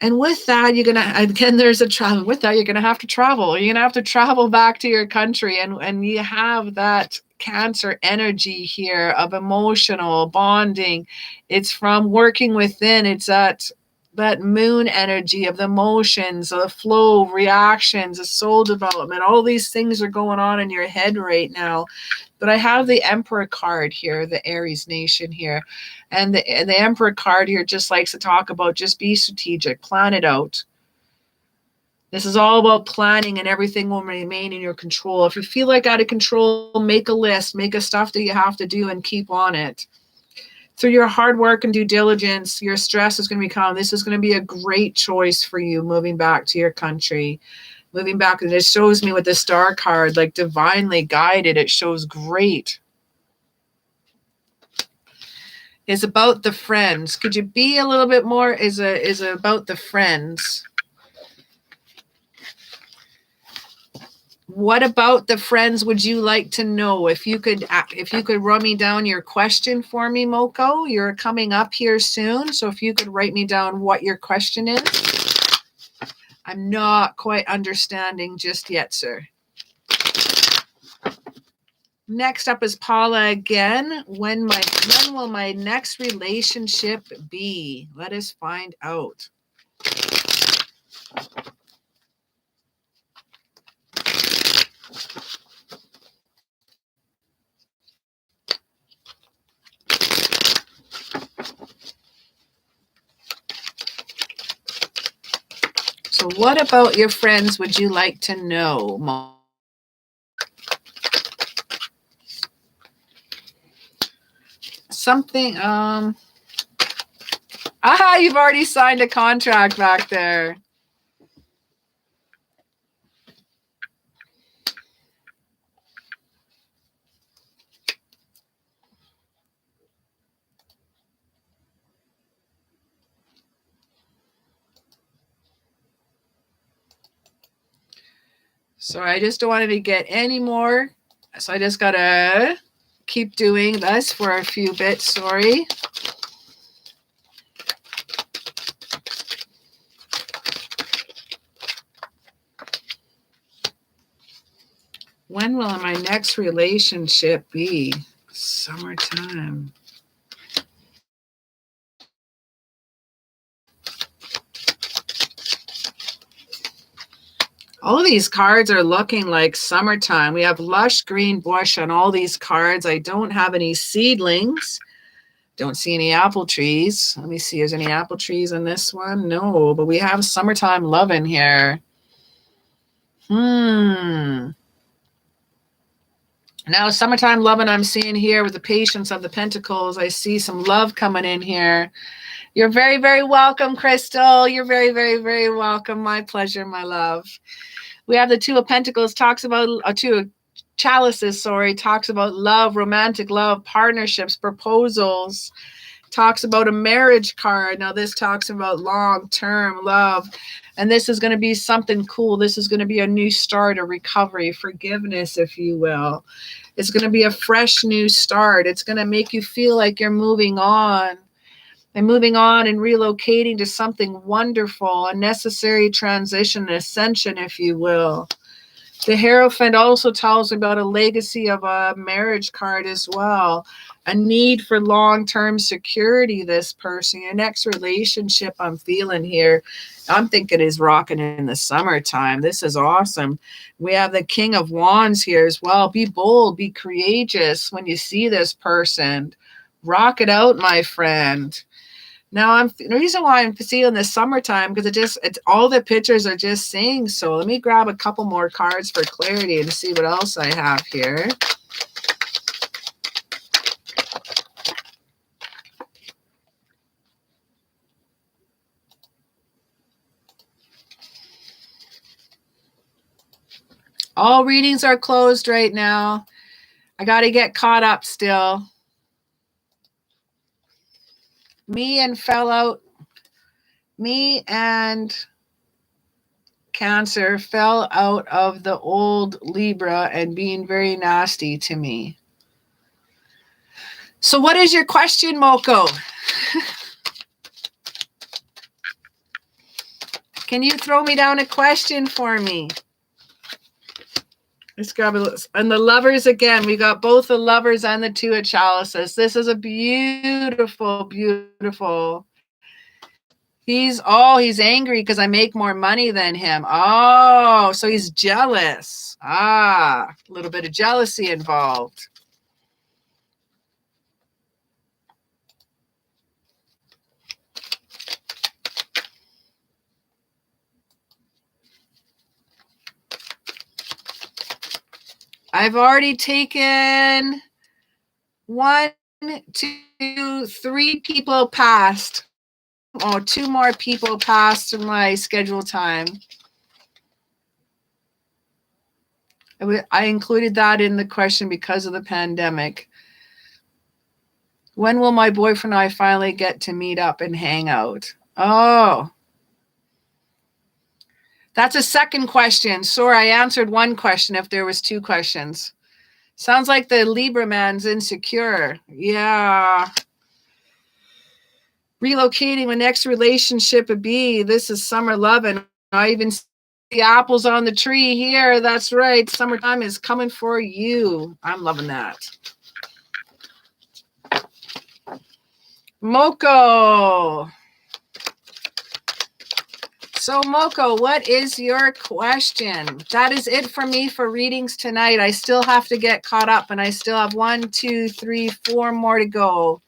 And with that, you're going to, again, there's a travel. With that, you're going to have to travel. You're going to have to travel back to your country. And you have that Cancer energy here of emotional bonding. It's from working within. It's that moon energy of the emotions, the flow, reactions, the soul development. All these things are going on in your head right now. But I have the Emperor card here, the Aries nation here. And the Emperor card here just likes to talk about just be strategic, plan it out. This is all about planning, and everything will remain in your control. If you feel like out of control, make a list, make a stuff that you have to do and keep on it. Through your hard work and due diligence, your stress is going to be calm. This is going to be a great choice for you moving back to your country. Moving back, and it shows me with the Star card, like divinely guided. It shows great. Is about the friends. Could you be a little bit more? Is about the friends. What about the friends would you like to know? If you could run me down your question for me, Moko. You're coming up here soon, so if you could write me down what your question is. I'm not quite understanding just yet, sir. Next up is Paula again. When will my next relationship be? Let us find out. So what about your friends would you like to know, Mom? Something, you've already signed a contract back there. So I just don't want to get any more. So I just gotta keep doing this for a few bits, sorry. When will my next relationship be? Summertime. All of these cards are looking like summertime. We have lush green bush on all these cards. I don't have any seedlings. Don't see any apple trees. Let me see. Is any apple trees on this one? No, but we have summertime love in here. Now, summertime loving I'm seeing here with the Patience of the Pentacles. I see some love coming in here. You're very, very welcome, Crystal. You're very, very, very welcome. My pleasure, my love. We have the Two of Pentacles talks about Chalices, sorry, talks about love, romantic love, partnerships, proposals, talks about a marriage card. Now this talks about long-term love. And this is going to be something cool. This is going to be a new start, a recovery, forgiveness, if you will. It's going to be a fresh new start. It's going to make you feel like you're moving on and relocating to something wonderful, a necessary transition, an ascension, if you will. The Hierophant also tells about a legacy of a marriage card as well. A need for long-term security, this person. Your next relationship I'm feeling here, I'm thinking is rocking in the summertime. This is awesome. We have the King of Wands here as well. Be bold, be courageous when you see this person. Rock it out, my friend. Now, the reason why I'm seeing the summertime, because it's all the pictures are just saying so. Let me grab a couple more cards for clarity and see what else I have here. All readings are closed right now. I got to get caught up still. Me and Cancer fell out of the old Libra and being very nasty to me. So what is your question, Moko? Can you throw me down a question for me? Let's grab it. And the Lovers again. We got both the Lovers and the Two of Chalices. This is a beautiful, beautiful. He's angry because I make more money than him. Oh, so he's jealous. Ah, a little bit of jealousy involved. I've already taken 1, 2, 3 people past. Oh, 2 more people passed my scheduled time. I included that in the question because of the pandemic. When will my boyfriend and I finally get to meet up and hang out? Oh, that's a second question. Sorry, I answered one question if there was 2 questions. Sounds like the Libra man's insecure. Yeah. Relocating, my next relationship would be, this is summer loving. I even see the apples on the tree here. That's right. Summertime is coming for you. I'm loving that. Moko. So Moko, what is your question? That is it for me for readings tonight. I still have to get caught up and I still have 1, 2, 3, 4 more to go.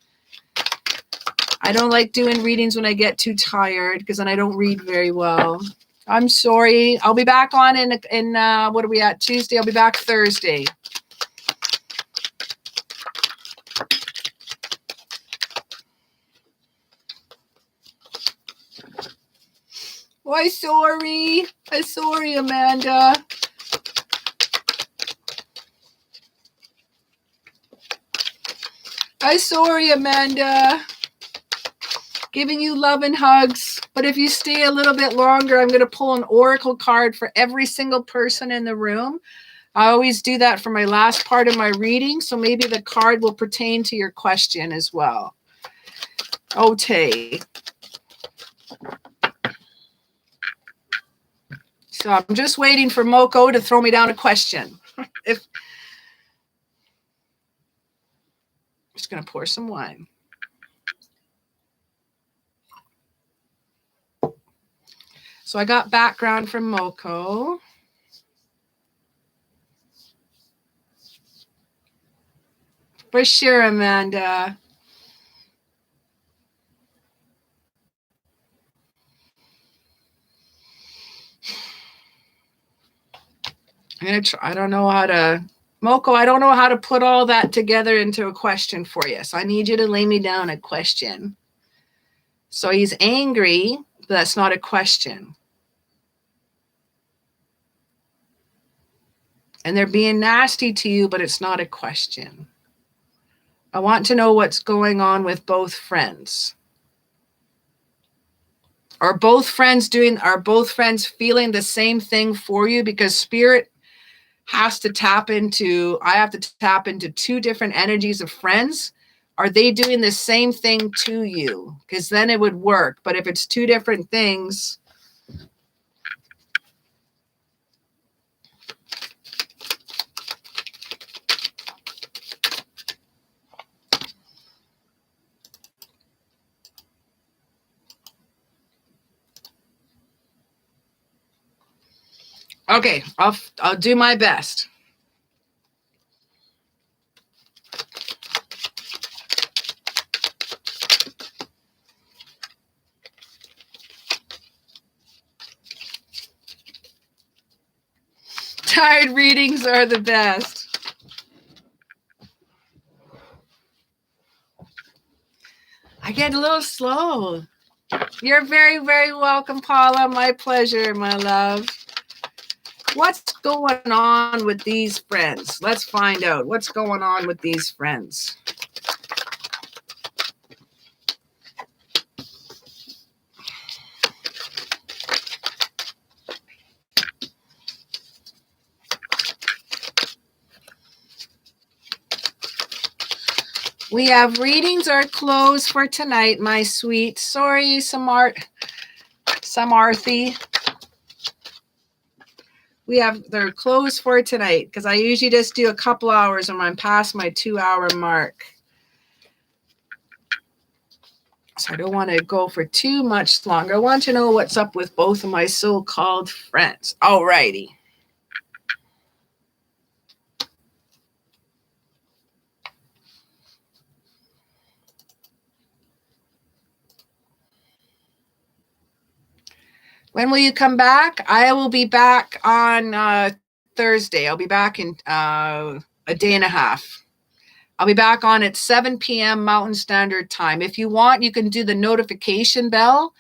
I don't like doing readings when I get too tired because then I don't read very well. I'm sorry. I'll be back on in what are we at? Tuesday. I'll be back Thursday. Oh, I'm sorry, Amanda. I'm sorry, Amanda. Giving you love and hugs. But if you stay a little bit longer, I'm going to pull an oracle card for every single person in the room. I always do that for my last part of my reading, so maybe the card will pertain to your question as well. Okay. So I'm just waiting for Moko to throw me down a question. I'm just going to pour some wine. So I got background from Moko. For sure, Amanda. I'm going to try. I don't know how to, Moko, I don't know how to put all that together into a question for you. So I need you to lay me down a question. So he's angry, but that's not a question. And they're being nasty to you, but it's not a question. I want to know what's going on with both friends. Are both friends feeling the same thing for you? Because spirit has to tap into, I have to tap into two different energies of friends. Are they doing the same thing to you? Because then it would work. But if it's two different things, okay, I'll do my best. Tired readings are the best. I get a little slow. You're very, very welcome, Paula. My pleasure, my love. What's going on with these friends? Let's find out what's going on with these friends. We have readings are closed for tonight, my sweet. Sorry, Samarthi. They're closed for tonight because I usually just do a couple hours when I'm past my 2-hour mark. So I don't want to go for too much longer. I want to know what's up with both of my so-called friends. Alrighty. When will you come back? I will be back on Thursday. I'll be back in a day and a half. I'll be back on at 7 p.m. Mountain Standard Time. If you want, you can do the notification bell,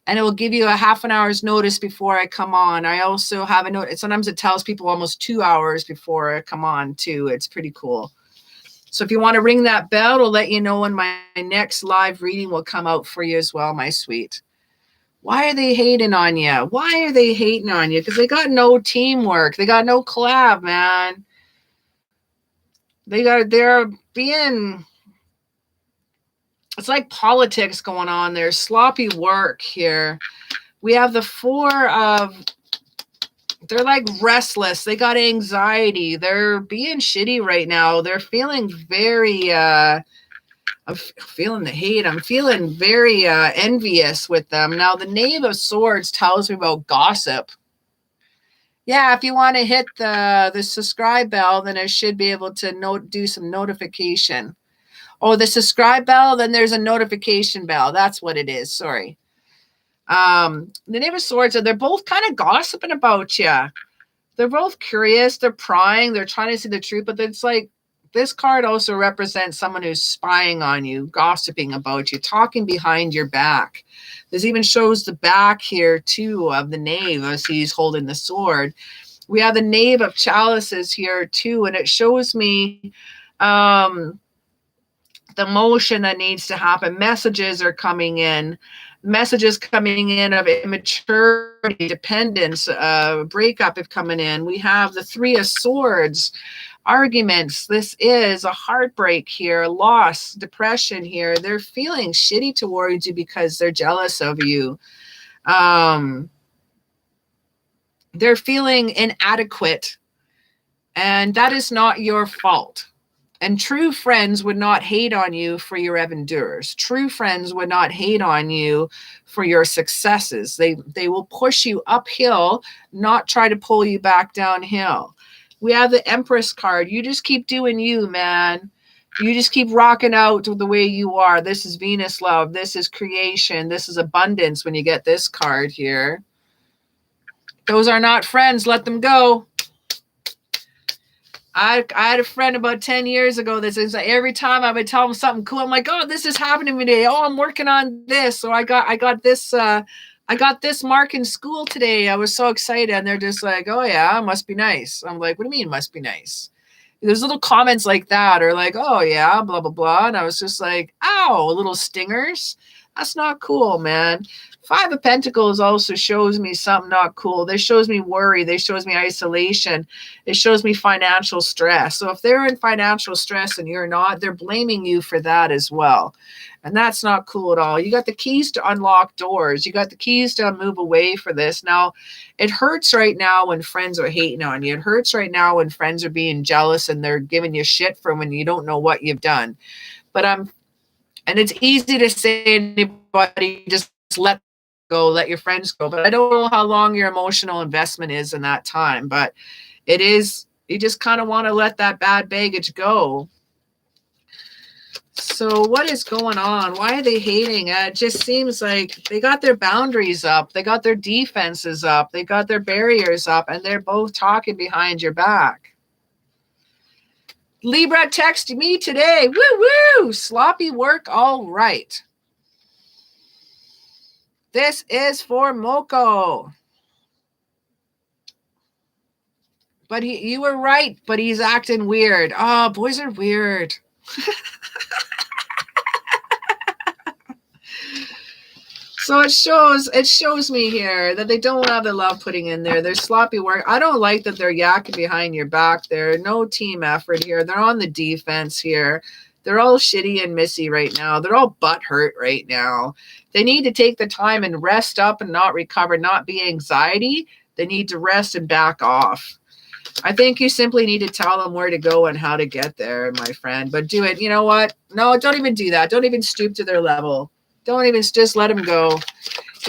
and it will give you a half an hour's notice before I come on. I also have a note. Sometimes it tells people almost 2 hours before I come on, too. It's pretty cool. So if you want to ring that bell, it'll let you know when my next live reading will come out for you as well, my sweet. Why are they hating on you? Why are they hating on you? Because they got no teamwork. They got no collab, man. They're being, it's like politics going on. There's sloppy work here. We have the four of, they're like restless. They got anxiety. They're being shitty right now. They're feeling very, I'm feeling the hate. I'm feeling very envious with them. Now, the Knave of Swords tells me about gossip. Yeah, if you want to hit the subscribe bell, then I should be able to do some notification. Oh, the subscribe bell, then there's a notification bell. That's what it is. Sorry. The Knave of Swords, they're both kind of gossiping about you. They're both curious. They're prying. They're trying to see the truth, but it's like, this card also represents someone who's spying on you, gossiping about you, talking behind your back. This even shows the back here, too, of the Knave as he's holding the sword. We have the Knave of Chalices here, too, and it shows me the motion that needs to happen. Messages are coming in. Messages coming in of immaturity, dependence, breakup is coming in. We have the Three of Swords. Arguments. This is a heartbreak here, loss, depression here. They're feeling shitty towards you because they're jealous of you. They're feeling inadequate, and that is not your fault. And true friends would not hate on you for your endures. True friends would not hate on you for your successes. They will push you uphill, not try to pull you back downhill. We have the Empress card. You just keep doing you, man. You just keep rocking out the way you are. This is Venus love. This is creation. This is abundance when you get this card here. Those are not friends. Let them go. I had a friend about 10 years ago that says every time I would tell him something cool, I'm like, oh, this is happening today. Oh, I'm working on this. So I got this I got this mark in school today. I was so excited. And they're just like, oh, yeah, must be nice. I'm like, what do you mean must be nice? There's little comments like that, or like, oh, yeah, blah, blah, blah. And I was just like, ow, little stingers. That's not cool, man. Five of Pentacles also shows me something not cool. This shows me worry. They shows me isolation. It shows me financial stress. So if they're in financial stress and you're not, they're blaming you for that as well. And that's not cool at all. You got the keys to unlock doors. You got the keys to move away for this. Now, it hurts right now when friends are hating on you. It hurts right now when friends are being jealous and they're giving you shit for when you don't know what you've done. But and it's easy to say anybody just let go, let your friends go. But I don't know how long your emotional investment is in that time. But it is, you just kind of want to let that bad baggage go. So what is going on? Why are they hating? It just seems like they got their boundaries up. They got their defenses up. They got their barriers up, and they're both talking behind your back. Libra texted me today. Woo woo! Sloppy work, all right. This is for Moko. But you were right, but he's acting weird. Oh, boys are weird. So it shows me here that they don't have the love putting in there. They're sloppy work. I don't like that they're yakking behind your back there. No team effort here. They're on the defense here. They're all shitty and missy right now. They're all butthurt right now. They need to take the time and rest up and not recover, not be anxiety. They need to rest and back off. I think you simply need to tell them where to go and how to get there, my friend. But do it. You know what? No, don't even do that. Don't even stoop to their level. Don't even, just let them go.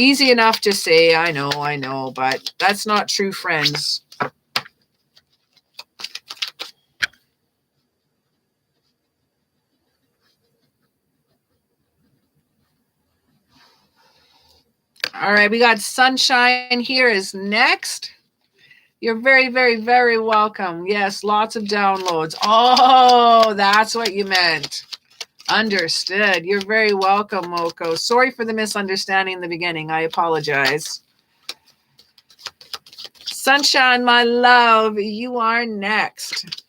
Easy enough to say, I know, but that's not true friends. All right, we got Sunshine here is next. You're very, very, very welcome. Yes, lots of downloads. Oh, that's what you meant. Understood. You're very welcome, Moko. Sorry for the misunderstanding in the beginning. I apologize. Sunshine, my love, you are next.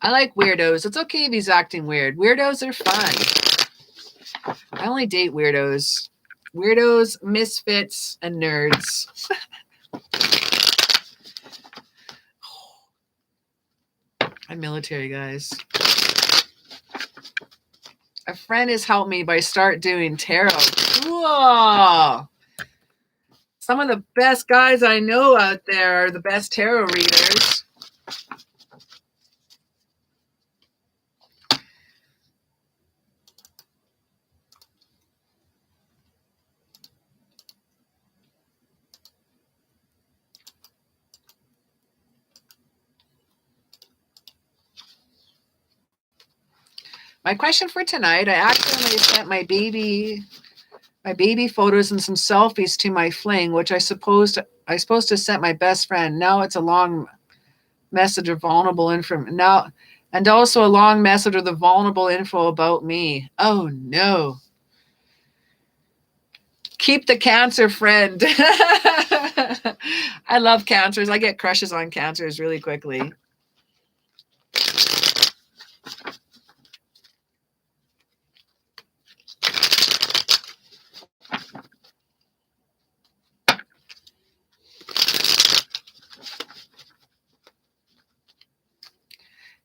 I like weirdos. It's okay if he's acting weird. Weirdos are fun. I only date weirdos. Weirdos, misfits, and nerds. I'm military, guys. A friend has helped me by start doing tarot. Whoa! Some of the best guys I know out there are the best tarot readers. My question for tonight, I accidentally sent my baby photos and some selfies to my fling, which I supposed to send my best friend. Now it's a long message of vulnerable info. Now, and also a long message of the vulnerable info about me. Oh no. Keep the Cancer friend. I love Cancers. I get crushes on Cancers really quickly.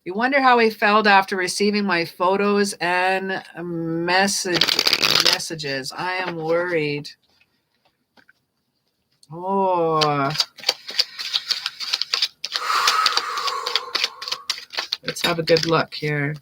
You wonder how he felt after receiving my photos and messages. I am worried. Oh. Let's have a good look here.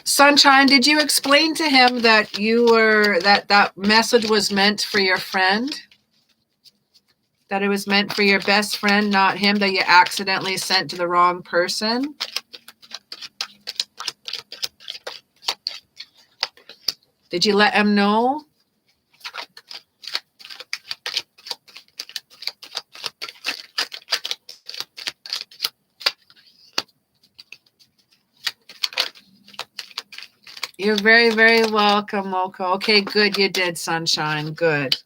Sunshine, did you explain to him that that message was meant for your friend? That it was meant for your best friend, not him, that you accidentally sent to the wrong person. Did you let him know? You're very, very welcome, Moko. Okay, good. You did, sunshine. Good.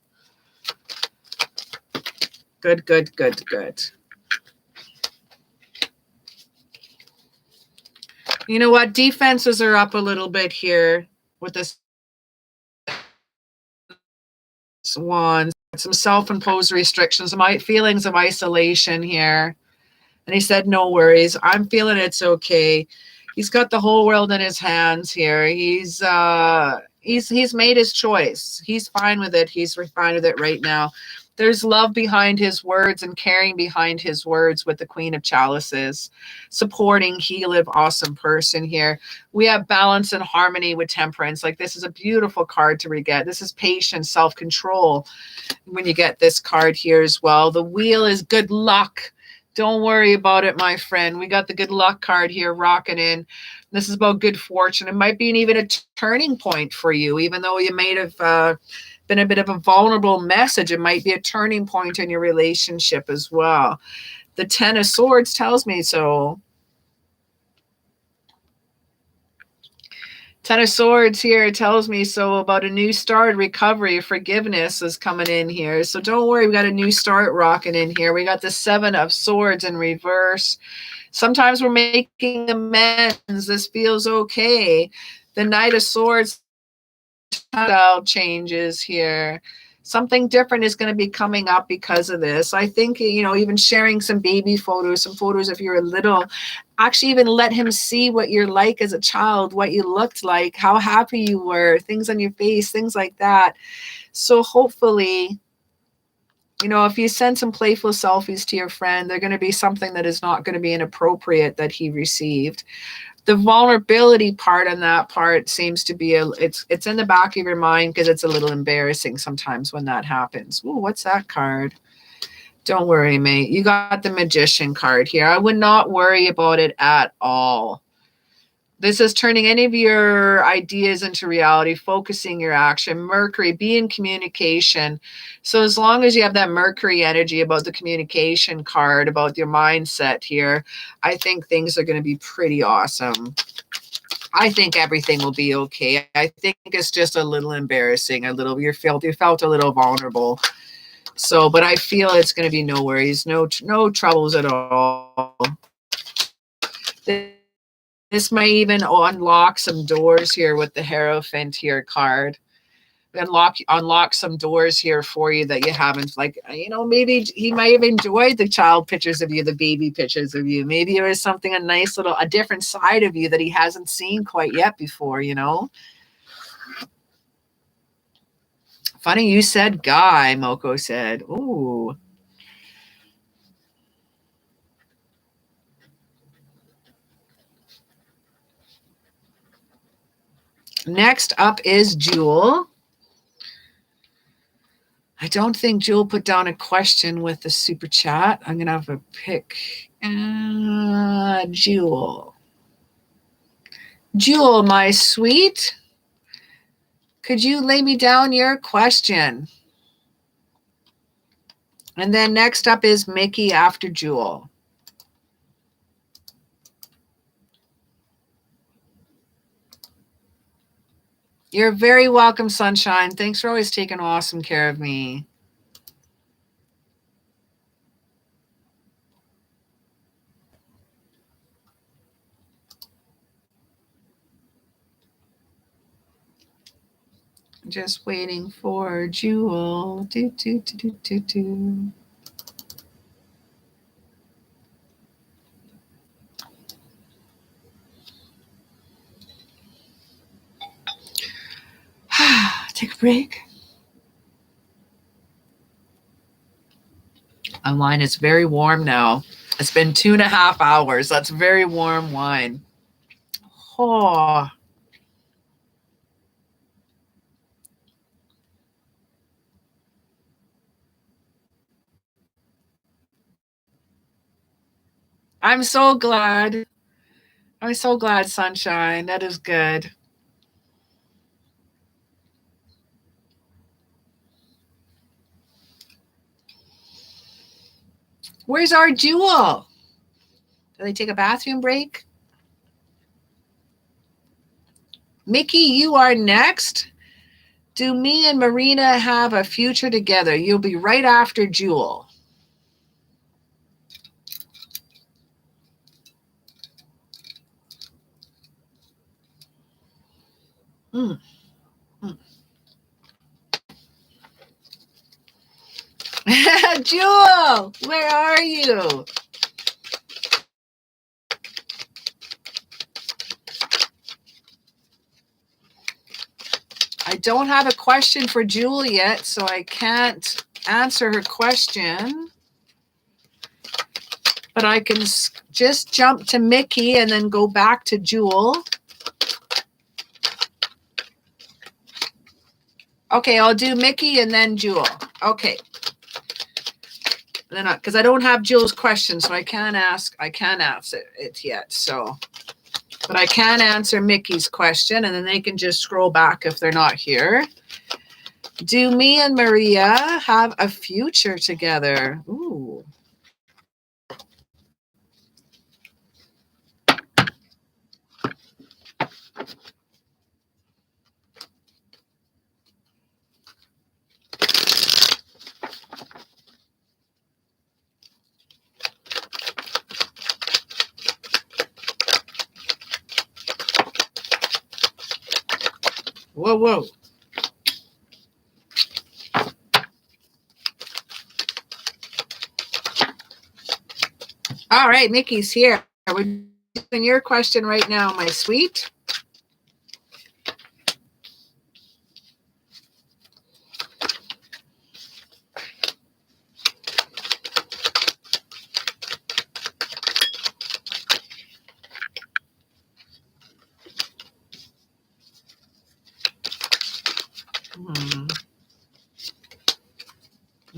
Good, good, good, good. You know what? Defenses are up a little bit here with this wands. Some self-imposed restrictions, my feelings of isolation here. And he said, no worries. I'm feeling it's okay. He's got the whole world in his hands here. He's made his choice. He's fine with it. He's fine with it right now. There's love behind his words and caring behind his words with the Queen of Chalices. Supporting, healing, awesome person here. We have balance and harmony with Temperance. Like, this is a beautiful card to get. This is patience, self-control when you get this card here as well. The Wheel is good luck. Don't worry about it, my friend. We got the good luck card here rocking in. This is about good fortune. It might be even a turning point for you, even though you may have been a bit of a vulnerable message. It might be a turning point in your relationship as well. The Ten of Swords tells me so. Ten of Swords here tells me so about a new start, recovery, forgiveness is coming in here. So don't worry, we got a new start rocking in here. We got the Seven of Swords in reverse. Sometimes we're making amends. This feels okay. The Knight of Swords style changes here. Something different is going to be coming up because of this. I think, even sharing some baby photos, some photos if you're little, actually even let him see what you're like as a child, what you looked like, how happy you were, things on your face, things like that. So hopefully, if you send some playful selfies to your friend, they're going to be something that is not going to be inappropriate that he received. The vulnerability part on that part seems to be it's in the back of your mind because it's a little embarrassing sometimes when that happens. Ooh, what's that card? Don't worry, mate. You got the Magician card here. I would not worry about it at all. This is turning any of your ideas into reality, focusing your action. Mercury, be in communication. So as long as you have that Mercury energy about the communication card, about your mindset here, I think things are going to be pretty awesome. I think everything will be okay. I think it's just a little embarrassing, you felt a little vulnerable. So, but I feel it's going to be no worries, no troubles at all. This may even unlock some doors here with the Hierophant here card. Unlock some doors here for you that you haven't, maybe he might have enjoyed the child pictures of you, the baby pictures of you. Maybe there was something, a different side of you that he hasn't seen quite yet before, Funny you said guy, Moko said. Ooh. Next up is Jewel. I don't think Jewel put down a question with the super chat. I'm going to have a pick. Jewel. Jewel, my sweet, could you lay me down your question? And then next up is Mickey after Jewel. You're very welcome, Sunshine. Thanks for always taking awesome care of me. Just waiting for Jewel. Do, do, do, do, do, do. Take a break. My wine is very warm now. It's been 2.5 hours. That's very warm wine. Oh. I'm so glad. I'm so glad, sunshine. That is good. Where's our Jewel? Did they take a bathroom break? Mickey, you are next. Do me and Marina have a future together? You'll be right after Jewel. Mm. Mm. Jewel, where are you? I don't have a question for Jewel yet, so I can't answer her question. But I can just jump to Mickey and then go back to Jewel. Okay, I'll do Mickey and then Jewel. Okay. Then because I don't have Jewel's question, so I can't answer it yet. So, but I can answer Mickey's question, and then they can just scroll back if they're not here. Do me and Maria have a future together? Ooh. Whoa, whoa. All right, Mickey's here. We're doing your question right now, my sweet.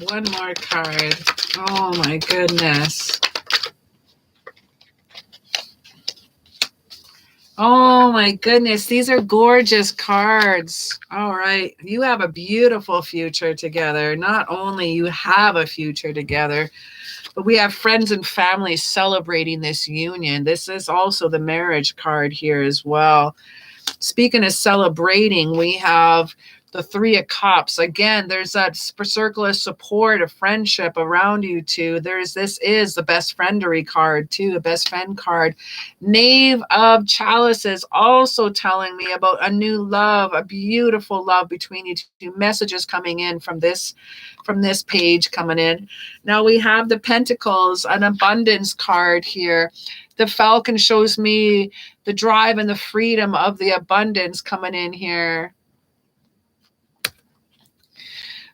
One more card. Oh my goodness. Oh my goodness. These are gorgeous cards. All right. You have a beautiful future together. Not only you have a future together, but we have friends and family celebrating this union. This is also the marriage card here as well. Speaking of celebrating, we have the Three of Cups. Again, there's that circle of support, of friendship around you two. This is the best friendery card too, a best friend card. Knave of Chalices also telling me about a new love, a beautiful love between you two. Messages coming in from this page coming in. Now we have the Pentacles, an abundance card here. The Falcon shows me the drive and the freedom of the abundance coming in here.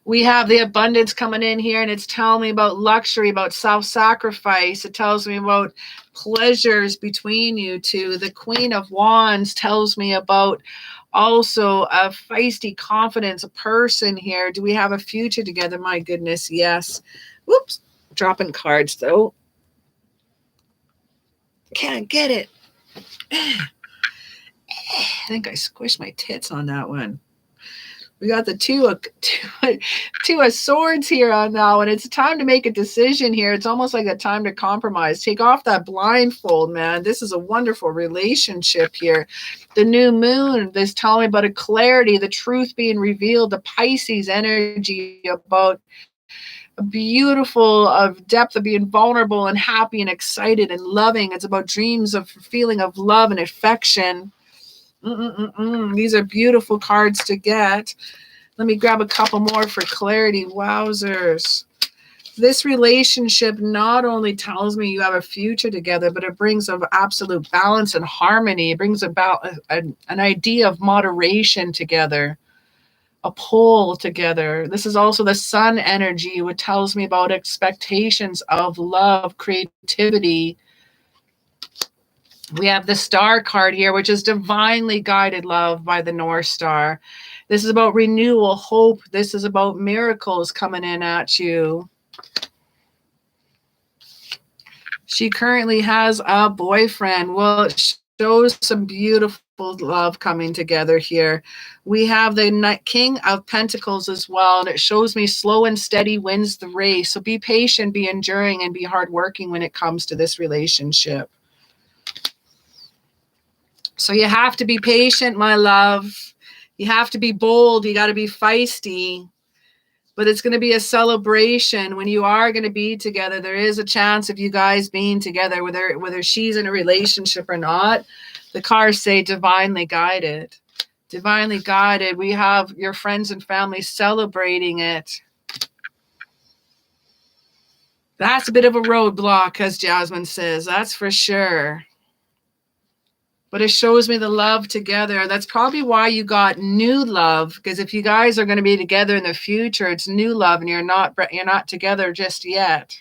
We have the abundance coming in here, and it's telling me about luxury, about self-sacrifice. It tells me about pleasures between you two. The Queen of Wands tells me about also a feisty confidence, a person here. Do we have a future together? My goodness, yes. Whoops, dropping cards though. Can't get it. I think I squished my tits on that one. We got the two of swords here on now, and it's time to make a decision here. It's almost like a time to compromise. Take off that blindfold, man. This is a wonderful relationship here. The new moon is telling me about a clarity, the truth being revealed, the Pisces energy about a beautiful of depth of being vulnerable and happy and excited and loving. It's about dreams of feeling of love and affection. These are beautiful cards to get. Let me grab a couple more for clarity. Wowzers. This relationship not only tells me you have a future together, but it brings an absolute balance and harmony. It brings about an idea of moderation together, a pull together. This is also the sun energy, which tells me about expectations of love, creativity. We have the Star card here, which is divinely guided love by the North Star. This is about renewal, hope. This is about miracles coming in at you. She currently has a boyfriend. Well, it shows some beautiful love coming together here. We have the King of Pentacles as well, and it shows me slow and steady wins the race. So be patient, be enduring, and be hardworking when it comes to this relationship. So you have to be patient, my love. You have to be bold. You got to be feisty. But it's going to be a celebration when you are going to be together. There is a chance of you guys being together, whether she's in a relationship or not. The cards say divinely guided. Divinely guided. We have your friends and family celebrating it. That's a bit of a roadblock, as Jasmine says. That's for sure. But it shows me the love together. That's probably why you got new love, because if you guys are going to be together in the future, it's new love, and you're not together just yet.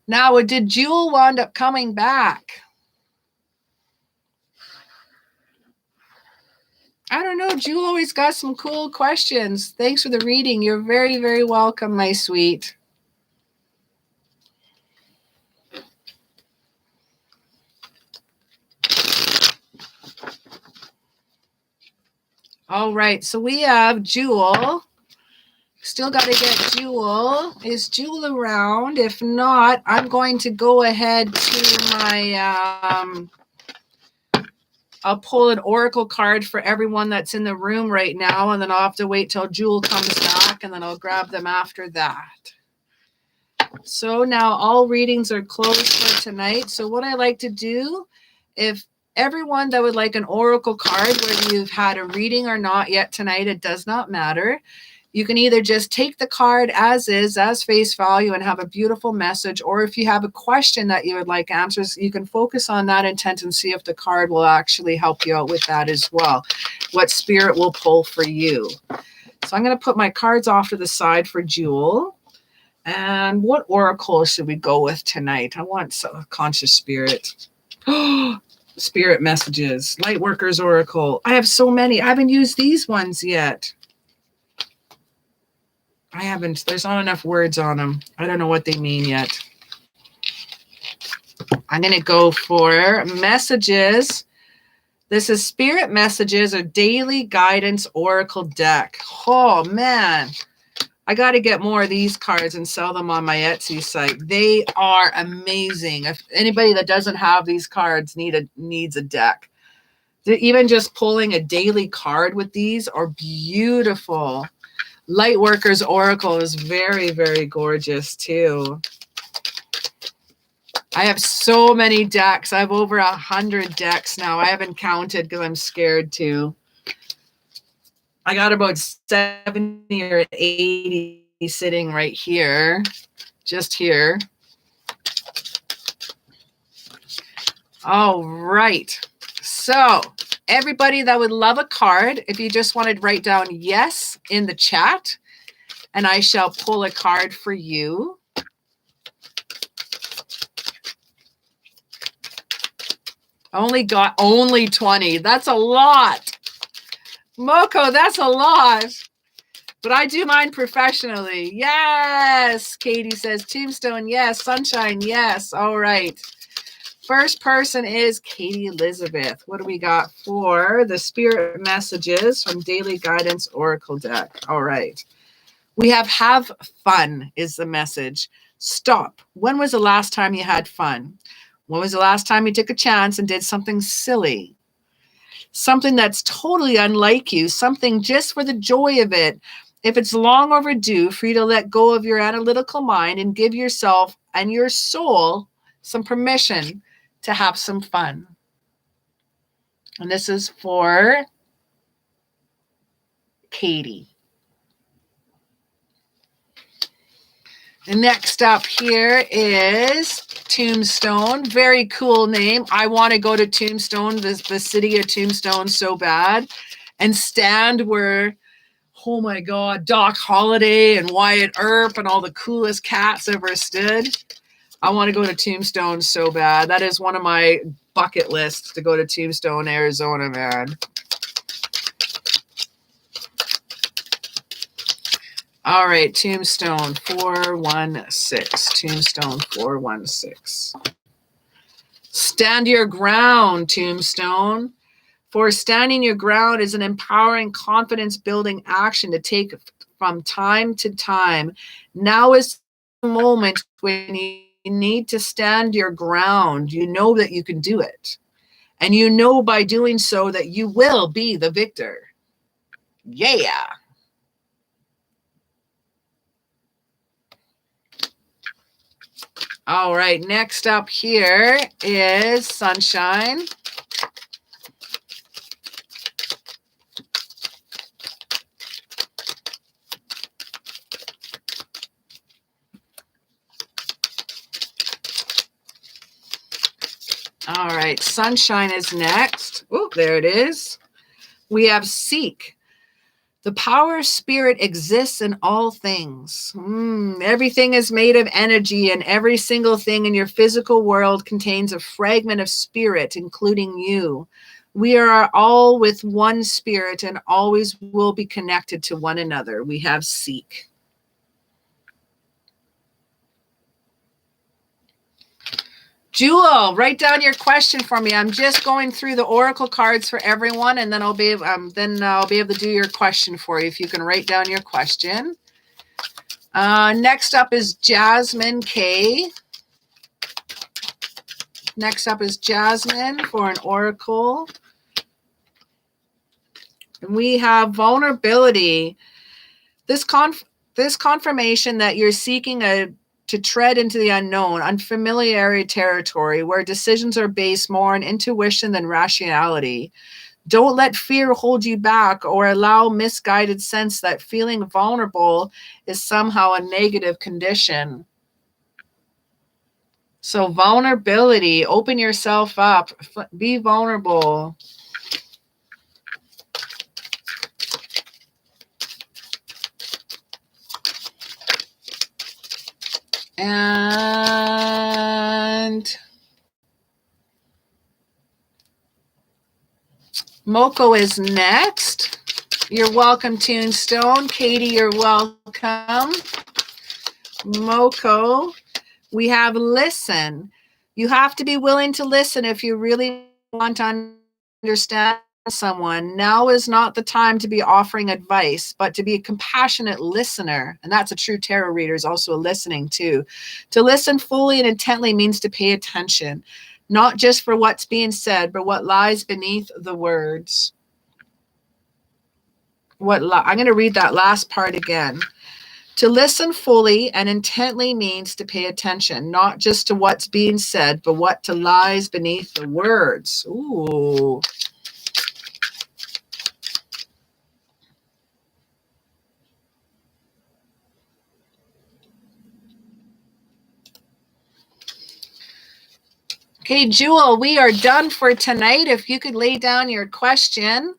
Now, did Jewel wind up coming back? I don't know. Jewel always got some cool questions. Thanks for the reading. You're very, very welcome, my sweet. All right, so we have Jewel. Still got to get Jewel. Is Jewel around? If not, I'm going to go ahead to my... I'll pull an oracle card for everyone that's in the room right now, and then I'll have to wait till Jewel comes back, and then I'll grab them after that. So now all readings are closed for tonight. So what I like to do, if everyone that would like an oracle card, whether you've had a reading or not yet tonight, it does not matter. You can either just take the card as is, as face value, and have a beautiful message, or if you have a question that you would like answers, you can focus on that intent and see if the card will actually help you out with that as well. What spirit will pull for you. So I'm going to put my cards off to the side for Jewel. And what oracle should we go with tonight? I want subconscious spirit. Spirit messages. Lightworkers oracle. I have so many. I haven't used these ones yet. I haven't. There's not enough words on them. I don't know what they mean yet. I'm going to go for messages. This is Spirit Messages or Daily Guidance Oracle Deck. Oh, man. I got to get more of these cards and sell them on my Etsy site. They are amazing. If anybody that doesn't have these cards needs a deck. Even just pulling a daily card with these are beautiful. Lightworkers Oracle is very, very gorgeous too. I have so many decks. I have over 100 decks now. I haven't counted because I'm scared to. I got about 70 or 80 sitting right here, just here. All right. So everybody that would love a card, if you just wanted to write down yes in the chat, and I shall pull a card for you. Only 20. That's a lot. Moko, that's a lot. But I do mine professionally. Yes. Katie says Tombstone. Yes. Sunshine. Yes. All right. First person is Katie Elizabeth. What do we got for the Spirit Messages from Daily Guidance Oracle Deck? All right. We have fun is the message. Stop. When was the last time you had fun? When was the last time you took a chance and did something silly? Something that's totally unlike you, something just for the joy of it. If it's long overdue for you to let go of your analytical mind and give yourself and your soul some permission to have some fun. And this is for Katie. And next up here is Tombstone. Very cool name. I want to go to Tombstone, the city of Tombstone so bad, and stand where, oh my God, Doc Holliday and Wyatt Earp and all the coolest cats ever stood. I want to go to Tombstone so bad. That is one of my bucket lists, to go to Tombstone, Arizona, man. All right, Tombstone 416. Tombstone 416. Stand your ground, Tombstone. For standing your ground is an empowering, confidence-building action to take from time to time. Now is the moment when you need to stand your ground. You know that you can do it. And you know by doing so that you will be the victor. Yeah. All right, next up here is Sunshine. All right, Sunshine is next. Oh, there it is. We have Seek. The power of spirit exists in all things. Everything is made of energy, and every single thing in your physical world contains a fragment of spirit, including you. We are all with one spirit and always will be connected to one another. We have Seek. Jewel, write down your question for me. I'm just going through the oracle cards for everyone, and then I'll be able to do your question for you. If you can write down your question. Next up is Jasmine K. Next up is Jasmine for an oracle. And we have vulnerability. This confirmation that you're seeking to tread into the unknown, unfamiliar territory where decisions are based more on intuition than rationality. Don't let fear hold you back or allow misguided sense that feeling vulnerable is somehow a negative condition. So vulnerability, open yourself up, be vulnerable. And Moko is next. You're welcome, Tombstone. Katie, you're welcome. Moko, we have listen. You have to be willing to listen if you really want to understand someone. Now is not the time to be offering advice, but to be a compassionate listener. And that's a true tarot reader, is also a listening too. To listen fully and intently means to pay attention, not just for what's being said, but what lies beneath the words. I'm going to read that last part again. To listen fully and intently means to pay attention, not just to what's being said, but what lies beneath the words. Ooh. Okay, Jewel, we are done for tonight. If you could lay down your question.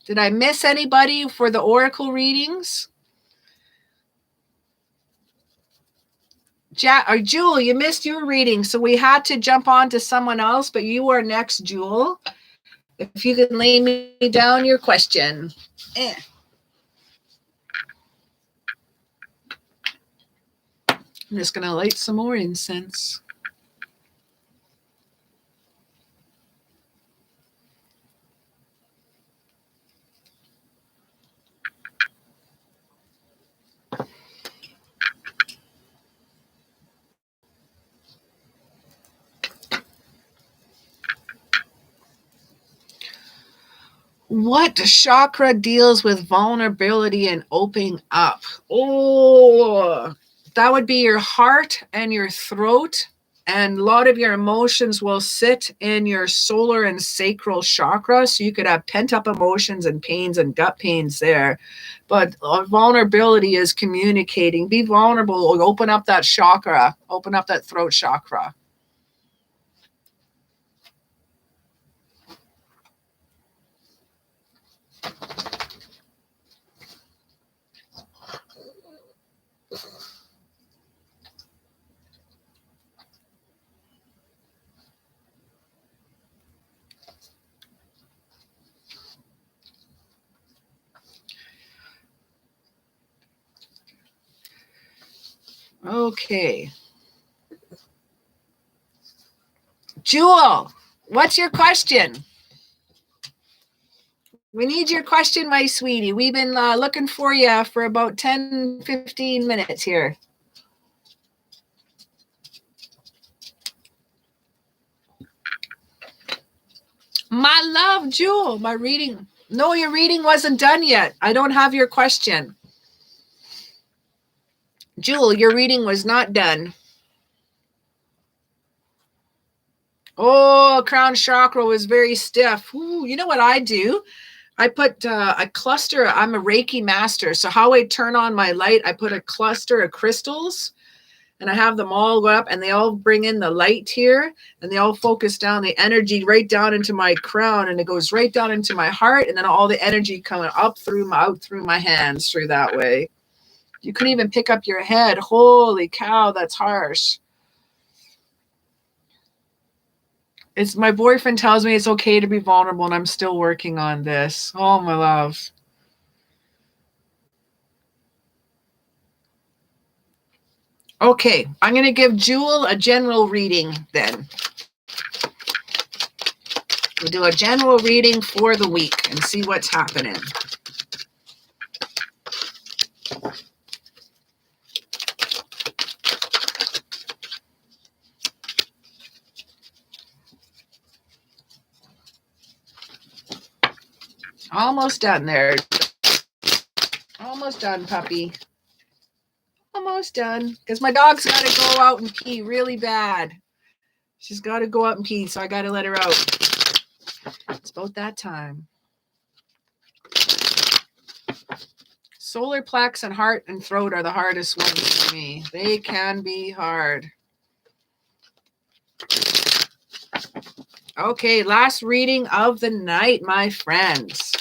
Did I miss anybody for the oracle readings? Jewel, you missed your reading, so we had to jump on to someone else, but you are next, Jewel. If you can lay me down your question. I'm just going to light some more incense. What chakra deals with vulnerability and opening up? Oh, that would be your heart and your throat. And a lot of your emotions will sit in your solar and sacral chakra. So you could have pent up emotions and pains and gut pains there. But vulnerability is communicating. Be vulnerable. Open up that chakra. Open up that throat chakra. Okay. Jewel, what's your question? We need your question, my sweetie. We've been looking for you for about 10, 15 minutes here. My love, Jewel, my reading. No, your reading wasn't done yet. I don't have your question. Jewel, your reading was not done. Oh, crown chakra was very stiff. Ooh, you know what I do? I put a cluster. I'm a Reiki master. So how I turn on my light, I put a cluster of crystals and I have them all go up and they all bring in the light here and they all focus down the energy right down into my crown and it goes right down into my heart. And then all the energy coming up through out through my hands through that way. You couldn't even pick up your head. Holy cow, that's harsh. It's my boyfriend tells me it's okay to be vulnerable and I'm still working on this. Oh, my love. Okay, I'm going to give Jewel a general reading then. We'll do a general reading for the week and see what's happening. Almost done there. Almost done, puppy. Almost done. Because my dog's got to go out and pee really bad. She's got to go out and pee, so I got to let her out. It's about that time. Solar plex and heart and throat are the hardest ones for me. They can be hard. Okay, last reading of the night, my friends.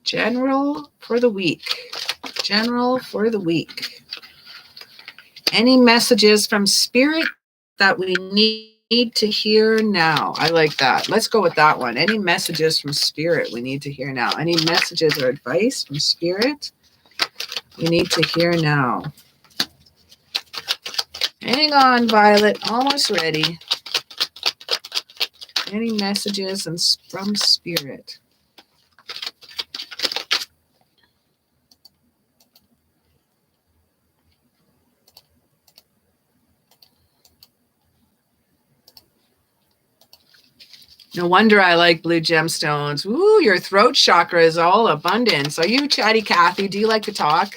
General for the week. General for the week. Any messages from spirit that we need to hear now? I like that. Let's go with that one. Any messages from spirit we need to hear now? Any messages or advice from spirit we need to hear now? Hang on, Violet. Almost ready. Any messages from spirit? No wonder I like blue gemstones. Ooh, your throat chakra is all abundance. Are you chatty Kathy? Do you like to talk?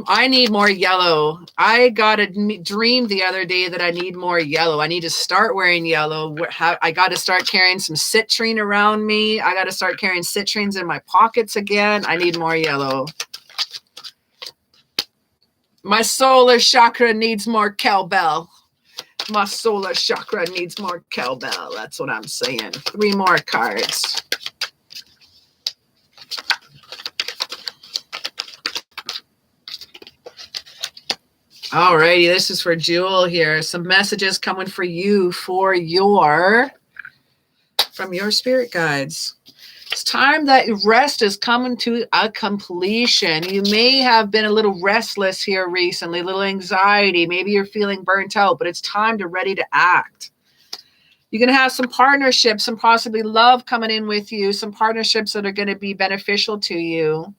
I need more yellow. I got a dream the other day that I need more yellow. I need to start wearing yellow. I got to start carrying some citrine around me. I got to start carrying citrines in my pockets again. I need more yellow. My solar chakra needs more cowbell. My solar chakra needs more cowbell. That's what I'm saying. 3 more cards. Alrighty, this is for Jewel here. Some messages coming for you from your spirit guides. It's time that rest is coming to a completion. You may have been a little restless here recently, a little anxiety. Maybe you're feeling burnt out, but it's time to ready to act. You're going to have some partnerships, some possibly love coming in with you, some partnerships that are going to be beneficial to you.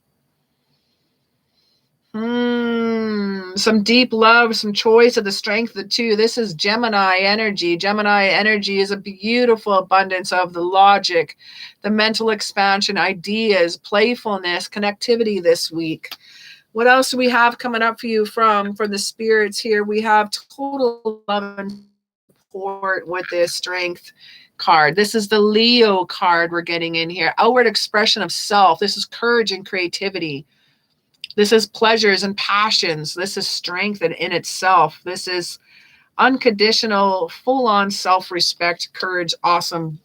Some deep love, some choice of the strength of the two. This is Gemini energy. Gemini energy is a beautiful abundance of the logic, the mental expansion, ideas, playfulness, connectivity this week. What else do we have coming up for you from the spirits here? We have total love and support with this strength card. This is the Leo card we're getting in here. Outward expression of self. This is courage and creativity. This is pleasures and passions. This is strength in itself. This is unconditional, full-on self-respect, courage, awesome,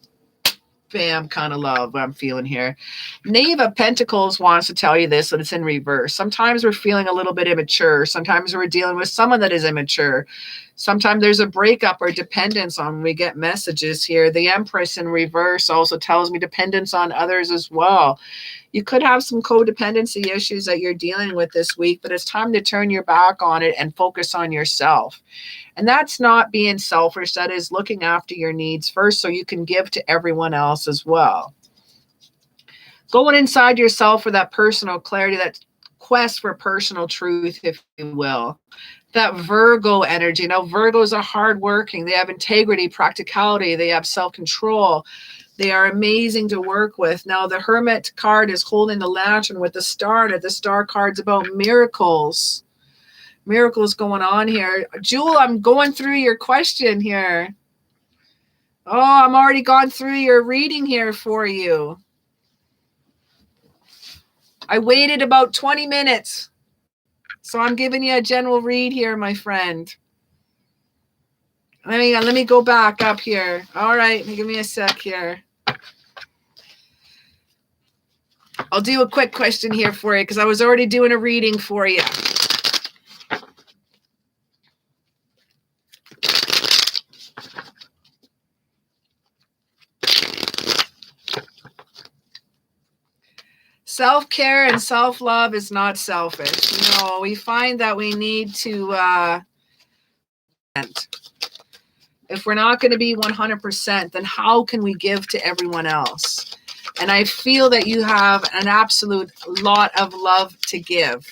bam kind of love I'm feeling here. Knave of Pentacles wants to tell you this, but it's in reverse. Sometimes we're feeling a little bit immature. Sometimes we're dealing with someone that is immature. Sometimes there's a breakup or dependence on when we get messages here. The Empress in reverse also tells me dependence on others as well. You could have some codependency issues that you're dealing with this week, but it's time to turn your back on it and focus on yourself. And that's not being selfish. That is looking after your needs first so you can give to everyone else as well. Going inside yourself for that personal clarity, that quest for personal truth, if you will. That Virgo energy. Now, Virgos are hardworking. They have integrity, practicality. They have self-control. They are amazing to work with. Now, the Hermit card is holding the lantern with the star in it. The star card's about miracles. Miracles going on here. Jewel, I'm going through your question here. Oh, I'm already gone through your reading here for you. I waited about 20 minutes. So I'm giving you a general read here, my friend. Let me go back up here. All right, give me a sec here. I'll do a quick question here for you because I was already doing a reading for you. Self-care and self-love is not selfish. No, we find that we need to, if we're not going to be 100%, then how can we give to everyone else? And I feel that you have an absolute lot of love to give.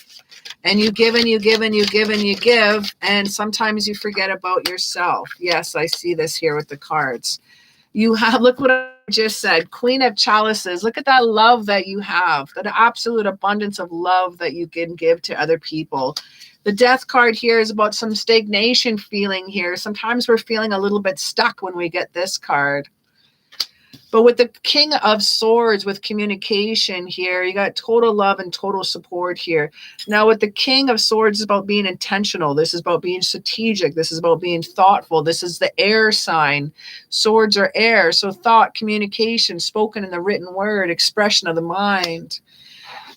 And you give and you give and you give and you give. And sometimes you forget about yourself. Yes, I see this here with the cards. You have, look what I just said, Queen of Chalices. Look at that love that you have, that absolute abundance of love that you can give to other people. The Death card here is about some stagnation feeling here. Sometimes we're feeling a little bit stuck when we get this card. But with the King of Swords, with communication here, you got total love and total support here. Now with the King of Swords, it's about being intentional. This is about being strategic. This is about being thoughtful. This is the air sign. Swords are air. So thought, communication, spoken in the written word, expression of the mind.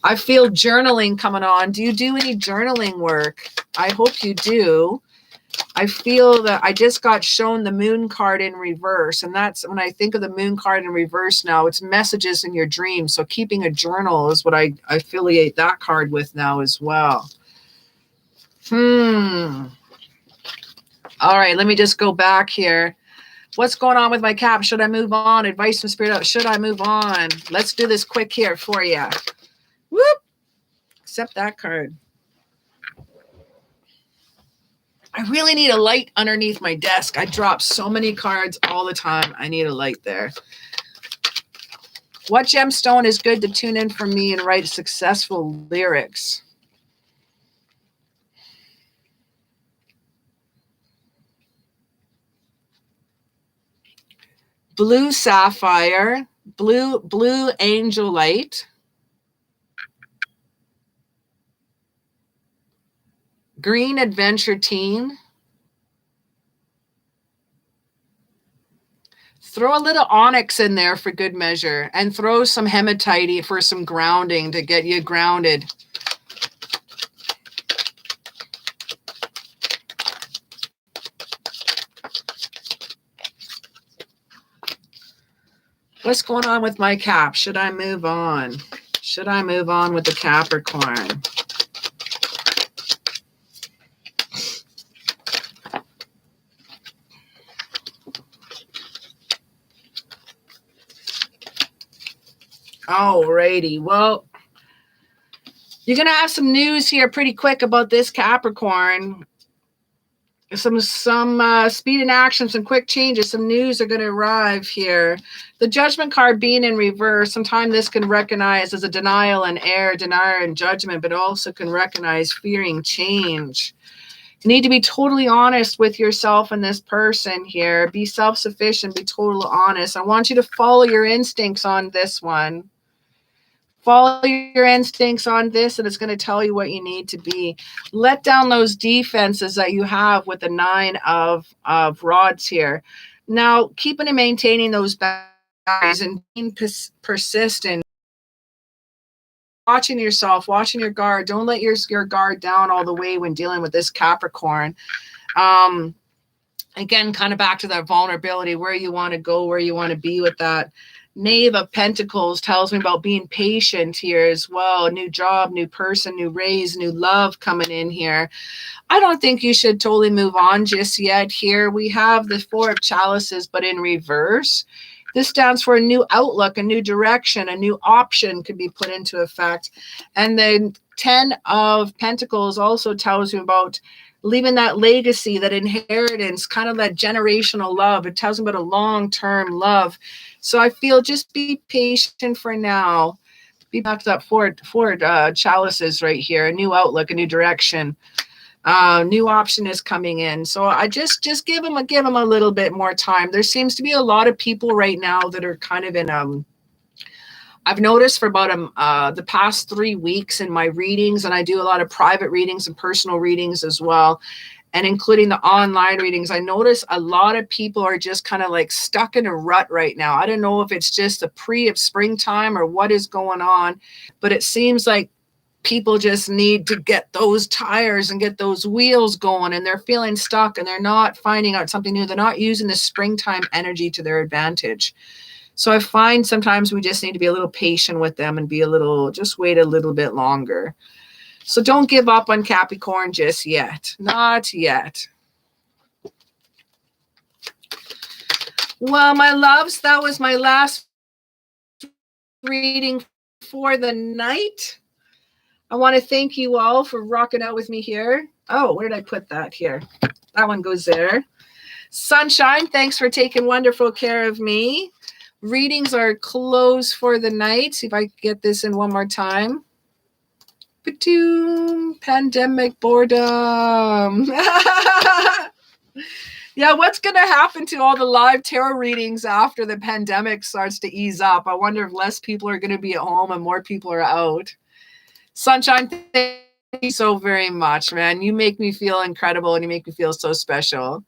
I feel journaling coming on. Do you do any journaling work? I hope you do. I feel that I just got shown the Moon card in reverse. And that's when I think of the Moon card in reverse now, it's messages in your dreams. So keeping a journal is what I affiliate that card with now as well. All right, let me just go back here. What's going on with my cap? Should I move on? Advice from Spirit. Should I move on? Let's do this quick here for you. Whoop. Accept that card. I really need a light underneath my desk. I drop so many cards all the time. I need a light there. What gemstone is good to tune in for me and write successful lyrics? Blue sapphire, blue angelite, green adventurine. Throw a little onyx in there for good measure, and throw some hematite for some grounding to get you grounded. What's going on with my cap? Should I move on? Should I move on with the Capricorn? Alrighty, well, you're going to have some news here pretty quick about this Capricorn. Some speed and action, some quick changes, some news are going to arrive here. The Judgment card being in reverse, sometimes this can recognize as a denial and error, denier and judgment, but also can recognize fearing change. You need to be totally honest with yourself and this person here. Be self-sufficient, be totally honest. I want you to follow your instincts on this one. Follow your instincts on this, and it's going to tell you what you need to be. Let down those defenses that you have with the 9 of rods here. Now, keeping and maintaining those boundaries and being persistent. Watching yourself, watching your guard. Don't let your guard down all the way when dealing with this Capricorn. Again, kind of back to that vulnerability, where you want to go, where you want to be with that. Knave of Pentacles tells me about being patient here as well. New job, new person, new raise, new love coming in here. I don't think you should totally move on just yet. Here we have the Four of Chalices, but in reverse. This stands for a new outlook, a new direction, a new option could be put into effect. And then 10 of Pentacles also tells you about leaving that legacy, that inheritance, kind of that generational love. It tells me about a long-term love. So I feel just be patient for now. Be back to that four chalices right here, a new outlook, a new direction. New option is coming in. So I just give them a little bit more time. There seems to be a lot of people right now that are kind of in I've noticed for about the past 3 weeks in my readings, and I do a lot of private readings and personal readings as well, and including the online readings, I notice a lot of people are just kind of like stuck in a rut right now. I don't know if it's just the pre of springtime or what is going on, but it seems like people just need to get those tires and get those wheels going, and they're feeling stuck and they're not finding out something new. They're not using the springtime energy to their advantage. So I find sometimes we just need to be a little patient with them and just wait a little bit longer. So don't give up on Capricorn just yet. Not yet. Well, my loves, that was my last reading for the night. I want to thank you all for rocking out with me here. Oh, where did I put that here? That one goes there. Sunshine, thanks for taking wonderful care of me. Readings are closed for the night. See if I can get this in one more time. Ba-doom, pandemic boredom. Yeah, what's going to happen to all the live tarot readings after the pandemic starts to ease up? I wonder if less people are going to be at home and more people are out. Sunshine, thank you so very much, man. You make me feel incredible and you make me feel so special.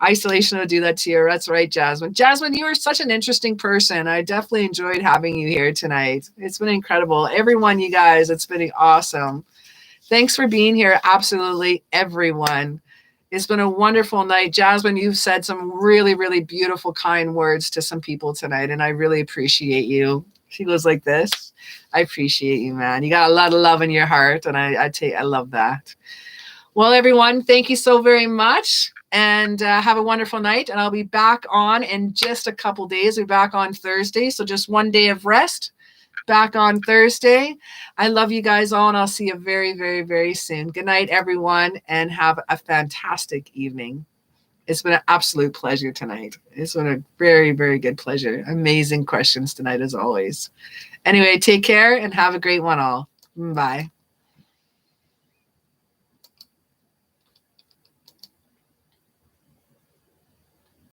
Isolation will do that to you. That's right, Jasmine. Jasmine, you are such an interesting person. I definitely enjoyed having you here tonight. It's been incredible. Everyone, you guys, it's been awesome. Thanks for being here. Absolutely, everyone. It's been a wonderful night. Jasmine, you've said some really, really beautiful, kind words to some people tonight, and I really appreciate you. She goes like this. I appreciate you, man. You got a lot of love in your heart, and I love that. Well, everyone, thank you so very much. And have a wonderful night. And I'll be back on in just a couple days. We'll be back on Thursday. So just one day of rest. Back on Thursday. I love you guys all. And I'll see you very, very, very soon. Good night, everyone. And have a fantastic evening. It's been an absolute pleasure tonight. It's been a very, very good pleasure. Amazing questions tonight, as always. Anyway, take care and have a great one all. Bye.